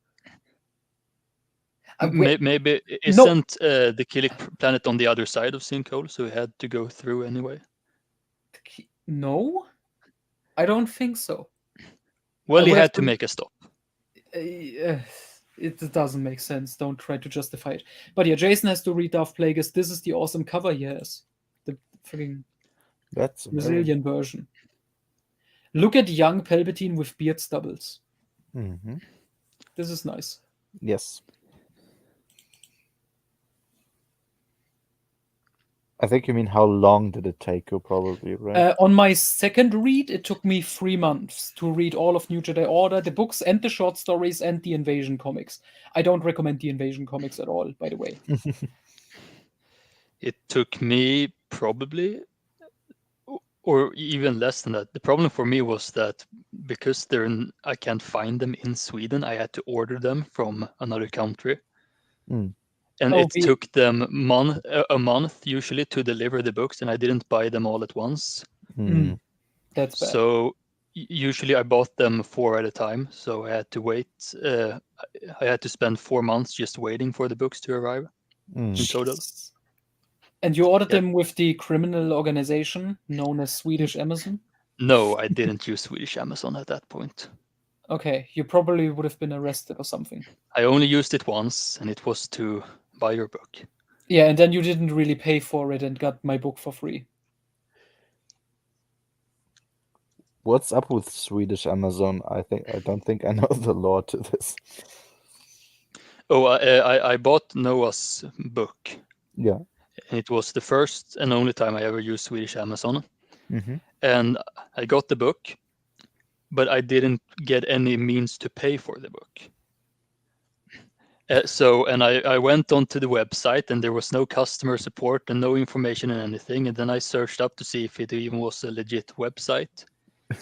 Maybe isn't the Killik planet on the other side of Sinkhole, so he had to go through anyway? No, I don't think so. Well, he had to make a stop. It doesn't make sense. Don't try to justify it. But yeah, Jason has to read Darth Plagueis. This is the awesome cover he has. The fucking That's Brazilian version. Look at young Palpatine with beard stubbles. Mm-hmm. This is nice. Yes. I think you mean how long did it take you, probably, right? On my second read, it took me 3 months to read all of New Jedi Order, the books and the short stories and the Invasion comics. I don't recommend the Invasion comics at all, by the way. It took me probably, or even less than that. The problem for me was that because I can't find them in Sweden, I had to order them from another country. And it took them a month usually to deliver the books, and I didn't buy them all at once. That's bad. So usually I bought them 4 at a time, so I had to wait. I had to spend 4 months just waiting for the books to arrive in total. And you ordered them with the criminal organization known as Swedish Amazon? No, I didn't use Swedish Amazon at that point. Okay, you probably would have been arrested or something. I only used it once, and it was to buy your book. Yeah, and then you didn't really pay for it and got my book for free. What's up with Swedish Amazon? I don't think I know the law to this. Oh, I bought Noah's book. Yeah. And it was the first and only time I ever used Swedish Amazon. Mm-hmm. And I got the book, but I didn't get any means to pay for the book. I went onto the website, and there was no customer support and no information and anything. And then I searched up to see if it even was a legit website.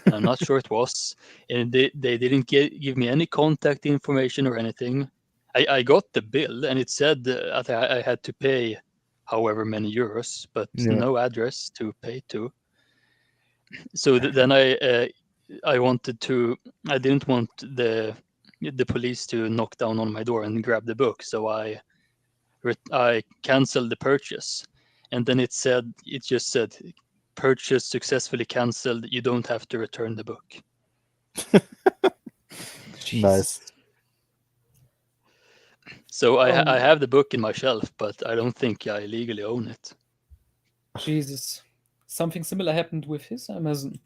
And I'm not sure it was. And they didn't give me any contact information or anything. I got the bill, and it said that I had to pay however many euros, but no address to pay to. So then I didn't want the police to knock down on my door and grab the book, so I canceled the purchase. And then it just said purchase successfully canceled, you don't have to return the book. Nice. So I have the book in my shelf, but I don't think I legally own it. Jesus. Something similar happened with his Amazon.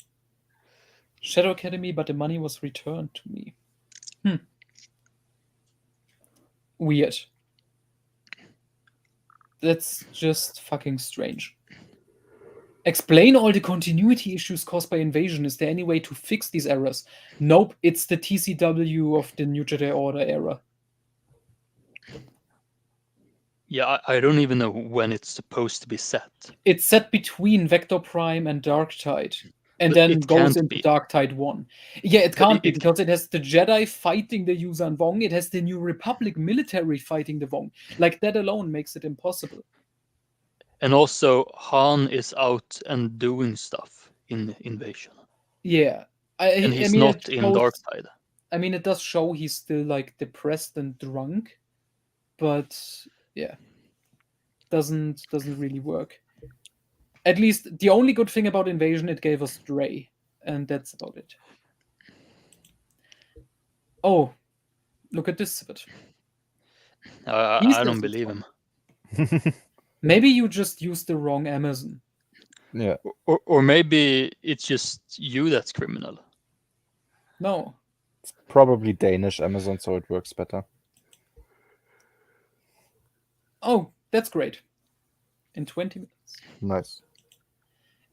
Shadow Academy, but the money was returned to me. Weird. That's just fucking strange. Explain all the continuity issues caused by Invasion. Is there any way to fix these errors? Nope, it's the TCW of the New Jedi Order era. Yeah, I don't even know when it's supposed to be set. It's set between Vector Prime and Dark Tide. And But then it goes can't into be. Dark Tide 1. Yeah, it But can't be because it has the Jedi fighting the Yuuzhan Vong. It has the New Republic military fighting the Vong. Like, that alone makes it impossible. And also, Han is out and doing stuff in Invasion, Yeah, and I he's mean, not it in shows, Dark Side. I mean, it does show he's still like depressed and drunk, but yeah, doesn't really work. At least the only good thing about Invasion, it gave us Dre, and that's about it. Oh, look at this bit. I don't believe him. Maybe you just used the wrong Amazon. Yeah. Or maybe it's just you that's criminal. No. It's probably Danish Amazon, so it works better. Oh, that's great. In 20 minutes. Nice.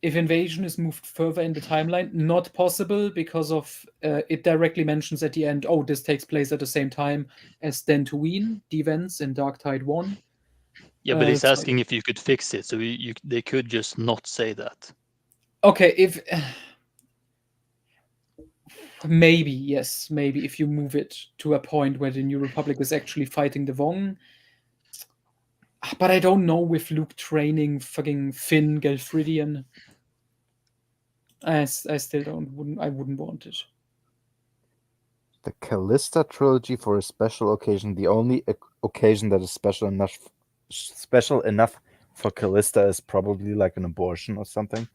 If Invasion is moved further in the timeline, not possible because of it directly mentions at the end, oh, this takes place at the same time as Dantooine, the events in Dark Tide 1. Yeah, but he's so- asking if you could fix it, so they could just not say that. Okay, if maybe, yes, maybe if you move it to a point where the New Republic is actually fighting the Vong. But I don't know with Luke training fucking Finn Gelfridian. I still I wouldn't want it. The Callista trilogy for a special occasion. The only occasion that is special enough for Callista is probably like an abortion or something.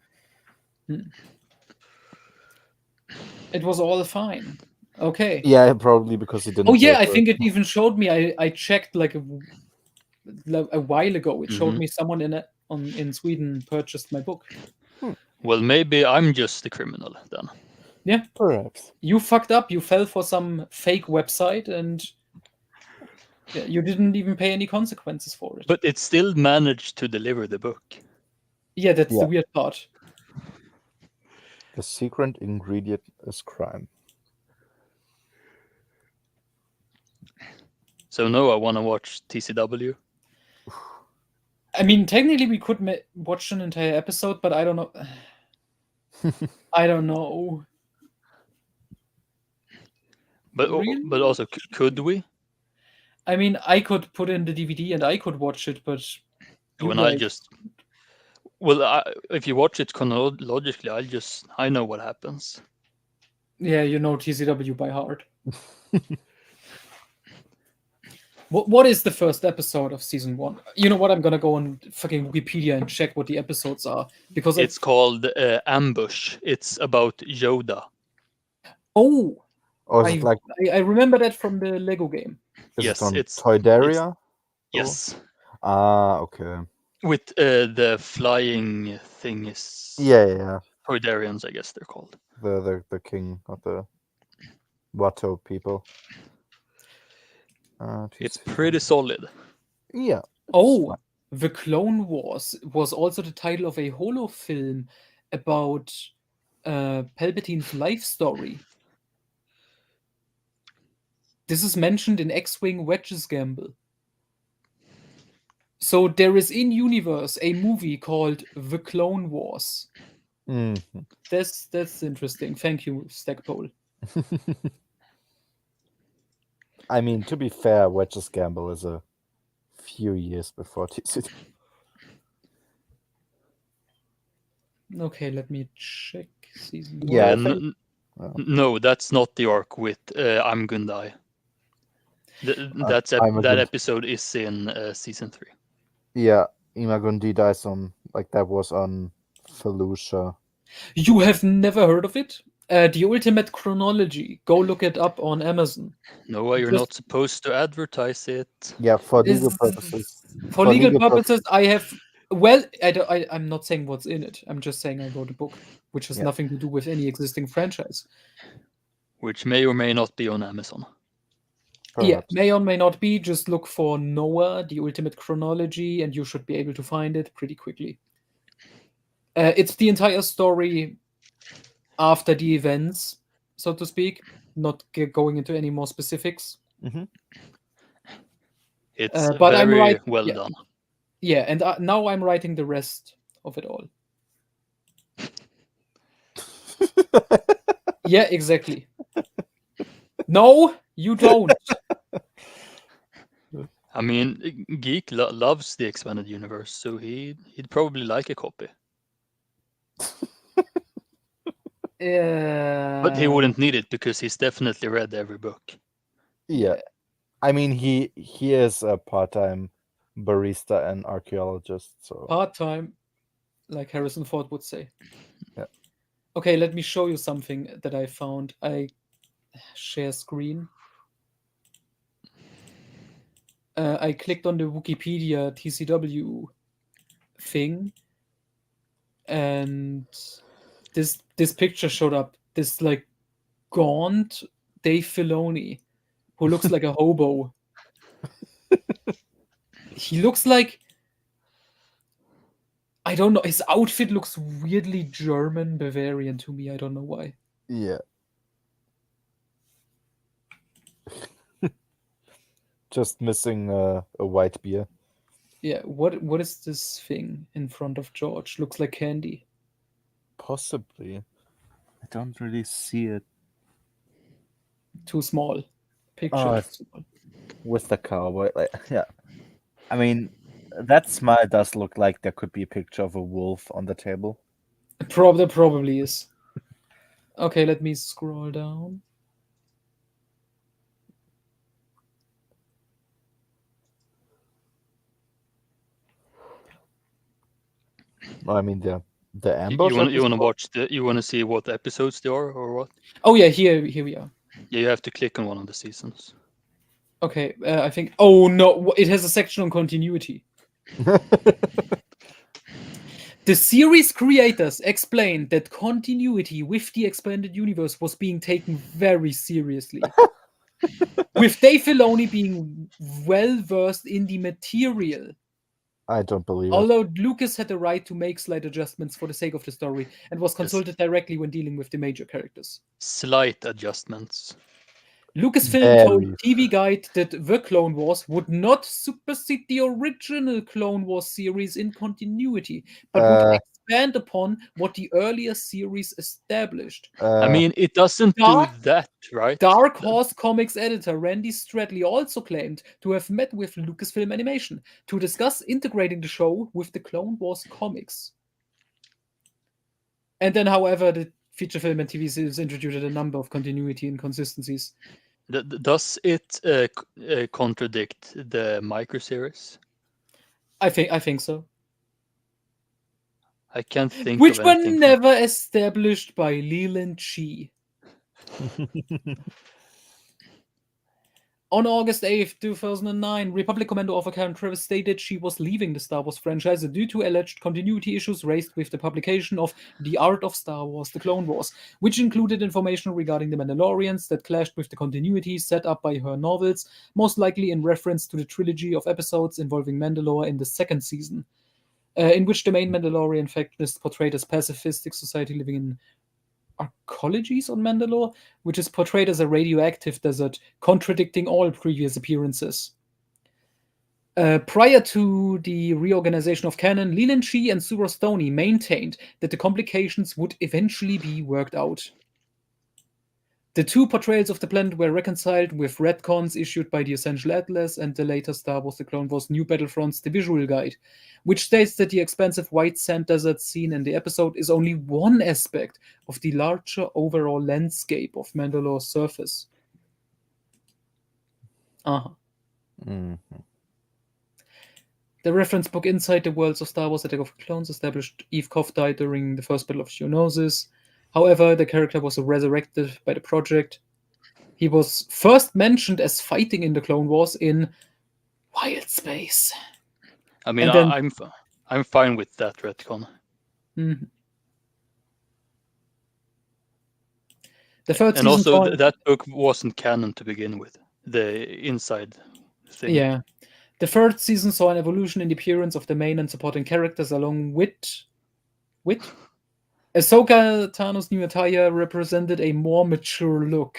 It was all fine. Okay. Yeah, probably because he didn't. Oh yeah, pay I for think it. it even showed me. I checked like a while ago. It showed Mhm. me someone in Sweden purchased my book. Well, maybe I'm just the criminal then. Yeah, Perhaps. you fucked up. You fell for some fake website, and yeah, you didn't even pay any consequences for it. But it still managed to deliver the book. yeah, that's Yeah. the weird part. The secret ingredient is crime. So no, I want to watch TCW. I mean, technically, we could watch an entire episode, but I don't know. I don't know. But Really? but also, could we? I mean, I could put in the DVD and I could watch it, but you When I guys- just if you watch it chronologically, I know what happens. yeah, you know TCW by heart. What is the first episode of season 1? You know what? I'm gonna go on fucking Wikipedia and check what the episodes are because It's called Ambush. It's about Yoda. Or is it like I remember that from the Lego game. is Yes, it on it's Toydaria? Yes, Ah, okay. with the flying thing is Yeah. Toydarians, I guess they're called. The king of the Watto people. It's pretty solid. Yeah. Oh, The Clone Wars was also the title of a holo film about Palpatine's life story. This is mentioned in X-Wing Wedge's Gamble. So there is in universe a movie called The Clone Wars. Mhm. That's interesting. Thank you, Stackpole. I mean, to be fair, Wedge's Gamble is a few years before TCW. Okay, let me check season Yeah, I one. think- No, that's not the arc with I'm Gundai. That episode is in season 3. Yeah, Imagundi dies on that was on Felucia. You have never heard of it? The Ultimate Chronology. Go look it up on Amazon. No, you're Just- not supposed to advertise it. Yeah, for This- legal purposes. For legal purposes, I have. Well, I'm not saying what's in it. I'm just saying I wrote a book, which has Yeah. nothing to do with any existing franchise. Which may or may not be on Amazon. Yeah, Perhaps. may or may not be. Just look for Noah, the Ultimate Chronology, and you should be able to find it pretty quickly. It's the entire story after the events, so to speak. Not going into any more specifics. It's but I'm very right- well yeah. done. Yeah, and now I'm writing the rest of it all. Yeah, exactly. No, you don't. I mean, Geek loves the expanded universe, so he'd probably like a copy, but he wouldn't need it because he's definitely read every book. Yeah. I mean, he is a part-time barista and archaeologist, so Part-time, like Harrison Ford would say. Yeah. Okay, let me show you something that I found. I share screen. I clicked on the Wikipedia TCW thing, and this picture showed up. This like gaunt Dave Filoni, who looks like a hobo. He looks like, I don't know. His outfit looks weirdly German Bavarian to me. I don't know why. yeah. Just missing a white beer. Yeah, what is this thing in front of George? Looks like candy. Possibly. I don't really see it. Too small. Picture Oh, is it's- too small. With the cowboy, like, yeah. I mean, that smile does look like there could be a picture of a wolf on the table. There probably is. Okay, let me scroll down. I mean, the You ambush. want to episode- watch you want to see what episodes they are or what? Oh yeah, here we are. Yeah, you have to click on one of the seasons. Okay, I think. Oh no, it has a section on continuity. The series creators explained that continuity with the expanded universe was being taken very seriously. With Dave Filoni being well versed in the material. I don't believe it. Although Lucas had the right to make slight adjustments for the sake of the story and was consulted directly when dealing with the major characters. Slight adjustments. Lucasfilm told Very. TV Guide that The Clone Wars would not supersede the original Clone Wars series in continuity, but would expand upon what the earlier series established. I mean, it doesn't do Dark- that, right? Dark Horse Comics editor Randy Stradley also claimed to have met with Lucasfilm Animation to discuss integrating the show with the Clone Wars comics. And then, however, the feature film and TV series introduced a number of continuity inconsistencies. Does it contradict the micro series? I think so. I can't think Which of were anything. never established by Leland Chi. On August 8th, 2009, Republic Commando author Karen Travis stated she was leaving the Star Wars franchise due to alleged continuity issues raised with the publication of The Art of Star Wars: The Clone Wars, which included information regarding the Mandalorians that clashed with the continuity set up by her novels, most likely in reference to the trilogy of episodes involving Mandalore in the second season, in which the main Mandalorian faction is portrayed as pacifistic society living in arcologies on Mandalore, which is portrayed as a radioactive desert, contradicting all previous appearances. Prior to the reorganization of canon, Leland Chi and Suro Stoney maintained that the complications would eventually be worked out. The two portrayals of the planet were reconciled with retcons issued by the Essential Atlas and the later Star Wars: The Clone Wars New Battlefronts The Visual Guide, which states that the expansive white sand desert seen in the episode is only one aspect of the larger overall landscape of Mandalore's surface. Mhm. The reference book Inside the Worlds of Star Wars: Attack of the Clones established Eve Koff died during the First Battle of Geonosis. However, the character was resurrected by the project. He was first mentioned as fighting in the Clone Wars in Wild Space. I mean, And then- I'm fine with that retcon. Mhm. The third And season also, saw- that book wasn't canon to begin with. The inside thing. Yeah. The third season saw an evolution in the appearance of the main and supporting characters, along with Ahsoka Tano's new attire represented a more mature look.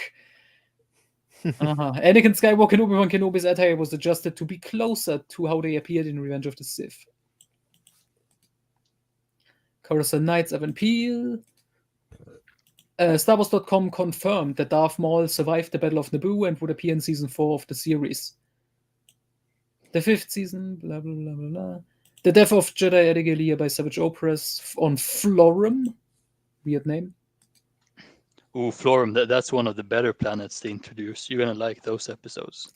Anakin Skywalker and Obi-Wan Kenobi's attire was adjusted to be closer to how they appeared in Revenge of the Sith. Coruscant Knights Evan Peel. StarWars.com confirmed that Darth Maul survived the Battle of Naboo and would appear in Season 4 of the series. The 5th season, blah, blah, blah, blah, blah. The Death of Jedi Edigalia by Savage Opress on Florum. Weird name. Ooh, Florum, that's one of the better planets they introduce. You're gonna like those episodes.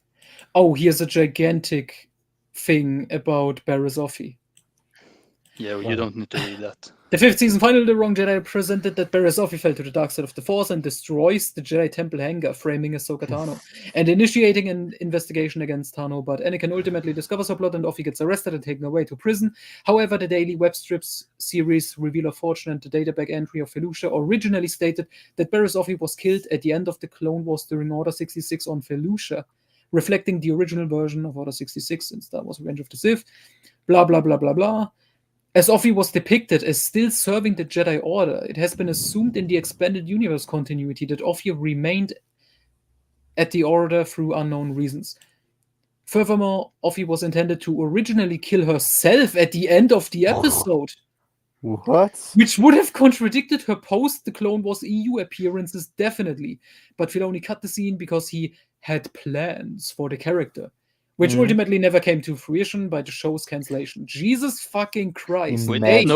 Oh, here's a gigantic thing about Barriss Offee. Yeah, well, you don't need to read that. The 5th season finally, The Wrong Jedi presented that Barriss Offee fell to the dark side of the Force and destroys the Jedi Temple hangar, framing Ahsoka Tano, and initiating an investigation against Tano. But Anakin ultimately discovers her plot and Offee gets arrested and taken away to prison. However, the daily web strips series Reveal of Fortune and the databack entry of Felucia originally stated that Barriss Offee was killed at the end of the Clone Wars during Order 66 on Felucia, reflecting the original version of Order 66 in Star Wars Revenge of the Sith. Blah, blah, blah, blah, blah. As Offee was depicted as still serving the Jedi Order, it has been assumed in the expanded universe continuity that Offee remained at the Order through unknown reasons. Furthermore, Offee was intended to originally kill herself at the end of the episode, What? which would have contradicted her post the Clone Wars EU appearances definitely, but Filoni cut the scene because he had plans for the character, which ultimately never came to fruition by the show's cancellation. Jesus fucking Christ. Wait, Imagine.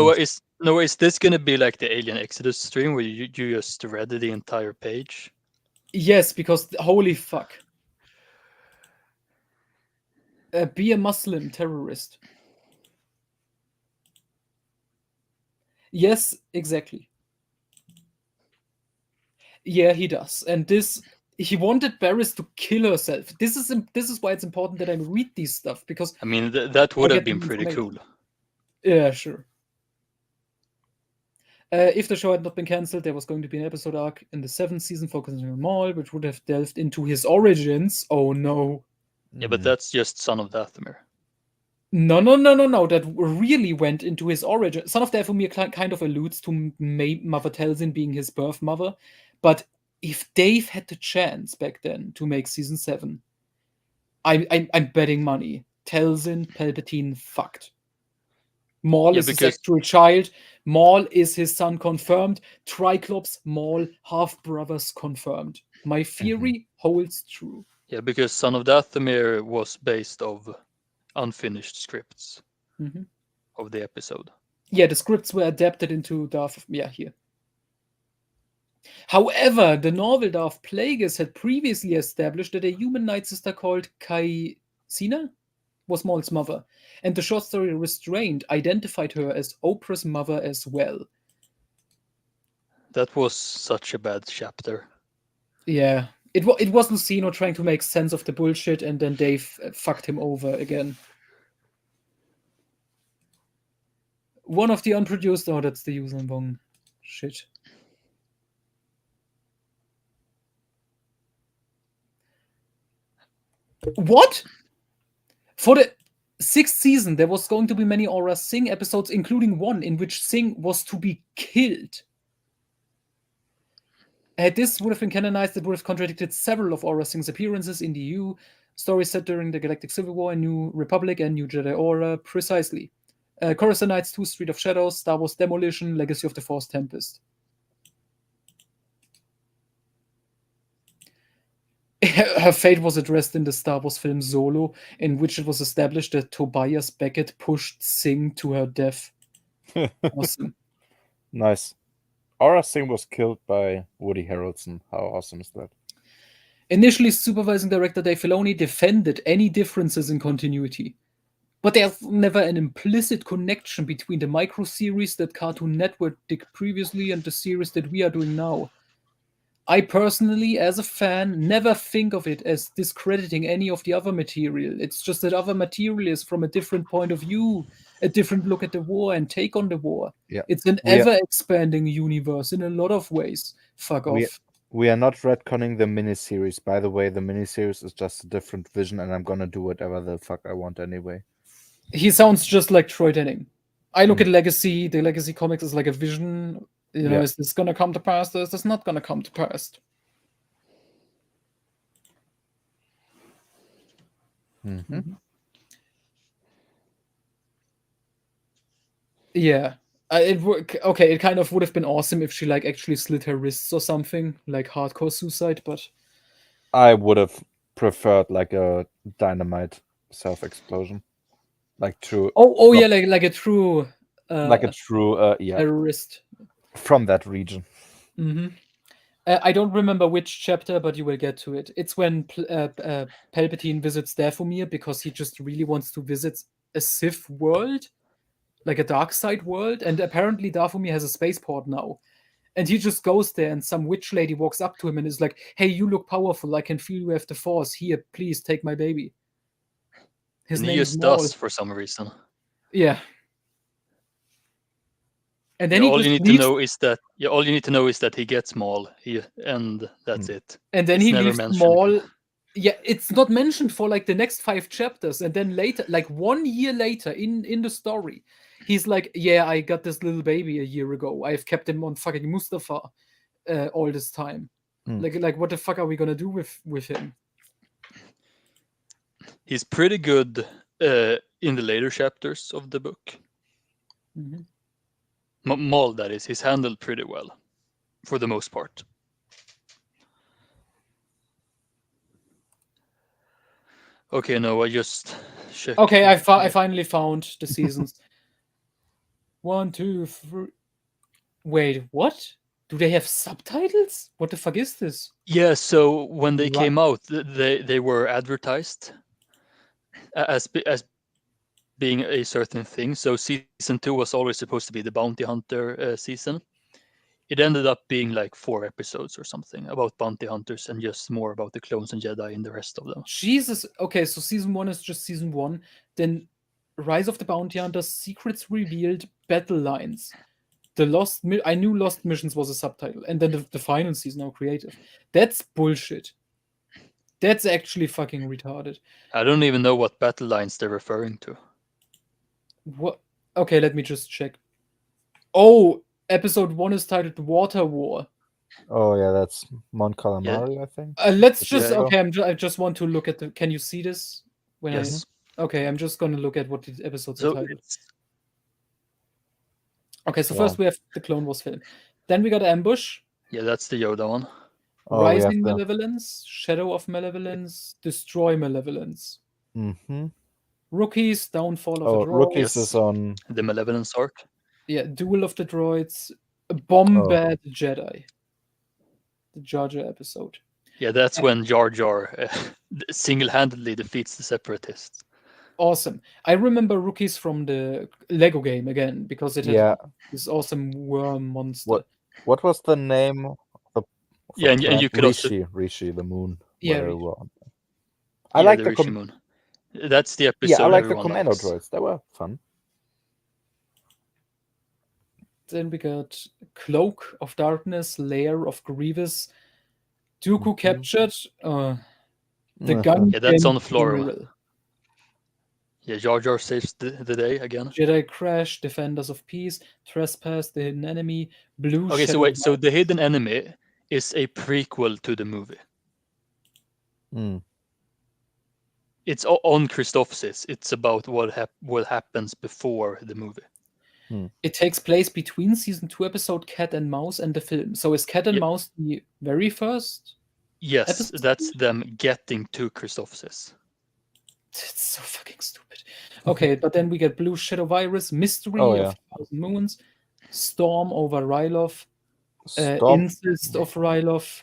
Noah, is this gonna be like the Alien Exodus stream where you just read the entire page? Yes, because holy fuck. Be a Muslim terrorist. Yes, exactly. Yeah, he does. And he wanted Barriss to kill herself. This is why it's important that I read these stuff, because I mean, that would have get been them pretty cool. information. Yeah, sure. If the show had not been cancelled, there was going to be an episode arc in the 7th season focusing on Maul, which would have delved into his origins. Oh no. Yeah, but that's just Son of Dathomir. No. That really went into his origin. Son of Dathomir kind of alludes to Mother Talzin being his birth mother. But if Dave had the chance back then to make season 7, I'm betting money. Talzin, Palpatine, fucked. Maul Yeah, is his because- actual child. Maul is his son confirmed. Triclops, Maul, half-brothers confirmed. My theory holds true. Yeah, because Son of Dathomir was based of unfinished scripts Mhm. of the episode. Yeah, the scripts were adapted into Darth. Yeah, here. However, the novel Darth Plagueis had previously established that a human night sister called Kaisina was Maul's mother, and the short story Restrained identified her as Oprah's mother as well. That was such a bad chapter. Yeah, it was Lucino trying to make sense of the bullshit, and then Dave fucked him over again. One of the unproduced. Oh, that's the Yuuzhan Vong shit. What? For the 6th season, there was going to be many Aura Singh episodes, including one in which Singh was to be killed. Had this would have been canonized, it would have contradicted several of Aura Singh's appearances in the EU, stories set during the Galactic Civil War, New Republic, and New Jedi Aura, precisely. Coruscant Knights 2, Street of Shadows, Star Wars Demolition, Legacy of the Force Tempest. Her fate was addressed in the Star Wars film Solo, in which it was established that Tobias Beckett pushed Singh to her death. Awesome. Nice. Aura Singh was killed by Woody Harrelson. How awesome is that? Initially, supervising director Dave Filoni defended any differences in continuity. But there's never an implicit connection between the micro-series that Cartoon Network did previously and the series that we are doing now. I personally, as a fan, never think of it as discrediting any of the other material. It's just that other material is from a different point of view, a different look at the war and take on the war. Yeah. It's an ever-expanding universe in a lot of ways. Fuck off. We are not retconning the miniseries. By the way, the miniseries is just a different vision, and I'm gonna do whatever the fuck I want anyway. He sounds just like Troy Denning. I look at Legacy. The Legacy comics is like a vision. You know, is this gonna come to pass? Is this not gonna come to pass? Yeah. Okay, it kind of would have been awesome if she like actually slit her wrists or something, like hardcore suicide, but I would have preferred like a dynamite self-explosion, like true, Oh yeah, like a true like a true terrorist. from that region. Hmm. I don't remember which chapter, but you will get to it. It's when Palpatine visits Dathomir because he just really wants to visit a Sith world, like a dark side world, and apparently Dathomir has a spaceport now. And he just goes there, and some witch lady walks up to him and is like, "Hey, you look powerful. I can feel you have the Force. Here, please take my baby." His And he name is just Maul. does for some reason. Yeah. And then Yeah, he all just you need to leaves. know is that all you need to know is that he gets Maul, and that's it. And then It's he never leaves mentioned Maul. again. Yeah, it's not mentioned for like the next 5 chapters, and then later, like 1 year later in the story, he's like, "Yeah, I got this little baby a year ago. I've kept him on fucking Mustafa all this time. Like what the fuck are we gonna do with him?" He's pretty good in the later chapters of the book. Mhm. Maul, that is, he's handled pretty well, for the most part. Okay, no, I just checked. Okay, I finally found the seasons. 1, 2, 3. Wait, what? Do they have subtitles? What the fuck is this? Yeah, so when they Right. came out, they were advertised as being a certain thing. So season 2 was always supposed to be the bounty hunter season. It ended up being like 4 episodes or something about bounty hunters and just more about the clones and Jedi and the rest of them. Jesus. Okay, so season 1 is just season 1. Then Rise of the Bounty Hunters, Secrets Revealed, Battle Lines. I knew Lost Missions was a subtitle, and then the final season, now creative. That's bullshit. That's actually fucking retarded. I don't even know what battle lines they're referring to. What? Okay, let me just check. Oh, episode 1 is titled Water War. Oh yeah, that's Mon Calamari, I think. Let's The just show. okay. I just want to look at the. Can you see this? When Yes. Okay, I'm just gonna look at what the episodes are So titled. it's Okay, so Wow. first we have the Clone Wars film. Then we got Ambush, yeah, that's the Yoda one. Oh, we have Rising the- Malevolence, Shadow of Malevolence, Destroy Malevolence, Mhm. Rookies, Downfall of Oh, a Droid. Rookies Yes. is on. The Malevolence arc. Yeah, Duel of the Droids, Bombad Jedi, the Jar Jar episode. Yeah, that's when Jar Jar single-handedly defeats the Separatists. Awesome. I remember Rookies from the Lego game again because it had Yeah. this awesome worm monster. What was the name of the Yeah, and you could also Rishi, the moon. Yeah, where they Rishi. were on. I yeah, like the the Rishi Moon. That's the episode. yeah, I like the everyone commando likes. droids. They were fun. Then we got Cloak of Darkness, Lair of Grievous, Dooku captured, the gun. Yeah, that's on the floor. General. Yeah, Jar Jar saves the day again. Jedi Crash, Defenders of Peace, Trespass, The Hidden Enemy, Blue Okay, so Shadow. wait, so the Hidden Enemy is a prequel to the movie. It's on Christophsis. It's about what happens before the movie. It takes place between season 2 episode Cat and Mouse and the film. So is Cat and Yeah. Mouse the very first? Yes, episode? that's them getting to Christophsis. It's so fucking stupid. Okay, but then we get Blue Shadow Virus, Mystery Oh, of yeah. 1,000 Moons, Storm over Ryloth, Storm. Incest of Ryloth,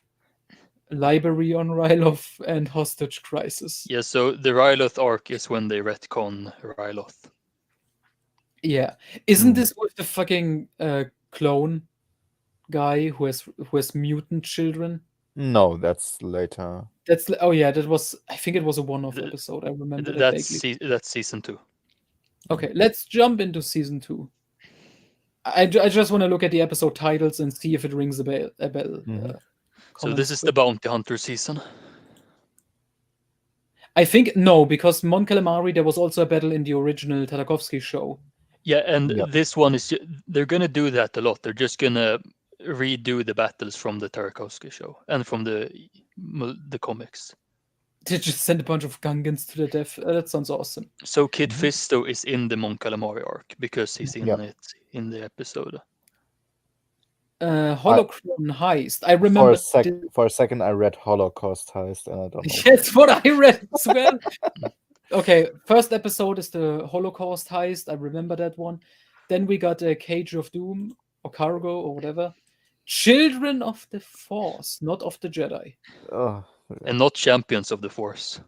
Library on Ryloth, and Hostage Crisis. Yeah, so the Ryloth arc is when they retcon Ryloth. Yeah. Isn't this with the fucking clone guy who has mutant children? No, that's later. That's that was, I think it was a one-off episode. I remember that vaguely. That's season 2. Okay, let's jump into season 2. I just want to look at the episode titles and see if it rings a bell. So this is the Bounty Hunter season. I think no, because Mon Calamari, there was also a battle in the original Tartakovsky show. Yeah, and Yep. this one is they're gonna do that a lot. They're just gonna redo the battles from the Tartakovsky show and from the comics. They just send a bunch of Gungans to the death. That sounds awesome. So Kid Fisto is in the Mon Calamari arc because he's in Yep. it in the episode. Holocron Heist. I remember. For a second, I read Holocaust Heist, and I don't know. That's what I read as well. Okay, first episode is the Holocaust heist. I remember that one. Then we got a Cage of Doom or Cargo or whatever. Children of the Force, not of the Jedi. Oh, And not Champions of the Force.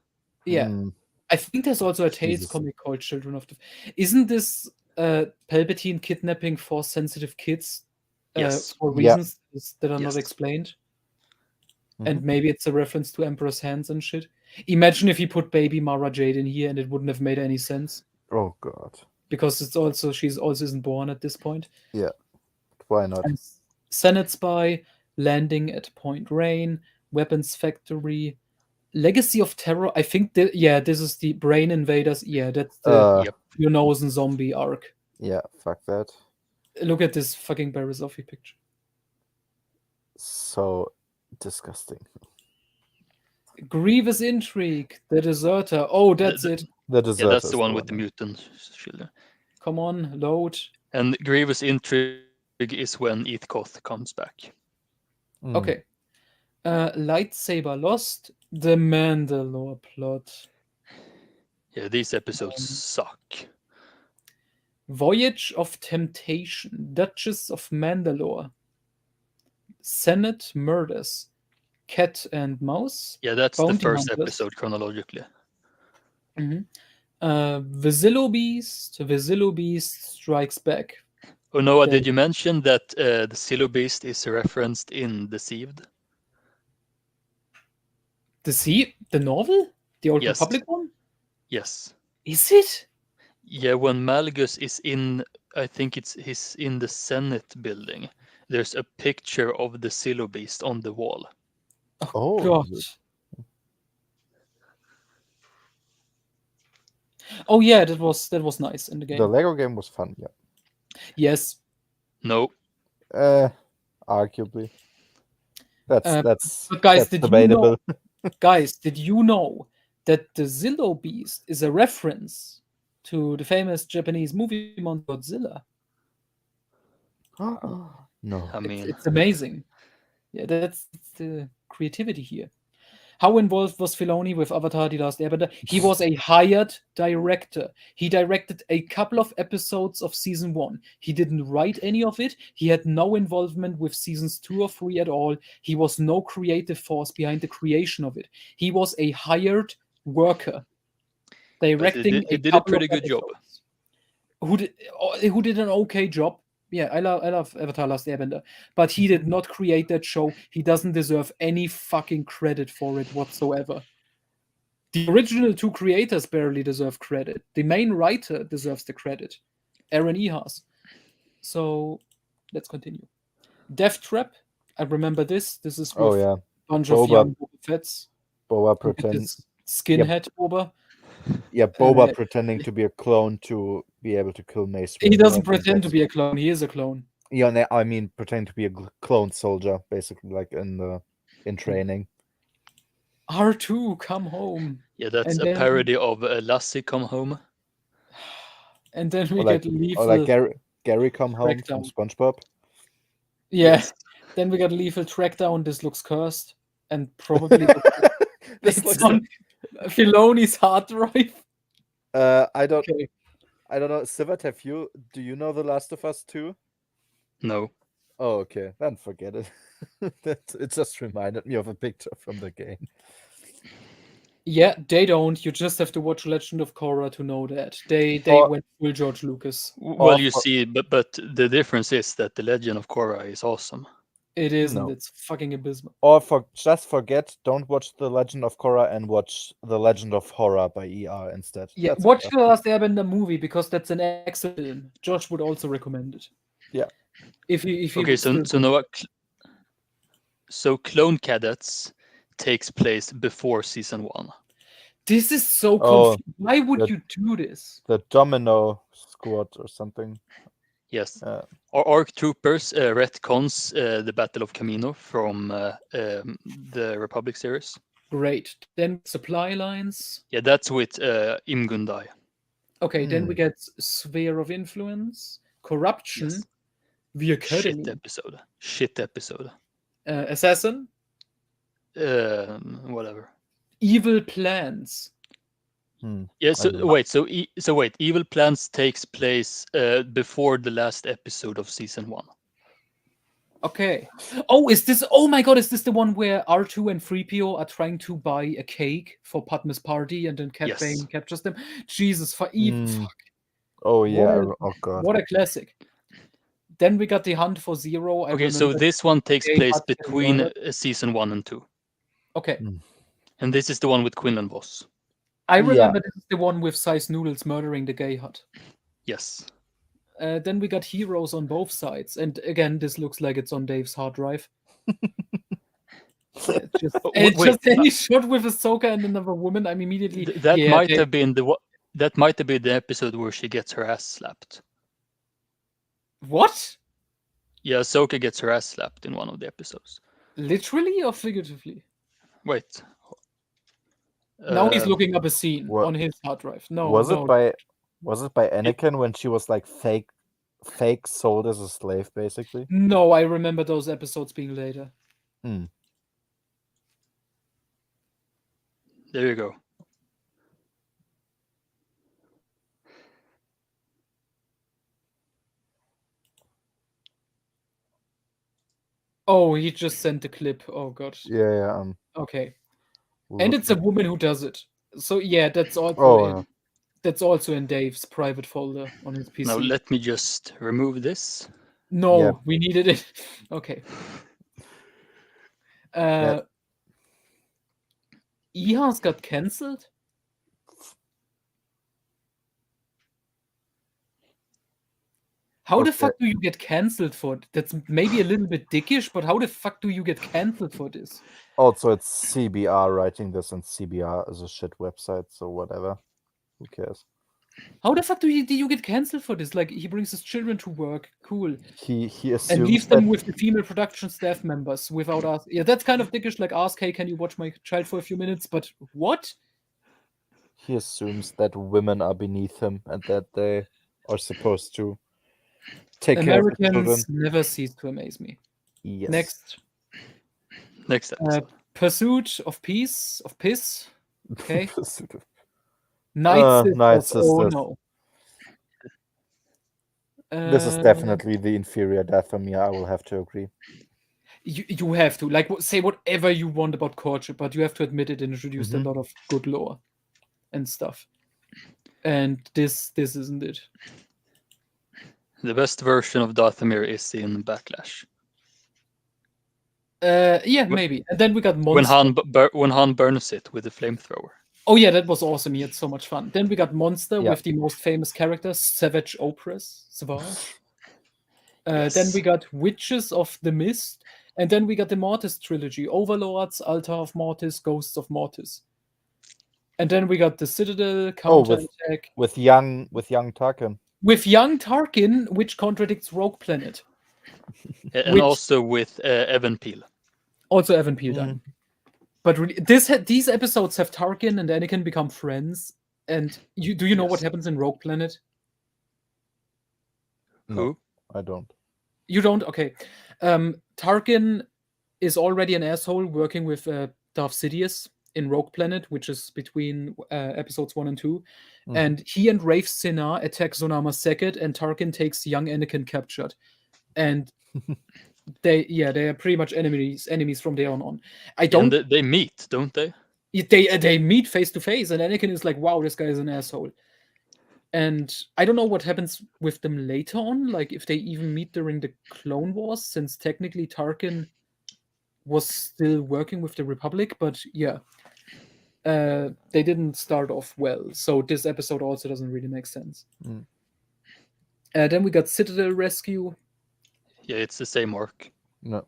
Yeah. mm, I think there's also a Tales Jesus. comic called Children of the. Isn't this Palpatine kidnapping Force sensitive kids Yes. for Yeah. reasons that are not Yes. explained? Mhm. And maybe it's a reference to Emperor's hands and shit. Imagine if he put baby Mara Jade in here and it wouldn't have made any sense. Oh God. Because she's also isn't born at this point. Yeah. Why not? And Senate Spy, Landing at Point Rain, Weapons Factory, Legacy of Terror. I think this is the Brain Invaders. Yeah, that's the Yep. Yonosen zombie arc. Yeah. Fuck that. Look at this fucking Barisofi picture. So disgusting. Grievous Intrigue, The Deserter. Oh, that's it. The Yeah, dessert. that's the one with the mutant children. Come on, load. And Grievous Intrigue is when Koth comes back. Mm. Okay. Lightsaber Lost, The Mandalore Plot. Yeah, these episodes suck. Voyage of Temptation, Duchess of Mandalore. Senate Murders, Cat and Mouse. Yeah, that's Bounty the first Hunters. episode chronologically. Vizillo Beast Strikes Back. Oh, Noah, Okay. did you mention that the Silo Beast is referenced in Deceived? The novel? The Old Yes. Republic one? Yes. Is it? Yeah, when Malgus is in, I think he's in the Senate building. There's a picture of the Silo Beast on the wall. Oh, God. is it? Oh yeah, that was nice in the game. The Lego game was fun. Yeah. Yes. No, Arguably. That's But guys, that's did debatable. did you know that the Zillo Beast is a reference to the famous Japanese movie monster Godzilla? No. I mean, It's amazing. Yeah, that's the creativity here. How involved was Filoni with Avatar: The Last Airbender? He was a hired director. He directed a couple of episodes of season 1. He didn't write any of it. He had no involvement with seasons 2 or 3 at all. He was no creative force behind the creation of it. He was a hired worker directing he a did a couple pretty of good job. episodes. Who did an okay job. Yeah, I love Avatar: Last Airbender, but he did not create that show. He doesn't deserve any fucking credit for it whatsoever. The original 2 creators barely deserve credit. The main writer deserves the credit, Aaron Ehas. So let's continue. Death Trap. I remember this. This is with Oh yeah. a bunch Boba. of young Boba Fett's. Boba Look at pretend. this skinhead Boba. Yeah, Boba pretending to be a clone to be able to kill Mace He Windu. doesn't I think pretend to that's- be a clone. He is a clone. Yeah, I mean pretend to be a clone soldier, basically, like in training. R2, come home. Yeah, that's And a then- parody of Lassie Come Home. And then we Or like, get lethal. or like Gary come home from Crackdown. SpongeBob. Yeah. Yes. Then we got lethal trackdown. This looks cursed. And probably This it's looks on Filoni's hard drive. I don't Okay. know. Sivat, do you know The Last of Us 2? No. Oh, okay. Then forget it. It just reminded me of a picture from the game. Yeah, they don't. You just have to watch Legend of Korra to know that. They For- went full George Lucas. Well, you for- see, but the difference is that the Legend of Korra is awesome. It isn't. No. It's fucking abysmal. Or just forget, don't watch The Legend of Korra and watch The Legend of Horror by ER instead. Yeah, That's watch better. the Last Airbender movie because that's an excellent film. Josh would also recommend it. Yeah. If he Okay, would so still- Noah, so Clone Cadets takes place before season 1. This is so Oh, confusing. Why would that- you do this? The Domino Squad or something. Yes. Uh, Our ARC Troopers retcons the Battle of Camino from the Republic series. Great. Then supply lines. Yeah, that's with Imgundai. Okay, then we Hmm. get Sphere of Influence, Corruption, Yes. The Academy, Shit episode. Assassin, Whatever. Evil Plans. Yeah. I So don't know. wait. So wait. Evil Plans takes place before the last episode of season 1. Okay. Oh, is this? Oh my God! Is this the one where R2 and 3PO are trying to buy a cake for Padme's party, and then Cat Yes. Bane captures them? Jesus, fuck! Oh yeah. What Oh god. What a classic! Then we got the Hunt for Zero. I Okay. So remember this one takes they place had to get between murdered. season 1 and 2, Okay, and this is the one with Quinlan Voss. I Yeah. remember this is the one with Size Noodles murdering the gay hut. Yes. Then we got Heroes on both sides, and again, this looks like it's on Dave's hard drive. Just wait, just any shot with Ahsoka and another woman, I'm immediately that yeah, might Dave, have been the episode where she gets her ass slapped. what? Yeah, Ahsoka gets her ass slapped in one of the episodes. Literally or figuratively? Wait. Now he's looking up a scene what- on his hard drive. No, was no. it by Anakin when she was like fake sold as a slave, basically? No, I remember those episodes being later. There you go. Oh, he just sent the clip. Oh god. Yeah. Okay. And it's a woman who does it. So yeah, that's also Oh, in that's also in Dave's private folder on his PC. Now let me just remove this. No, Yeah. we needed it. Okay. EHA's got cancelled? How the fuck do you get cancelled for it? That's maybe a little bit dickish, but how the fuck do you get cancelled for this? Also, it's CBR writing this, and CBR is a shit website, so whatever. Who cares? How the fuck do you get cancelled for this? Like, he brings his children to work. Cool. He And assumes leaves that them with the female production staff members without us. Yeah, that's kind of dickish. Like, ask, hey, can you watch my child for a few minutes? But what? he assumes that women are beneath him and that they are supposed to take care of the children. Americans never cease to amaze me. Yes. Next episode. Pursuit of Peace, of Piss. Okay. Pursuit of- Night Night Sisters. Oh Sisters. no. This is definitely the inferior death for me. I will have to agree. You have to like say whatever you want about courtship, but you have to admit it introduced a lot of good lore and stuff. And this isn't it. The best version of Dathomir is in Backlash. Yeah, maybe. And then we got Monster. When Han burns it with a flamethrower. Oh yeah, that was awesome. He had so much fun. Then we got Monster Yeah. with the most famous characters, Savage Opress, Savage. Yes. Then we got Witches of the Mist, and then we got the Mortis trilogy: Overlords, Altar of Mortis, Ghosts of Mortis. And then we got the Citadel, Counterattack, with young Tarkin. with young Tarkin, which contradicts Rogue Planet. And Which- also with Evan Peel. Also Evan Peel done. But really, these episodes have Tarkin and Anakin become friends. And do you know what Yes. happens in Rogue Planet? Who? I don't. You don't? Okay. Tarkin is already an asshole working with Darth Sidious in Rogue Planet, which is between episodes 1 and 2. And he and Rafe Sinnar attack Zonama Sekket, and Tarkin takes young Anakin captured. And they are pretty much enemies from there on. And they meet, don't they? They meet face to face, and Anakin is like, wow, this guy is an asshole. And I don't know what happens with them later on, like if they even meet during the Clone Wars, since technically Tarkin was still working with the Republic, but yeah. They didn't start off well, so this episode also doesn't really make sense. Then we got Citadel Rescue, Yeah, it's the same arc. No.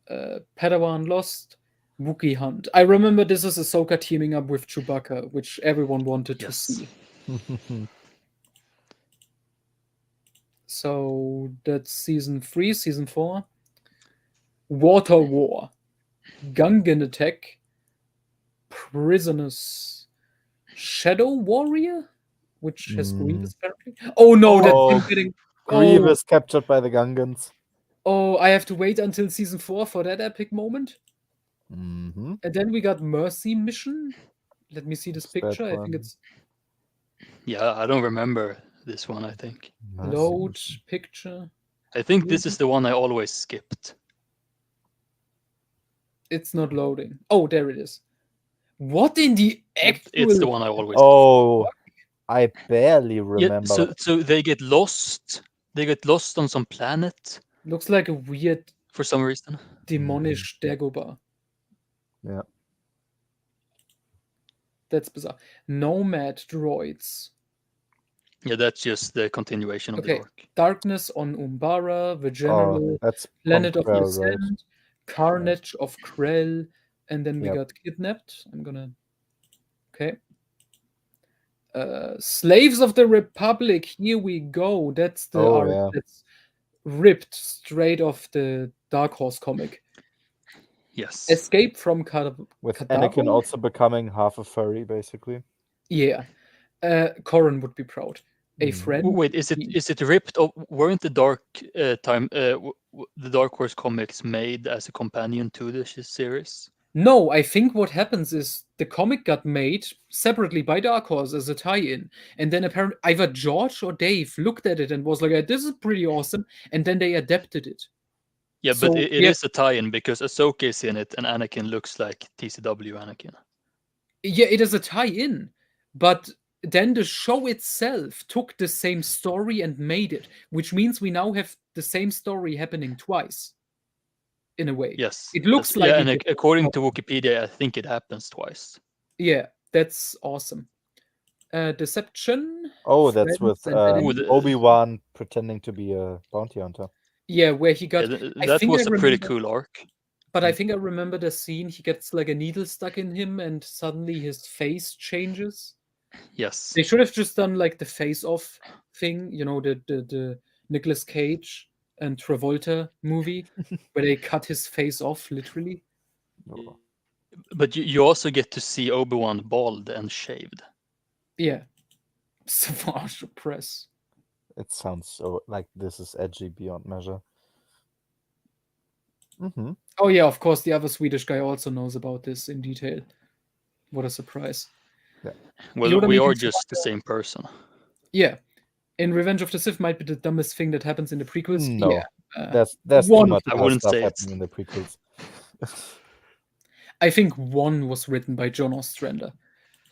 Padawan Lost, Wookiee Hunt. I remember this is Ahsoka teaming up with Chewbacca, which everyone wanted to see. So that's season 3, season 4. Water War, Gungan Attack, Prisoners, Shadow Warrior, which has Grievous apparently. Oh no, that's him getting. Grievous captured by the Gungans. Oh, I have to wait until season 4 for that epic moment. Mm-hmm. And then we got Mercy Mission, Let me see this It's that picture. I think one. it's Yeah, I don't remember this one. I think. load picture. I think this is the one I always skipped. It's not loading. Oh, there it is. What in the It's the actual? one I always. Oh, I barely Yeah, remember. so they get lost. They get lost on some planet Looks like a weird for some reason. demonish Dagobah. Yeah. That's bizarre. Nomad droids. Yeah, that's just the continuation of the Okay. arc. Darkness on Umbara, the General, That's Planet of the Pomkrell, right? Sand, Carnage of Krell, and then we Yep. got kidnapped. I'm gonna. Okay. Slaves of the Republic. Here we go. That's the Oh, arc yeah. that's ripped straight off the Dark Horse comic. Yes. Escape from With Cadaver? Anakin also becoming half a furry, basically. Yeah. Corrin would be proud. A friend. Wait, is it ripped? Weren't the the Dark Horse comics made as a companion to the series? No, I think what happens is the comic got made separately by Dark Horse as a tie-in, and then apparently either George or Dave looked at it and was like, "This is pretty awesome," and then they adapted it. Yeah, So, but it yeah. is a tie-in because Ahsoka is in it, and Anakin looks like TCW Anakin. Yeah, it is a tie-in, but then the show itself took the same story and made it, which means we now have the same story happening twice. In a way, Yes, it looks like yeah, it and did. according to Wikipedia, I think it happens twice. Yeah, that's awesome. Deception. Oh, that's Friends with and Enemies. Obi-Wan pretending to be a bounty hunter. Yeah, where he got. Yeah, I that think was I a pretty remember, cool arc. but I think I remember the scene. He gets like a needle stuck in him, and suddenly his face changes. Yes. They should have just done like the face-off thing, you know, the Nicolas Cage and Travolta movie, where they cut his face off literally. Oh, But you also get to see Obi-Wan bald and shaved. Yeah, Savage Press. it sounds so like this is edgy beyond measure. Mm-hmm. Oh yeah, of course, the other Swedish guy also knows about this in detail. What a surprise! Well, Yoda we are meeting just the same person. Yeah, in Revenge of the Sith might be the dumbest thing that happens in the prequels. No, Yeah, there's too one much of I other wouldn't stuff say it's- happening in the prequels. I think one was written by John Ostrander.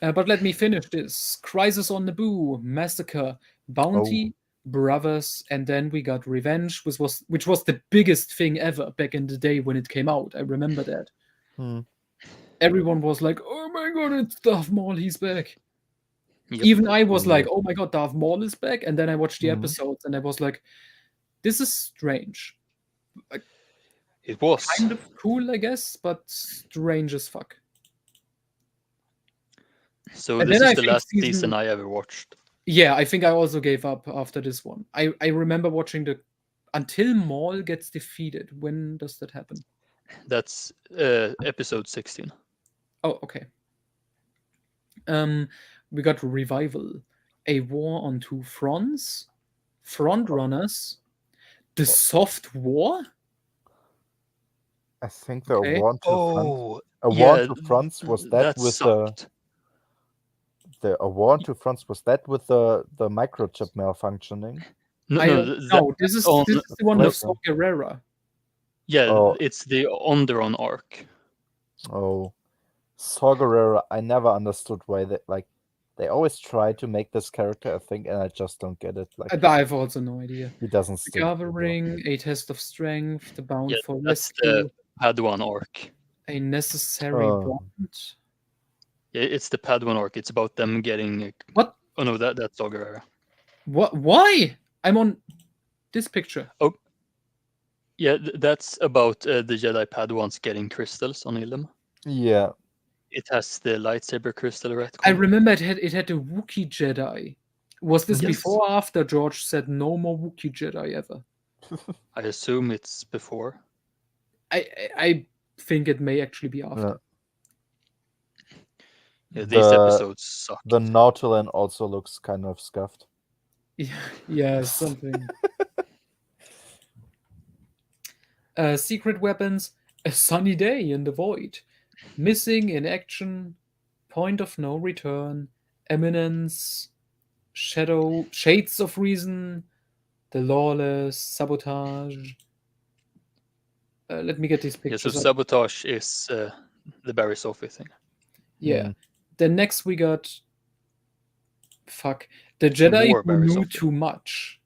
But let me finish this. Crisis on Naboo, Massacre, Bounty, Brothers, and then we got Revenge, which was the biggest thing ever back in the day when it came out. I remember that. Hmm. Everyone was like, "Oh my god, it's Darth Maul, he's back." Yep. Even I was like, Yep. "Oh my god, Darth Maul is back," and then I watched the Mhm. episodes and I was like, "This is strange." It was. Kind of cool, I guess, but strange as fuck. So And this then is I the think last season- season I ever watched. Yeah, I think I also gave up after this one. I remember watching until Maul gets defeated. When does that happen? That's episode 16. Oh, okay. We got Revival, A War on Two Fronts, Front Runners, The Soft War. I think the Okay. War to Front. Oh, A yeah, War to Fronts was that with sucked. the A War to Fronts was that with the microchip malfunctioning? No, I no, don't know. This is on- the one with later. Saw Gerrera. yeah, Oh. it's the Onderon arc. Oh, Saw Gerrera, I never understood why they always try to make this character a thing, and I just don't get it. Like I have also no idea. he doesn't The stick. Gathering, A Test of Strength, The Bound Yeah, for that's Rescue, the Padawan arc. A Necessary Oh. Bond. Yeah, it's the Padawan arc. It's about them getting. What? Oh no, that's Saw Gerrera. What? Why? I'm on this picture. Yeah, that's about the Jedi Padawans getting crystals on Ilum. Yeah, It has the lightsaber crystal retcon. I remember it had the Wookiee Jedi. Was this Yes. before or after George said no more Wookiee Jedi ever? I assume it's before. I think it may actually be after. Yeah, these The- episodes suck. the Nautilin also looks kind of scuffed. Yeah, something. Secret Weapons, A Sunny Day in the Void, Missing in Action, Point of No Return, Eminence, Shades of Reason, The Lawless, Sabotage. Let me get these Yeah, so pictures up. Sabotage is the Barry Sophie thing. Yeah. Then next we got The Jedi More Who Barry Knew Sophie. Too Much.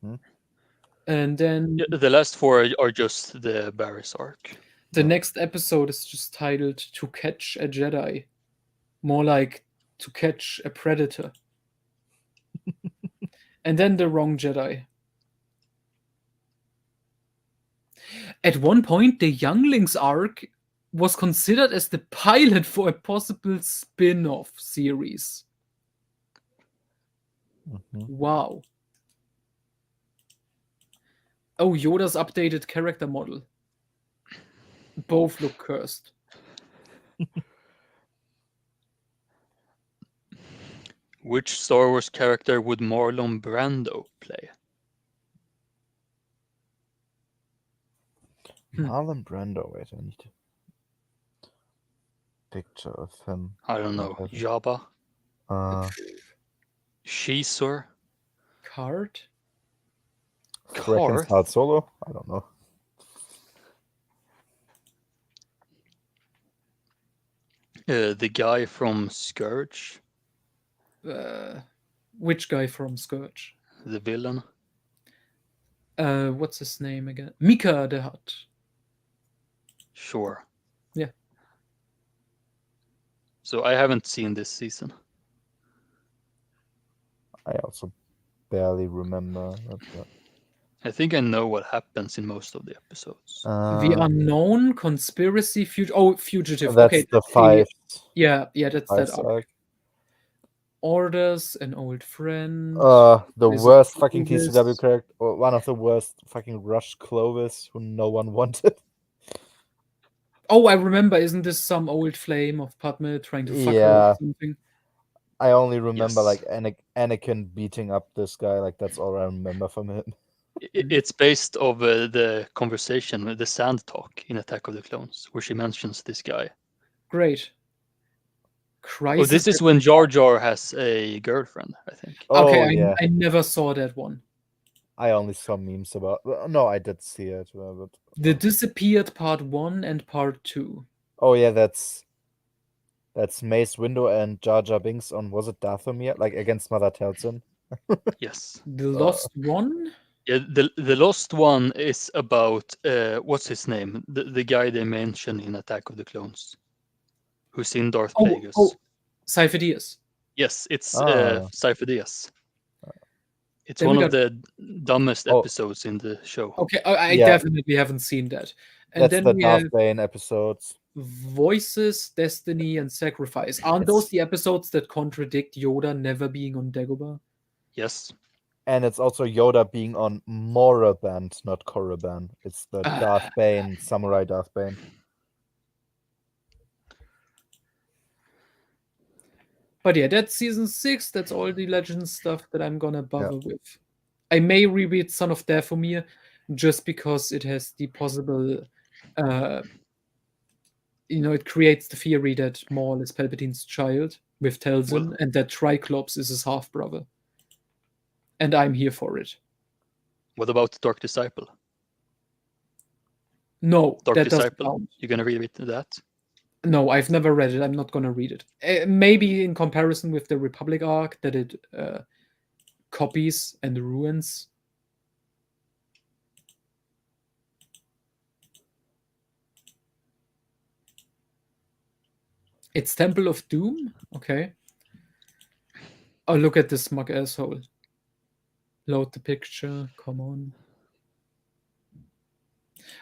Mhm. And then Yeah, the last four are just the Barry's arc. the next episode is just titled To Catch a Jedi. More like To Catch a Predator. And then The Wrong Jedi. At one point, the Younglings arc was considered as the pilot for a possible spin-off series. Mhm. Wow. Oh, Yoda's updated character model. Both look cursed. Which Star Wars character would Marlon Brando play? Marlon Brando. Wait, I need a picture of him. I don't know. Jabba? Shizor? Card? Fracking Karth? Star Solo? I don't know. The guy from Scourge? Which guy from Scourge? The villain? What's his name again? Mika the Hutt. Sure. Yeah. So I haven't seen this season. I also barely remember. But, I think I know what happens in most of the episodes. The Unknown, Conspiracy, Fugitive. That's Okay, the 5. Yeah, that's that Five arc. arc. Orders, An Old Friend. The Is it worst fucking Clovis? TCW character, or one of the worst fucking Rush Clovis, who no one wanted. Oh, I remember. Isn't this some old flame of Padme trying to fuck her Yeah. or something? I only remember Yes. like Anakin beating up this guy. Like that's all I remember from him. It's based of the conversation, the sand talk in Attack of the Clones, where she mentions this guy. Great. Oh, Crisis. this is when Jar Jar has a girlfriend, I think. Okay, Oh yeah, I never saw that one. I only saw memes about. No, I did see it, but The Disappeared Part 1 and Part 2. oh yeah, that's Mace Windu and Jar Jar Binks on, was it Dathomir, like against Mother Talzin? Yes. The Lost One? Yeah, the Lost One is about what's his name? The guy they mention in Attack of the Clones, who's in Darth Plagueis. Cypher Diaz. Yes, it's Ah. Cypher Diaz. It's Then one we of got- the dumbest Oh. episodes in the show. Okay, I Yeah. definitely haven't seen that. And That's then the we Darth have Bane episodes. Voices, Destiny, and Sacrifice. Aren't those the episodes that contradict Yoda never being on Dagobah? Yes. And it's also Yoda being on Moraband, not Korriban. It's the Darth Bane, Samurai Darth Bane. But yeah, that's season 6. That's all the Legends stuff that I'm gonna bother with. I may reread Son of Dathomir just because it has the possible, it creates the theory that Maul is Palpatine's child with Talzin, and that Triclops is his half brother. And I'm here for it. What about Dark Disciple? No, Dark that doesn't Disciple. count. You're gonna read that? No, I've never read it. I'm not gonna read it. Maybe in comparison with the Republic arc that it copies and ruins. It's Temple of Doom? Okay. Oh, look at this smug asshole. Load the picture. Come on.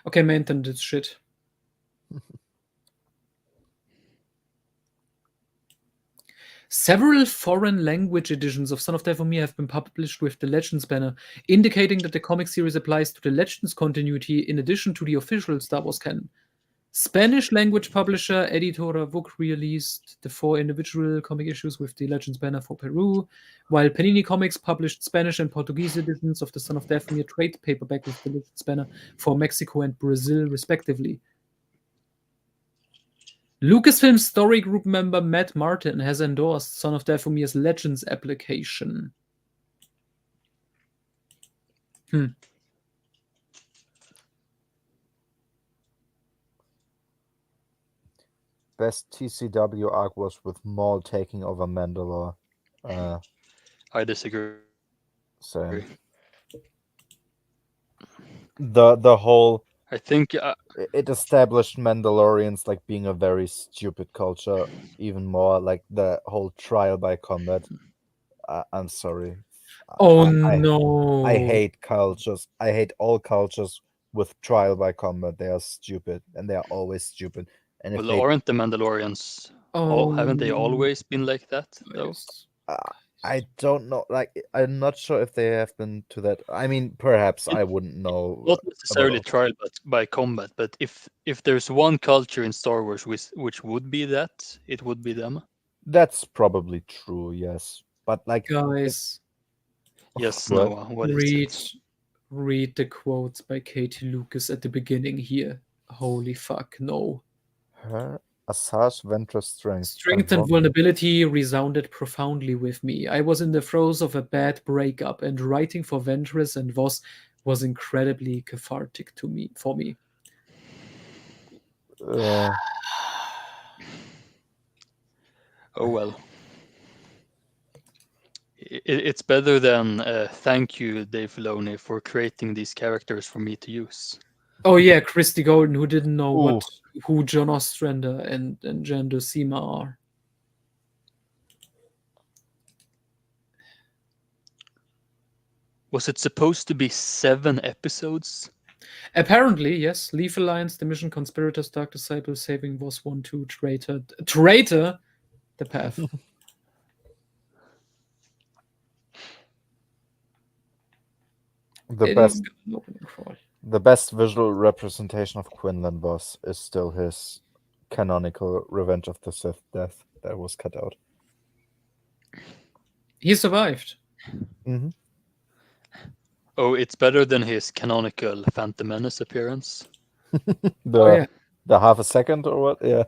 Okay, maintain this shit. Several foreign language editions of Son of Dathomir have been published with the Legends banner, indicating that the comic series applies to the Legends continuity in addition to the official Star Wars canon. Spanish language publisher Editora Vuk released the 4 individual comic issues with the Legends banner for Peru, while Panini Comics published Spanish and Portuguese editions of the Son of Dathomir trade paperback with the Legends banner for Mexico and Brazil, respectively. Lucasfilm Story Group member Matt Martin has endorsed Son of Daphomir's Legends application. Best TCW arc was with Maul taking over Mandalore. I disagree. Same. The whole I think it established Mandalorians like being a very stupid culture even more. Like the whole trial by combat. I'm sorry. Oh I no! hate cultures. I hate all cultures with trial by combat. They are stupid, and they are always stupid. And if well, they, aren't the Mandalorians? Oh, Haven't they always been like that though? guys. I don't know. Like, I'm not sure if they have been to that. I mean, perhaps I wouldn't know. Not necessarily about- trial by combat, but if there's one culture in Star Wars which would be that, it would be them. That's probably true. Yes, but like, Guys, Yes, What? Noah. What is it? read the quotes by Katie Lucas at the beginning here. Holy fuck, no. her Asajj Ventress strength. Strength and vulnerability resounded profoundly with me. I was in the throes of a bad breakup, and writing for Ventress and Voss was incredibly cathartic for me. Oh well. It's better than thank you, Dave Filoni, for creating these characters for me to use. Oh yeah, Christy Golden, who didn't know Ooh. who John Ostrander and Jan Dosima are. Was it supposed to be 7 episodes? Apparently, yes. Leaf Alliance, the Mission Conspirators, Dark Disciple, Saving Voss 1-2, Traitor, The Path. The It best, is an opening crawl. the best visual representation of Quinlan Voss is still his canonical Revenge of the Sith death that was cut out. He survived. Mm-hmm. Oh, it's better than his canonical Phantom Menace appearance. The half a second or what? Yeah.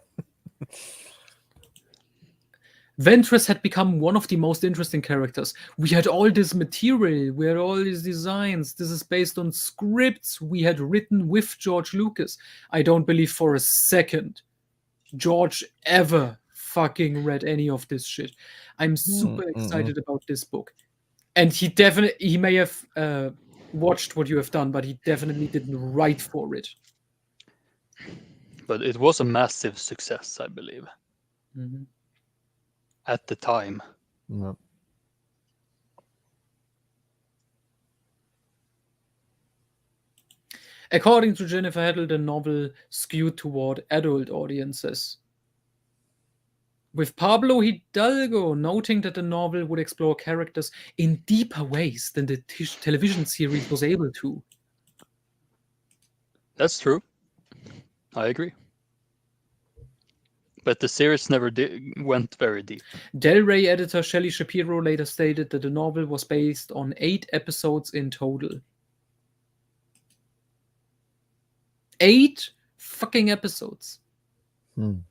Ventress had become one of the most interesting characters. We had all this material, we had all these designs. This is based on scripts we had written with George Lucas. I don't believe for a second George ever fucking read any of this shit. I'm super excited about this book. And he may have watched what you have done, but he definitely didn't write for it. But it was a massive success, I believe. Mm-hmm. At the time. No. According to Jennifer Heddle, the novel skewed toward adult audiences. With Pablo Hidalgo noting that the novel would explore characters in deeper ways than the television series was able to. That's true. I agree. But the series never went very deep. Del Rey editor Shelley Shapiro later stated that the novel was based on 8 episodes in total. 8 fucking episodes. Oh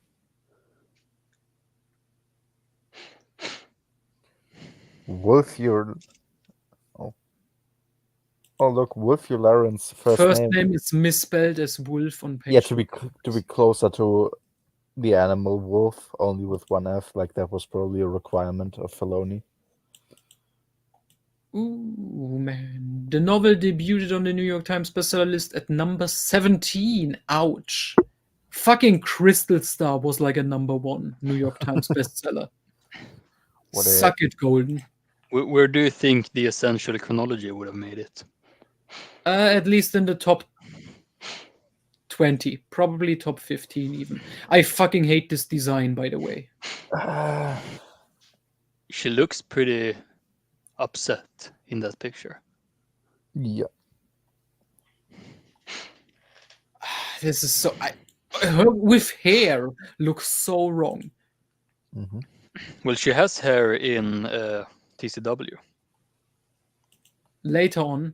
look, Wolfularen's first name is misspelled as wolf on page. Yeah, to be closer to the animal wolf, only with one F. Like that was probably a requirement of Filoni. Ooh, man. The novel debuted on the New York Times bestseller list at number 17. Ouch. Fucking Crystal Star was like a number 1 New York Times bestseller. Suck it, Golden. Where do you think the essential chronology would have made it? At least in the top 20. Probably top 15 even. I fucking hate this design, by the way. She looks pretty upset in that picture. Yeah. This is so... her with hair looks so wrong. Mm-hmm. Well, she has hair in TCW. Later on.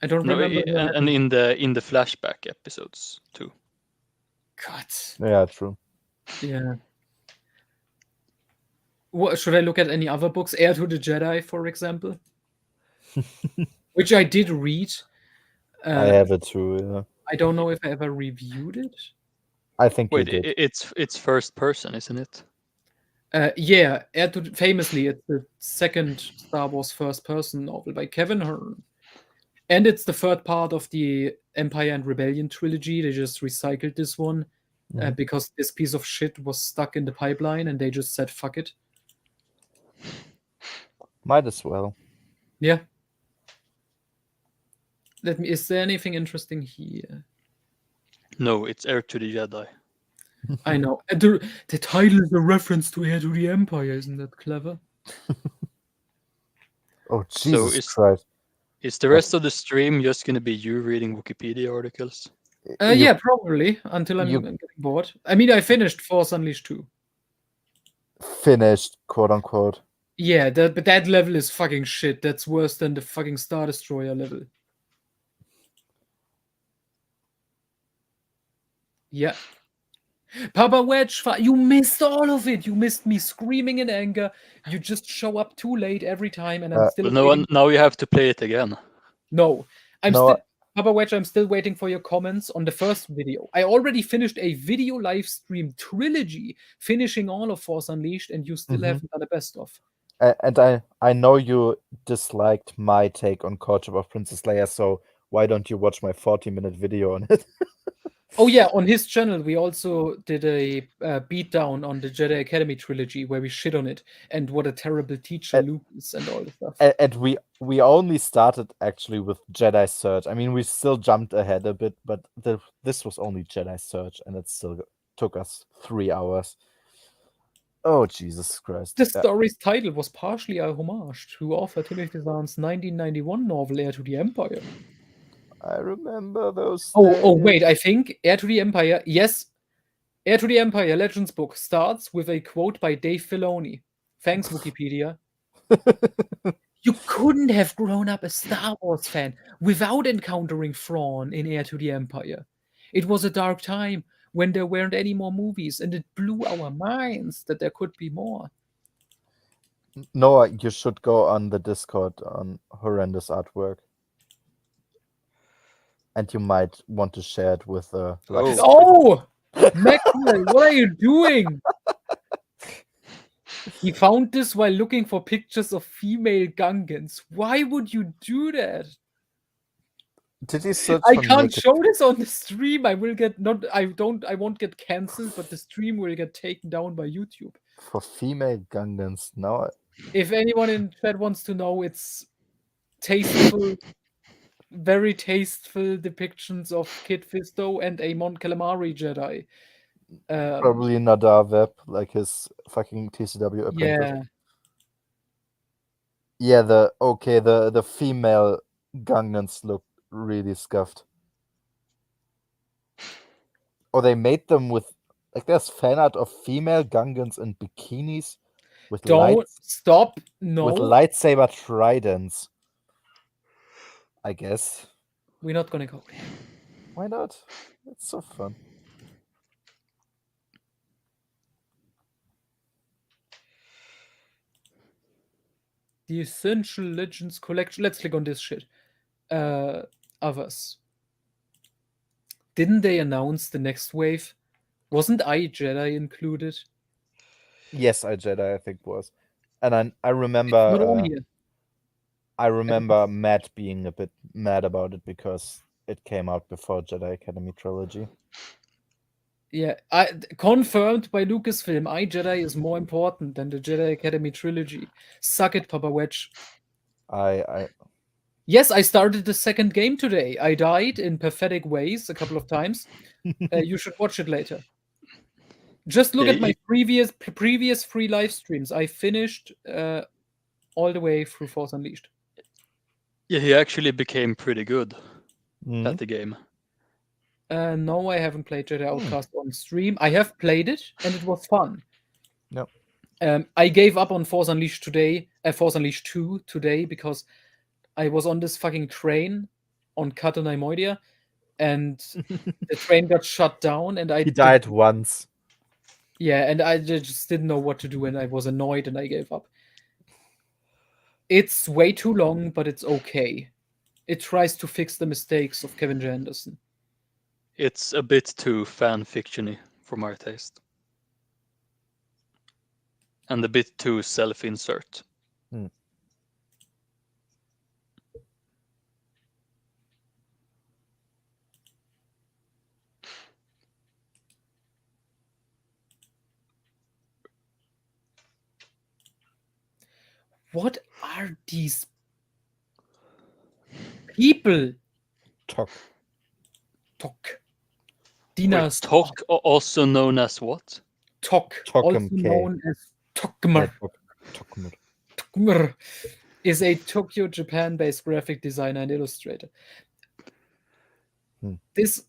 I don't remember. And in the flashback episodes too. God. Yeah, true. Yeah. What, should I look at any other books? Heir to the Jedi, for example, which I did read. I have it too. Yeah. I don't know if I ever reviewed it. I think Wait, you did. it's first person, isn't it? Yeah, famously, it's the second Star Wars first-person novel by Kevin Hearn. And it's the third part of the Empire and Rebellion trilogy. They just recycled this one because this piece of shit was stuck in the pipeline and they just said, fuck it. Might as well. Yeah. Is there anything interesting here? No, it's Heir to the Jedi. I know. The title is a reference to Heir to the Empire. Isn't that clever? Oh, So Jesus Christ. Is the rest of the stream just going to be you reading Wikipedia articles? Yeah, probably, until I'm getting bored. I mean, I finished Force Unleashed 2. Finished, quote unquote. Yeah, but that level is fucking shit. That's worse than the fucking Star Destroyer level. Yeah. Papa Wedge, you missed all of it. You missed me screaming in anger. You just show up too late every time, and I'm still. Well, now you have to play it again. No, Papa Wedge, I'm still waiting for your comments on the first video. I already finished a video live stream trilogy, finishing all of Force Unleashed, and you still haven't done a best of. And I know you disliked my take on Courtship of Princess Leia, so why don't you watch my 40-minute video on it? Oh yeah, on his channel we also did a beatdown on the Jedi Academy trilogy where we shit on it and what a terrible teacher Luke is and all the stuff. And we only started actually with Jedi Surge. I mean, we still jumped ahead a bit, but this was only Jedi Surge, and it still took us 3 hours. Oh, Jesus Christ. The story's title was partially a homage to author Timothy Zahn's 1991 novel Heir to the Empire. I remember those. Oh, wait, I think Heir to the Empire, yes, Heir to the Empire Legends book starts with a quote by Dave Filoni. Thanks, Wikipedia. You couldn't have grown up a Star Wars fan without encountering Thrawn in Heir to the Empire. It was a dark time when there weren't any more movies, and it blew our minds that there could be more. Noah, you should go on the Discord on Horrendous Artwork. And you might want to share it with Oh, Maxwell, what are you doing? He found this while looking for pictures of female Gungans. Why would you do that? Did he search? I can't show this on the stream. I won't get cancelled, but the stream will get taken down by YouTube. For female Gungans, no. If anyone in chat wants to know, it's tasteful, very tasteful depictions of Kit Fisto and a Mon Calamari Jedi. Probably Nadar Webb, like his fucking TCW apprentice. Yeah, the female Gungans look really scuffed. Oh, they made them with, like, there's fan art of female Gungans in bikinis with with lightsaber tridents. I guess. We're not gonna go there. Why not? It's so fun. The Essential Legends Collection. Let's click on this shit. Others. Didn't they announce the next wave? Wasn't iJedi included? Yes, iJedi I think was. And I remember I remember Matt being a bit mad about it because it came out before Jedi Academy trilogy. Yeah, confirmed by Lucasfilm, iJedi is more important than the Jedi Academy trilogy. Suck it, Papa Wedge. Yes, I started the second game today. I died in pathetic ways a couple of times. You should watch it later. Just look at my previous 3 live streams. I finished all the way through Force Unleashed. Yeah, he actually became pretty good at the game. No, I haven't played Jedi Outcast on stream. I have played it, and it was fun. No. I gave up on Force Unleashed 2 today, because I was on this fucking train on Kat and Imoidia, and the train got shut down, and He died once. Yeah, and I just didn't know what to do, and I was annoyed, and I gave up. It's way too long, but it's okay. It tries to fix the mistakes of Kevin J. Anderson. It's a bit too fan fictiony for my taste. And a bit too self-insert. What are these people? Tok. Tok. Wait, Dina's Tok, also known as what? Tok, also Tokum K. known as Tokmr. Tokmur. Tokmr is a Tokyo, Japan-based graphic designer and illustrator. This,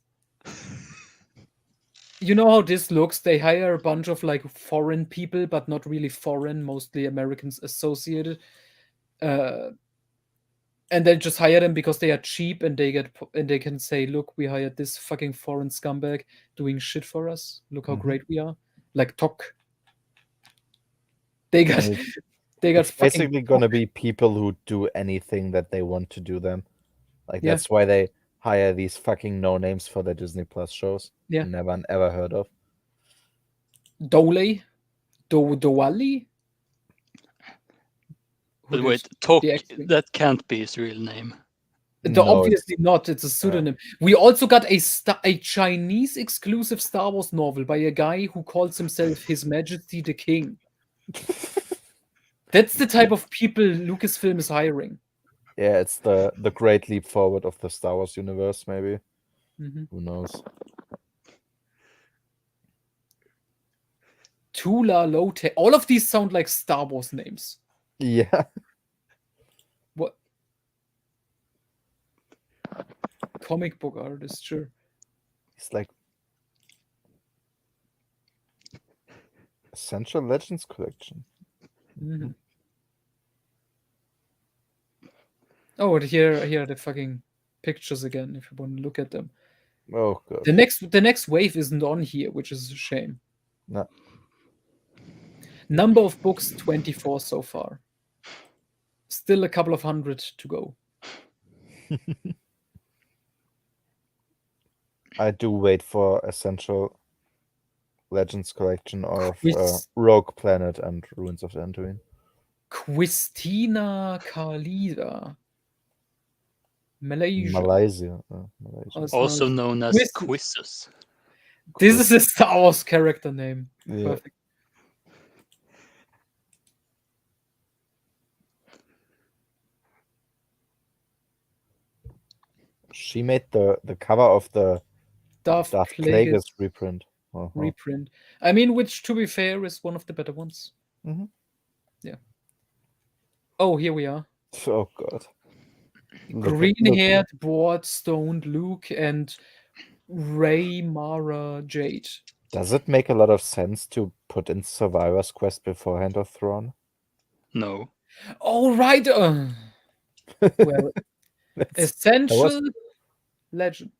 you know how this looks? They hire a bunch of like foreign people, but not really foreign, mostly Americans associated. And then just hire them because they are cheap and they can say, look, we hired this fucking foreign scumbag doing shit for us. Look how great we are. Like Tok. They got It's fucking basically gonna be people who do anything that they want to do them. Like Yeah. that's why they hire these fucking no names for their Disney Plus shows. Yeah. Never ever heard of. Dole, Doali. But Who wait, did Tok, the X-Wing? that can't be his real name. Obviously not. It's a pseudonym. We also got a Chinese exclusive Star Wars novel by a guy who calls himself His Majesty the King. That's the type of people Lucasfilm is hiring. Yeah, it's the great leap forward of the Star Wars universe, maybe. Mhm. Who knows? Tula Lote. All of these sound like Star Wars names. Yeah. What? Comic book artist, sure. It's like Essential Legends collection. Mhm. Oh, and here are the fucking pictures again, if you want to look at them. Oh god. The next wave isn't on here, which is a shame. No. Number of books 24 so far. Still a couple of hundred to go. I do wait for Essential Legends collection of Quiz- Rogue Planet and Ruins of Dantooine. Quistina Khalida. Malaysia. Malaysia. Also known as Quizzes. Quizzes. This is a Star Wars character name. Yeah. Perfect. She made the cover of the Darth Plagueis Plagueis reprint. Uh-huh. reprint. I mean, which to be fair is one of the better ones. Mhm. Yeah. Oh, here we are. Oh god. Green-haired, board-stoned Luke and Rey Mara Jade. Does it make a lot of sense to put in Survivor's Quest beforehand of Thrawn? No. Oh, right. Well, Essential Legend.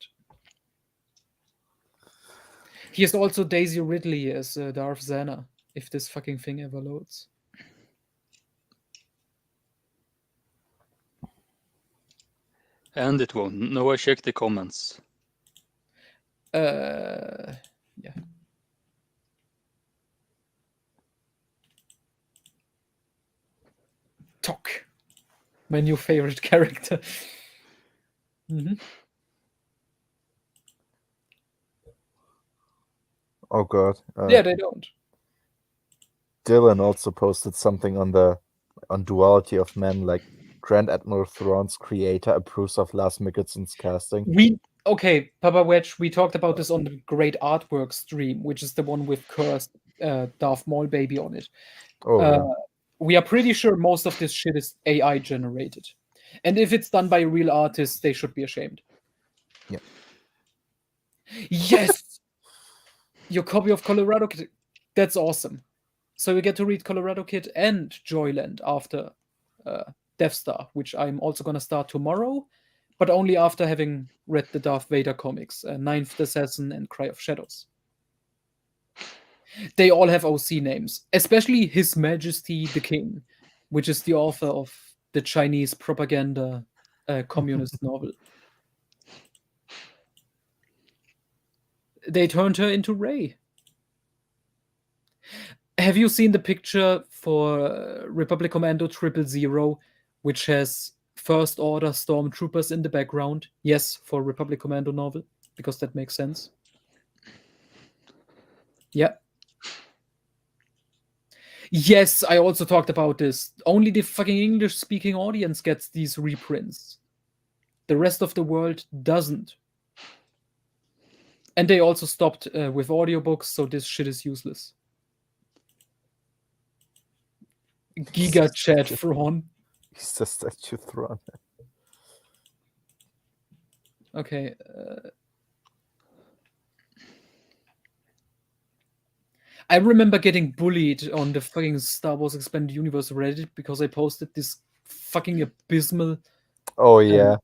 He is also Daisy Ridley as Darth Zana, if this fucking thing ever loads. And it won't. No, I checked the comments. Yeah. Tok. My new favorite character. Mhm. Oh god. Yeah, they don't. Dylan also posted something on Duality of Men, like Grand Admiral Thrawn's creator approves of Lars Mickelson's casting. Papa Wedge, we talked about this on the Great Artwork stream, which is the one with cursed Darth Maul baby on it. Oh, yeah. We are pretty sure most of this shit is AI generated. And if it's done by real artists, they should be ashamed. Yeah. Yes! Your copy of Colorado Kid. That's awesome. So you get to read Colorado Kid and Joyland after Death Star, which I'm also going to start tomorrow, but only after having read the Darth Vader comics, Ninth Assassin and Cry of Shadows. They all have OC names, especially His Majesty the King, which is the author of the Chinese propaganda communist novel. They turned her into Rey. Have you seen the picture for Republic Commando 000, which has First Order stormtroopers in the background? Yes, for Republic Commando novel, because that makes sense. Yeah. Yes, I also talked about this. Only the fucking English-speaking audience gets these reprints. The rest of the world doesn't. And they also stopped with audiobooks, so this shit is useless. Giga Chat Thrawn. He's the statue Thrawn. Okay. I remember getting bullied on the fucking Star Wars Expanded Universe Reddit because I posted this fucking abysmal Oh yeah,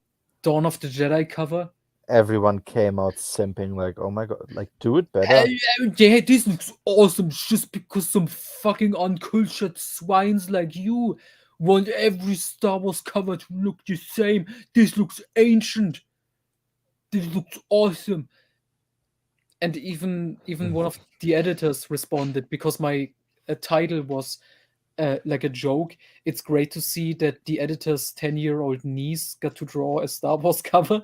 Dawn of the Jedi cover. everyone came out simping like, "Oh my god, like do it better." Yeah, this looks awesome just because some fucking uncultured swines like you want every Star Wars cover to look the same. This looks ancient. This looks awesome. And even one of the editors responded because my title was like a joke. It's great to see that the editor's 10-year-old niece got to draw a Star Wars cover.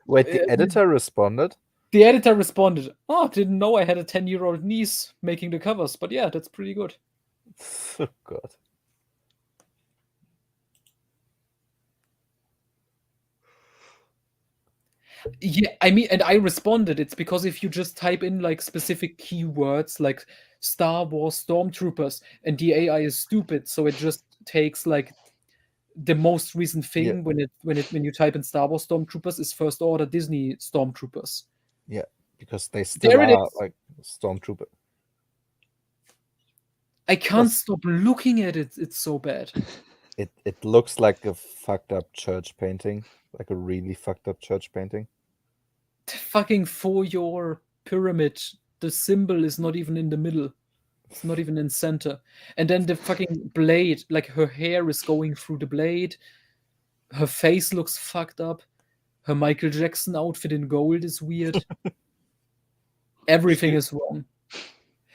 Wait, the editor responded? The editor responded, "Oh, didn't know I had a 10-year-old niece making the covers, but yeah, that's pretty good." Oh god. Yeah, I mean, and I responded, it's because if you just type in like specific keywords like Star Wars Stormtroopers, and the AI is stupid, so it just takes like the most recent thing when you type in Star Wars Stormtroopers is First Order Disney Stormtroopers. Yeah, because they still There it are is. like stormtrooper. I can't stop looking at it. It's so bad. It looks like a fucked up church painting, like a really fucked up church painting. Fucking for your pyramid, the symbol is not even in the middle. It's not even in center. And then the fucking blade, like her hair is going through the blade. Her face looks fucked up. Her Michael Jackson outfit in gold is weird. Everything is wrong.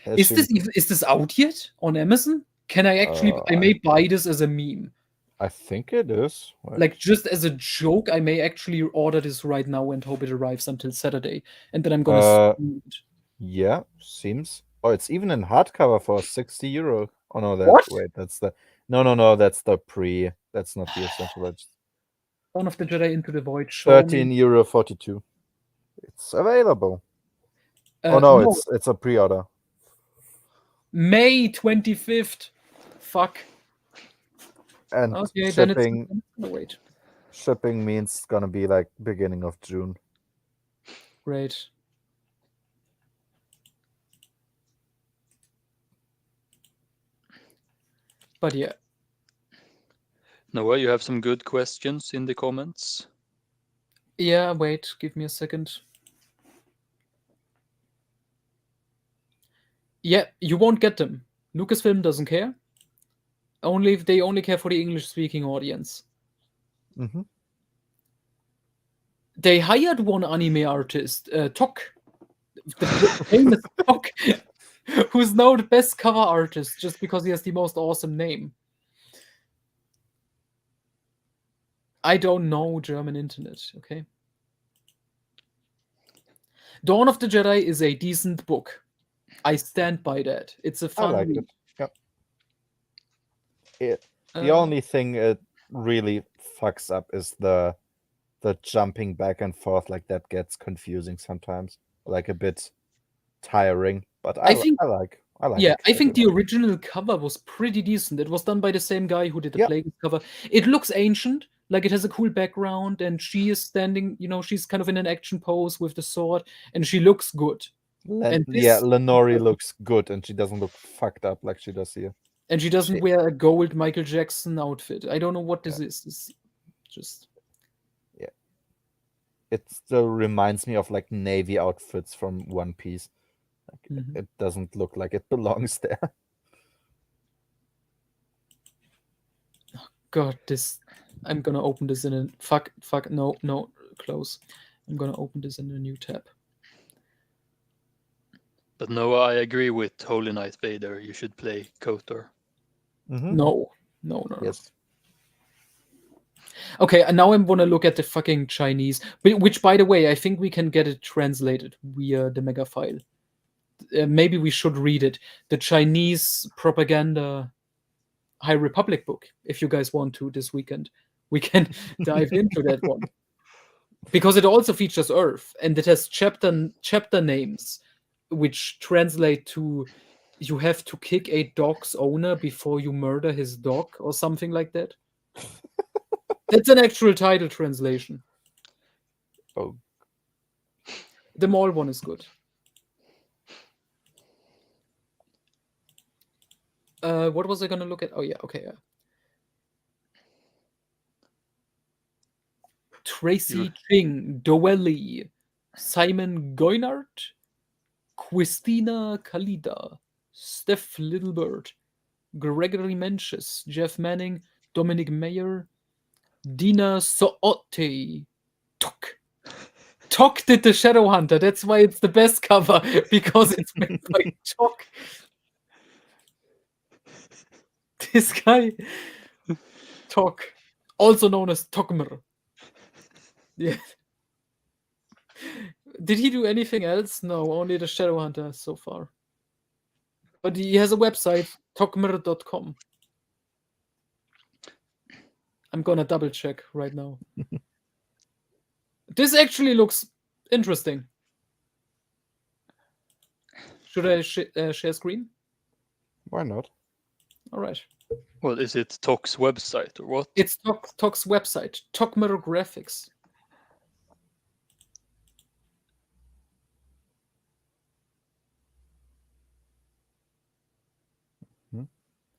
Is this out yet on Amazon? Can I actually I may buy this as a meme. I think it is. Like just as a joke, I may actually order this right now and hope it arrives until Saturday. And then I'm gonna stream it. Yeah, seems. Oh, it's even in hardcover for 60 euro. Oh no, What? Wait, that's the no, that's the pre. That's not the essential edge. Dawn of the Jedi Into the Void. 13.42 €. It's available. Oh no, it's a pre-order. May 25th. Fuck. And okay, shipping. Then it's wait. Shipping means it's gonna be like beginning of June. Great. But yeah. Noah, you have some good questions in the comments. Yeah, wait, give me a second. Yeah, you won't get them. Lucasfilm doesn't care. They only care for the English-speaking audience. Mm-hmm. They hired one anime artist, Tok, the famous Tok, who's now the best cover artist just because he has the most awesome name. I don't know German internet, okay? Dawn of the Jedi is a decent book. I stand by that. It's a fun read. It. Yep. The only thing it really fucks up is the jumping back and forth. Like that gets confusing sometimes, like a bit tiring. But I like. Yeah, I think the original cover was pretty decent. It was done by the same guy who did the Plagueis cover. It looks ancient, like it has a cool background, and she is standing, she's kind of in an action pose with the sword, and she looks good. Lenore looks good, and she doesn't look fucked up like she does here. And she doesn't wear a gold Michael Jackson outfit. I don't know what this is. It's just... Yeah. it still reminds me of like Navy outfits from One Piece. Like, Mhm. it doesn't look like it belongs there. God, this. I'm gonna open this in a fuck. No, close. I'm gonna open this in a new tab. But no, I agree with Holy Knight Vader. You should play KOTOR. Mhm. No. Yes. Okay, and now I'm gonna look at the fucking Chinese, which, by the way, I think we can get it translated via the mega file. Maybe we should read it. The Chinese propaganda High Republic book, if you guys want to this weekend. We can dive into that one. Because it also features Earth, and it has chapter names, which translate to you have to kick a dog's owner before you murder his dog, or something like that. That's an actual title translation. Oh, The mall one is good. What was I gonna look at? Oh yeah, okay, yeah. Tracy Ching, Doelly, Simon Goynard, Christina Kalida, Steph Littlebird, Gregory Menches, Jeff Manning, Dominic Mayer, Dina Soote, Tok. Tok did the Shadowhunter. That's why it's the best cover, because it's made by Tok. This guy, Tok, also known as Tokmer. Yeah. Did he do anything else? No, only the Shadowhunter so far. But he has a website, tokmer.com. I'm gonna double check right now. This actually looks interesting. Should I share screen? why not? All right. Well, is it Tok's website or what? It's Tok's website, Tokmer Graphics. Hmm.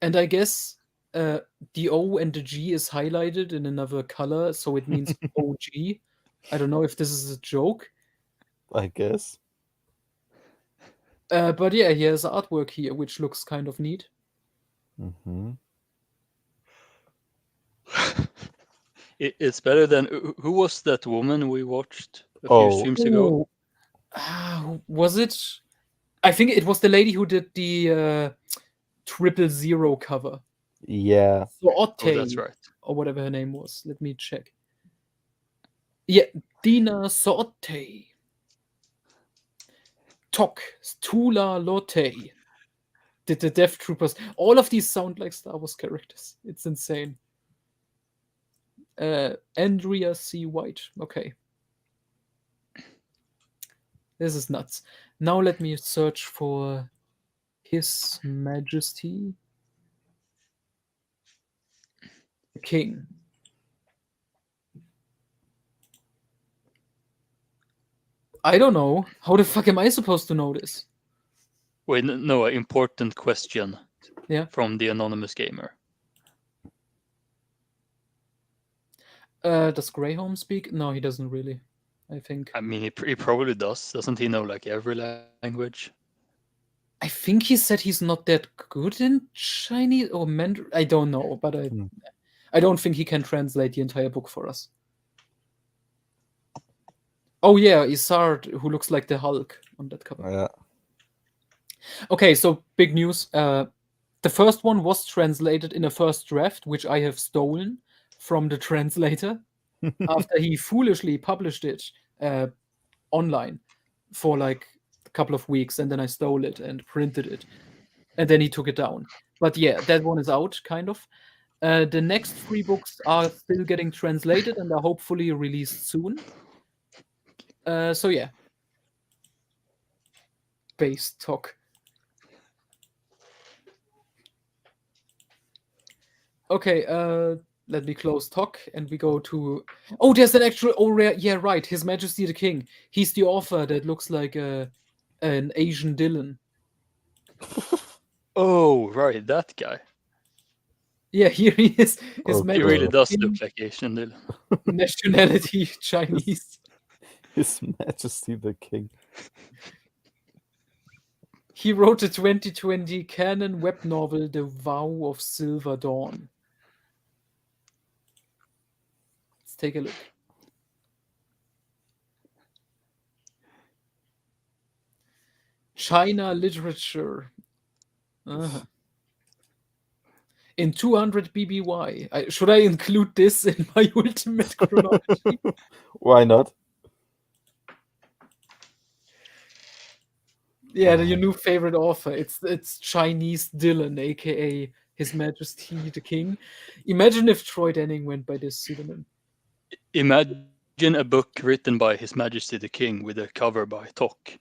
And I guess the O and the G is highlighted in another color, so it means OG. I don't know if this is a joke. I guess. But yeah, he has artwork here, which looks kind of neat. Mm-hmm. It's better than who was that woman we watched a few streams ago? Was it? I think it was the lady who did the 000 cover. Yeah. Oh, that's right. Or whatever her name was. Let me check. Yeah, Dina Soote. Tok, Tula Lotte. Did the Death Troopers. All of these sound like Star Wars characters. It's insane. Andrea C. White. Okay. This is nuts. Now let me search for His Majesty the King. I don't know. How the fuck am I supposed to know this? Wait, no, important question. Yeah. From the anonymous gamer. Does Greyholm speak? No, he doesn't really. I think. I mean, he probably does. Doesn't he know like every language? I think he said he's not that good in Chinese or Mandarin. I don't know, but I don't think he can translate the entire book for us. Oh yeah, Isard, who looks like the Hulk on that cover. Yeah. Okay, so big news. The first one was translated in a first draft, which I have stolen from the translator after he foolishly published it online for like a couple of weeks, and then I stole it and printed it, and then he took it down. But yeah, that one is out, kind of. The next 3 books are still getting translated and are hopefully released soon. So yeah. Base talk. Okay, let me close talk and we go to... Oh, there's an actual... Oh, yeah, right. His Majesty the King. He's the author that looks like an Asian Dylan. Oh, right, that guy. Yeah, here he is. His Oh, He really Majesty does King, look like Asian Dylan. nationality Chinese. His Majesty the King. He wrote the 2020 canon web novel The Vow of Silver Dawn. Let's take a look. China literature. Uh-huh. In 200 BBY. Should I include this in my ultimate chronology? Why not? Yeah, your new favorite author. It's Chinese Dylan, aka His Majesty the King. Imagine if Troy Denning went by this pseudonym. Imagine a book written by His Majesty the King with a cover by Tok.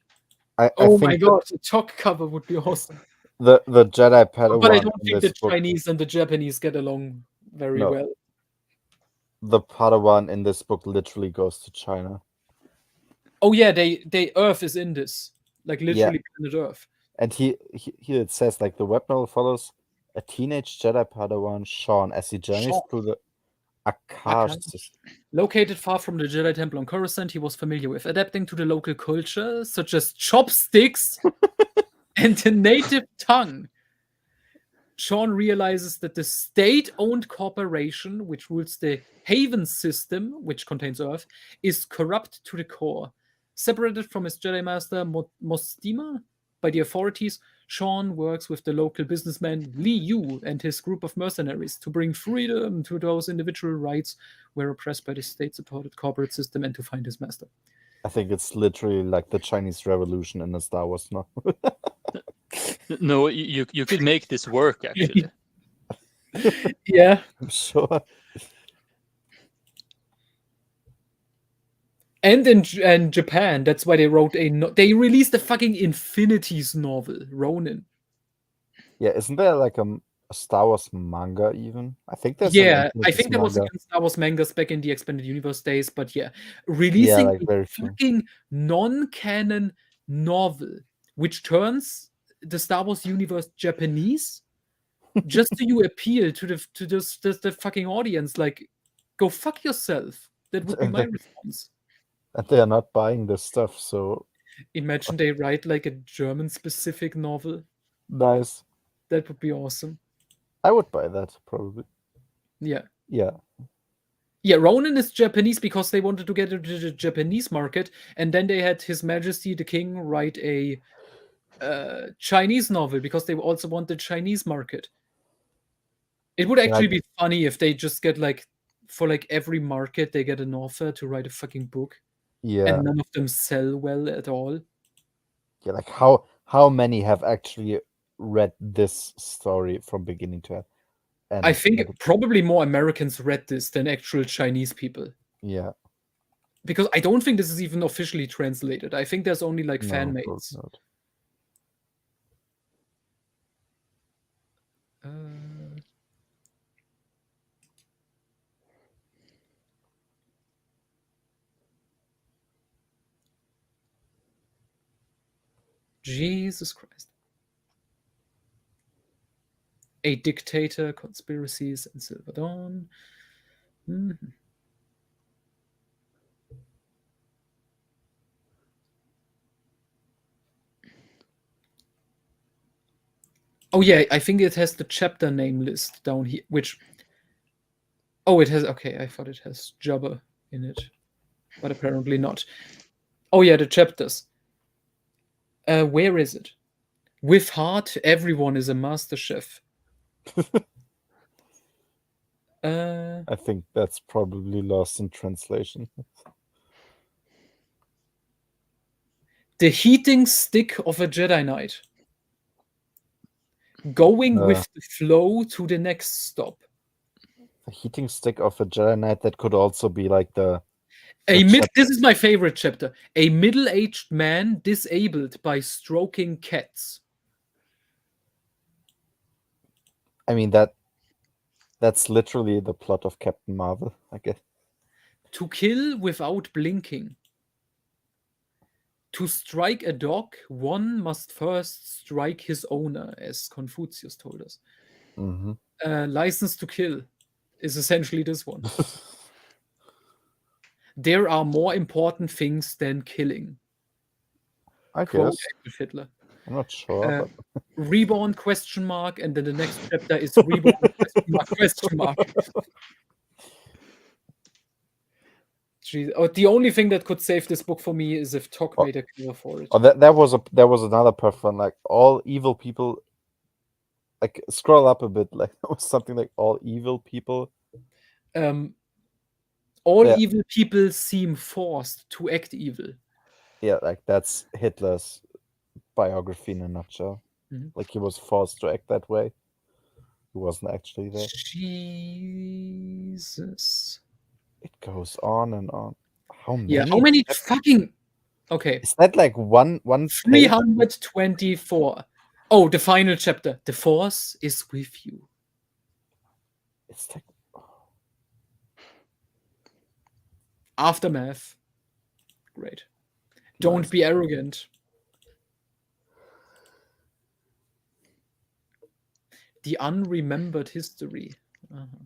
Oh my god, the Tok cover would be awesome. The Jedi Padawan. But I don't in think this the book, Chinese and the Japanese get along very No. well. the Padawan in this book literally goes to China. Oh yeah, they Earth is in this. Like literally planet Earth. And here it says like the web novel follows a teenage Jedi Padawan, Sean, as he journeys Sean. through the Akash. Akash system. Located far from the Jedi Temple on Coruscant, he was familiar with adapting to the local culture, such as chopsticks and the native tongue. Sean realizes that the state-owned corporation, which rules the Haven system, which contains Earth, is corrupt to the core. Separated from his Jedi Master Mostima by the authorities, Sean works with the local businessman Li Yu and his group of mercenaries to bring freedom to those individual rights who were oppressed by the state-supported corporate system and to find his master. I think it's literally like the Chinese Revolution in a Star Wars novel. No, you could make this work actually. Yeah. I'm sure. And in Japan, that's why they wrote they released a fucking Infinities novel, Ronin. Yeah, isn't there like a Star Wars manga even? I think there's Yeah, an I think there was manga. Star Wars mangas back in the Expanded Universe days, but yeah, releasing like a very few. fucking non-canon novel which turns the Star Wars universe Japanese just so you appeal to the fucking audience. Like, go fuck yourself. That would be my response. And they are not buying this stuff, so Imagine they write like a German-specific novel. nice. That would be awesome. I would buy that probably. Yeah. Yeah. Yeah, Ronin is Japanese because they wanted to get into the Japanese market, and then they had His Majesty the King write a Chinese novel because they also want the Chinese market. It would actually be funny if they just get like, for like every market, they get an author to write a fucking book, Yeah. and none of them sell well at all. Yeah, like how many have actually read this story from beginning to end? And I think like, probably more Americans read this than actual Chinese people. yeah. Because I don't think this is even officially translated. I think there's only like fan probably mates. not. Jesus Christ. A Dictator, Conspiracies, and Silver Dawn. Oh yeah, I think it has the chapter name list down here, which... Oh, it has... Okay, I thought it has Jabba in it, but apparently not. Oh yeah, the chapters. Where is it? With heart, everyone is a master chef. I think that's probably lost in translation. The heating stick of a Jedi Knight. Going with the flow to the next stop. The heating stick of a Jedi Knight, that could also be like the This is my favorite chapter. A middle-aged man disabled by stroking cats. I mean, that's literally the plot of Captain Marvel, I guess. To kill without blinking. To strike a dog, one must first strike his owner, as Confucius told us. Mm-hmm. License to Kill is essentially this one. There are more important things than killing. I Quote guess. Adolf Hitler. I'm not sure, Uh, but Reborn question mark, and then the next chapter is reborn question mark question mark. Jeez. Oh, the only thing that could save this book for me is if Tok made a cover for it. oh, that was another perfect one. Like all evil people. Like scroll up a bit. Like it was something like all evil people. All Yeah. evil people seem forced to act evil. Yeah, like that's Hitler's biography in a nutshell. Mhm. Like he was forced to act that way. He wasn't actually there. Jesus. It goes on and on. How many? Yeah, how many chap- fucking... Okay, Is that like one page? 324. Oh, the final chapter. The Force is with you. It's like Aftermath. Great. Don't Nice. be arrogant. The unremembered history. Uh-huh.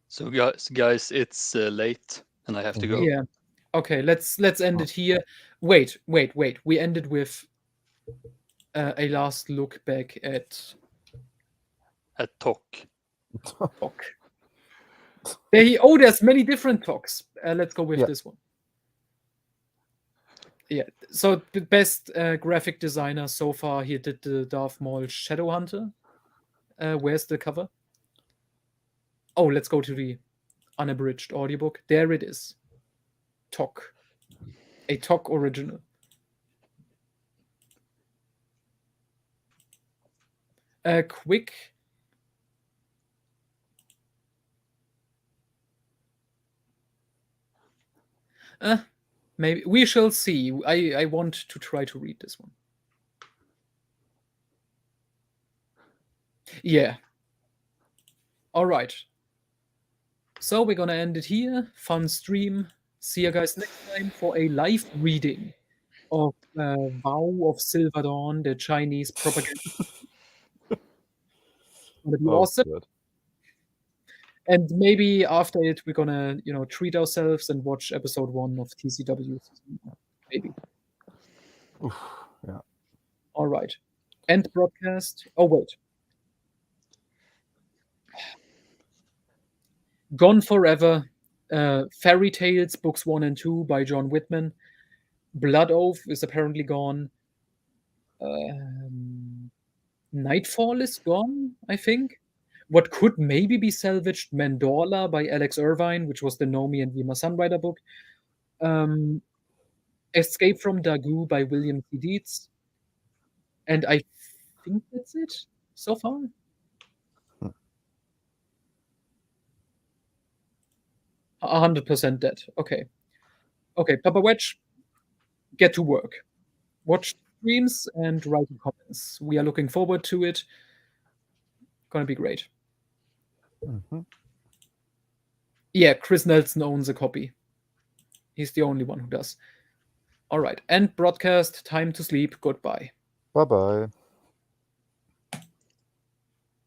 So guys, it's late, and I have to go. Yeah. Okay, let's end it here. Wait. We ended with a last look back at At Tok. Tok. There's many different Toks. Let's go with Yeah. this one. Yeah. So the best graphic designer so far, he did the Darth Maul Shadowhunter. Where's the cover? Oh, let's go to the unabridged audiobook. There it is. Tok. A Tok original. Quick. Maybe we shall see. I want to try to read this one. Yeah. All right. So we're gonna end it here. Fun stream. See you guys next time for a live reading of Vow of Silver Dawn, the Chinese propaganda. Gonna be awesome. good. And maybe after it, we're gonna, treat ourselves and watch episode 1 of TCW. Maybe. Oof, yeah. All right. End broadcast. Oh, wait. Gone Forever. Fairy Tales, books 1 and 2 by John Whitman. Blood Oath is apparently gone. Nightfall is gone, I think. What could maybe be salvaged, Mandorla by Alex Irvine, which was the Nomi and Vima Sunrider book. Escape from Dagu by William C. Dietz. And I think that's it so far. 100% dead. Okay. Okay, Papa Wedge, get to work. Watch streams and write in comments. We are looking forward to it. Gonna be great. Mhm. Yeah, Chris Nelson owns a copy. He's the only one who does. All right, end broadcast. Time to sleep. Goodbye. Bye-bye.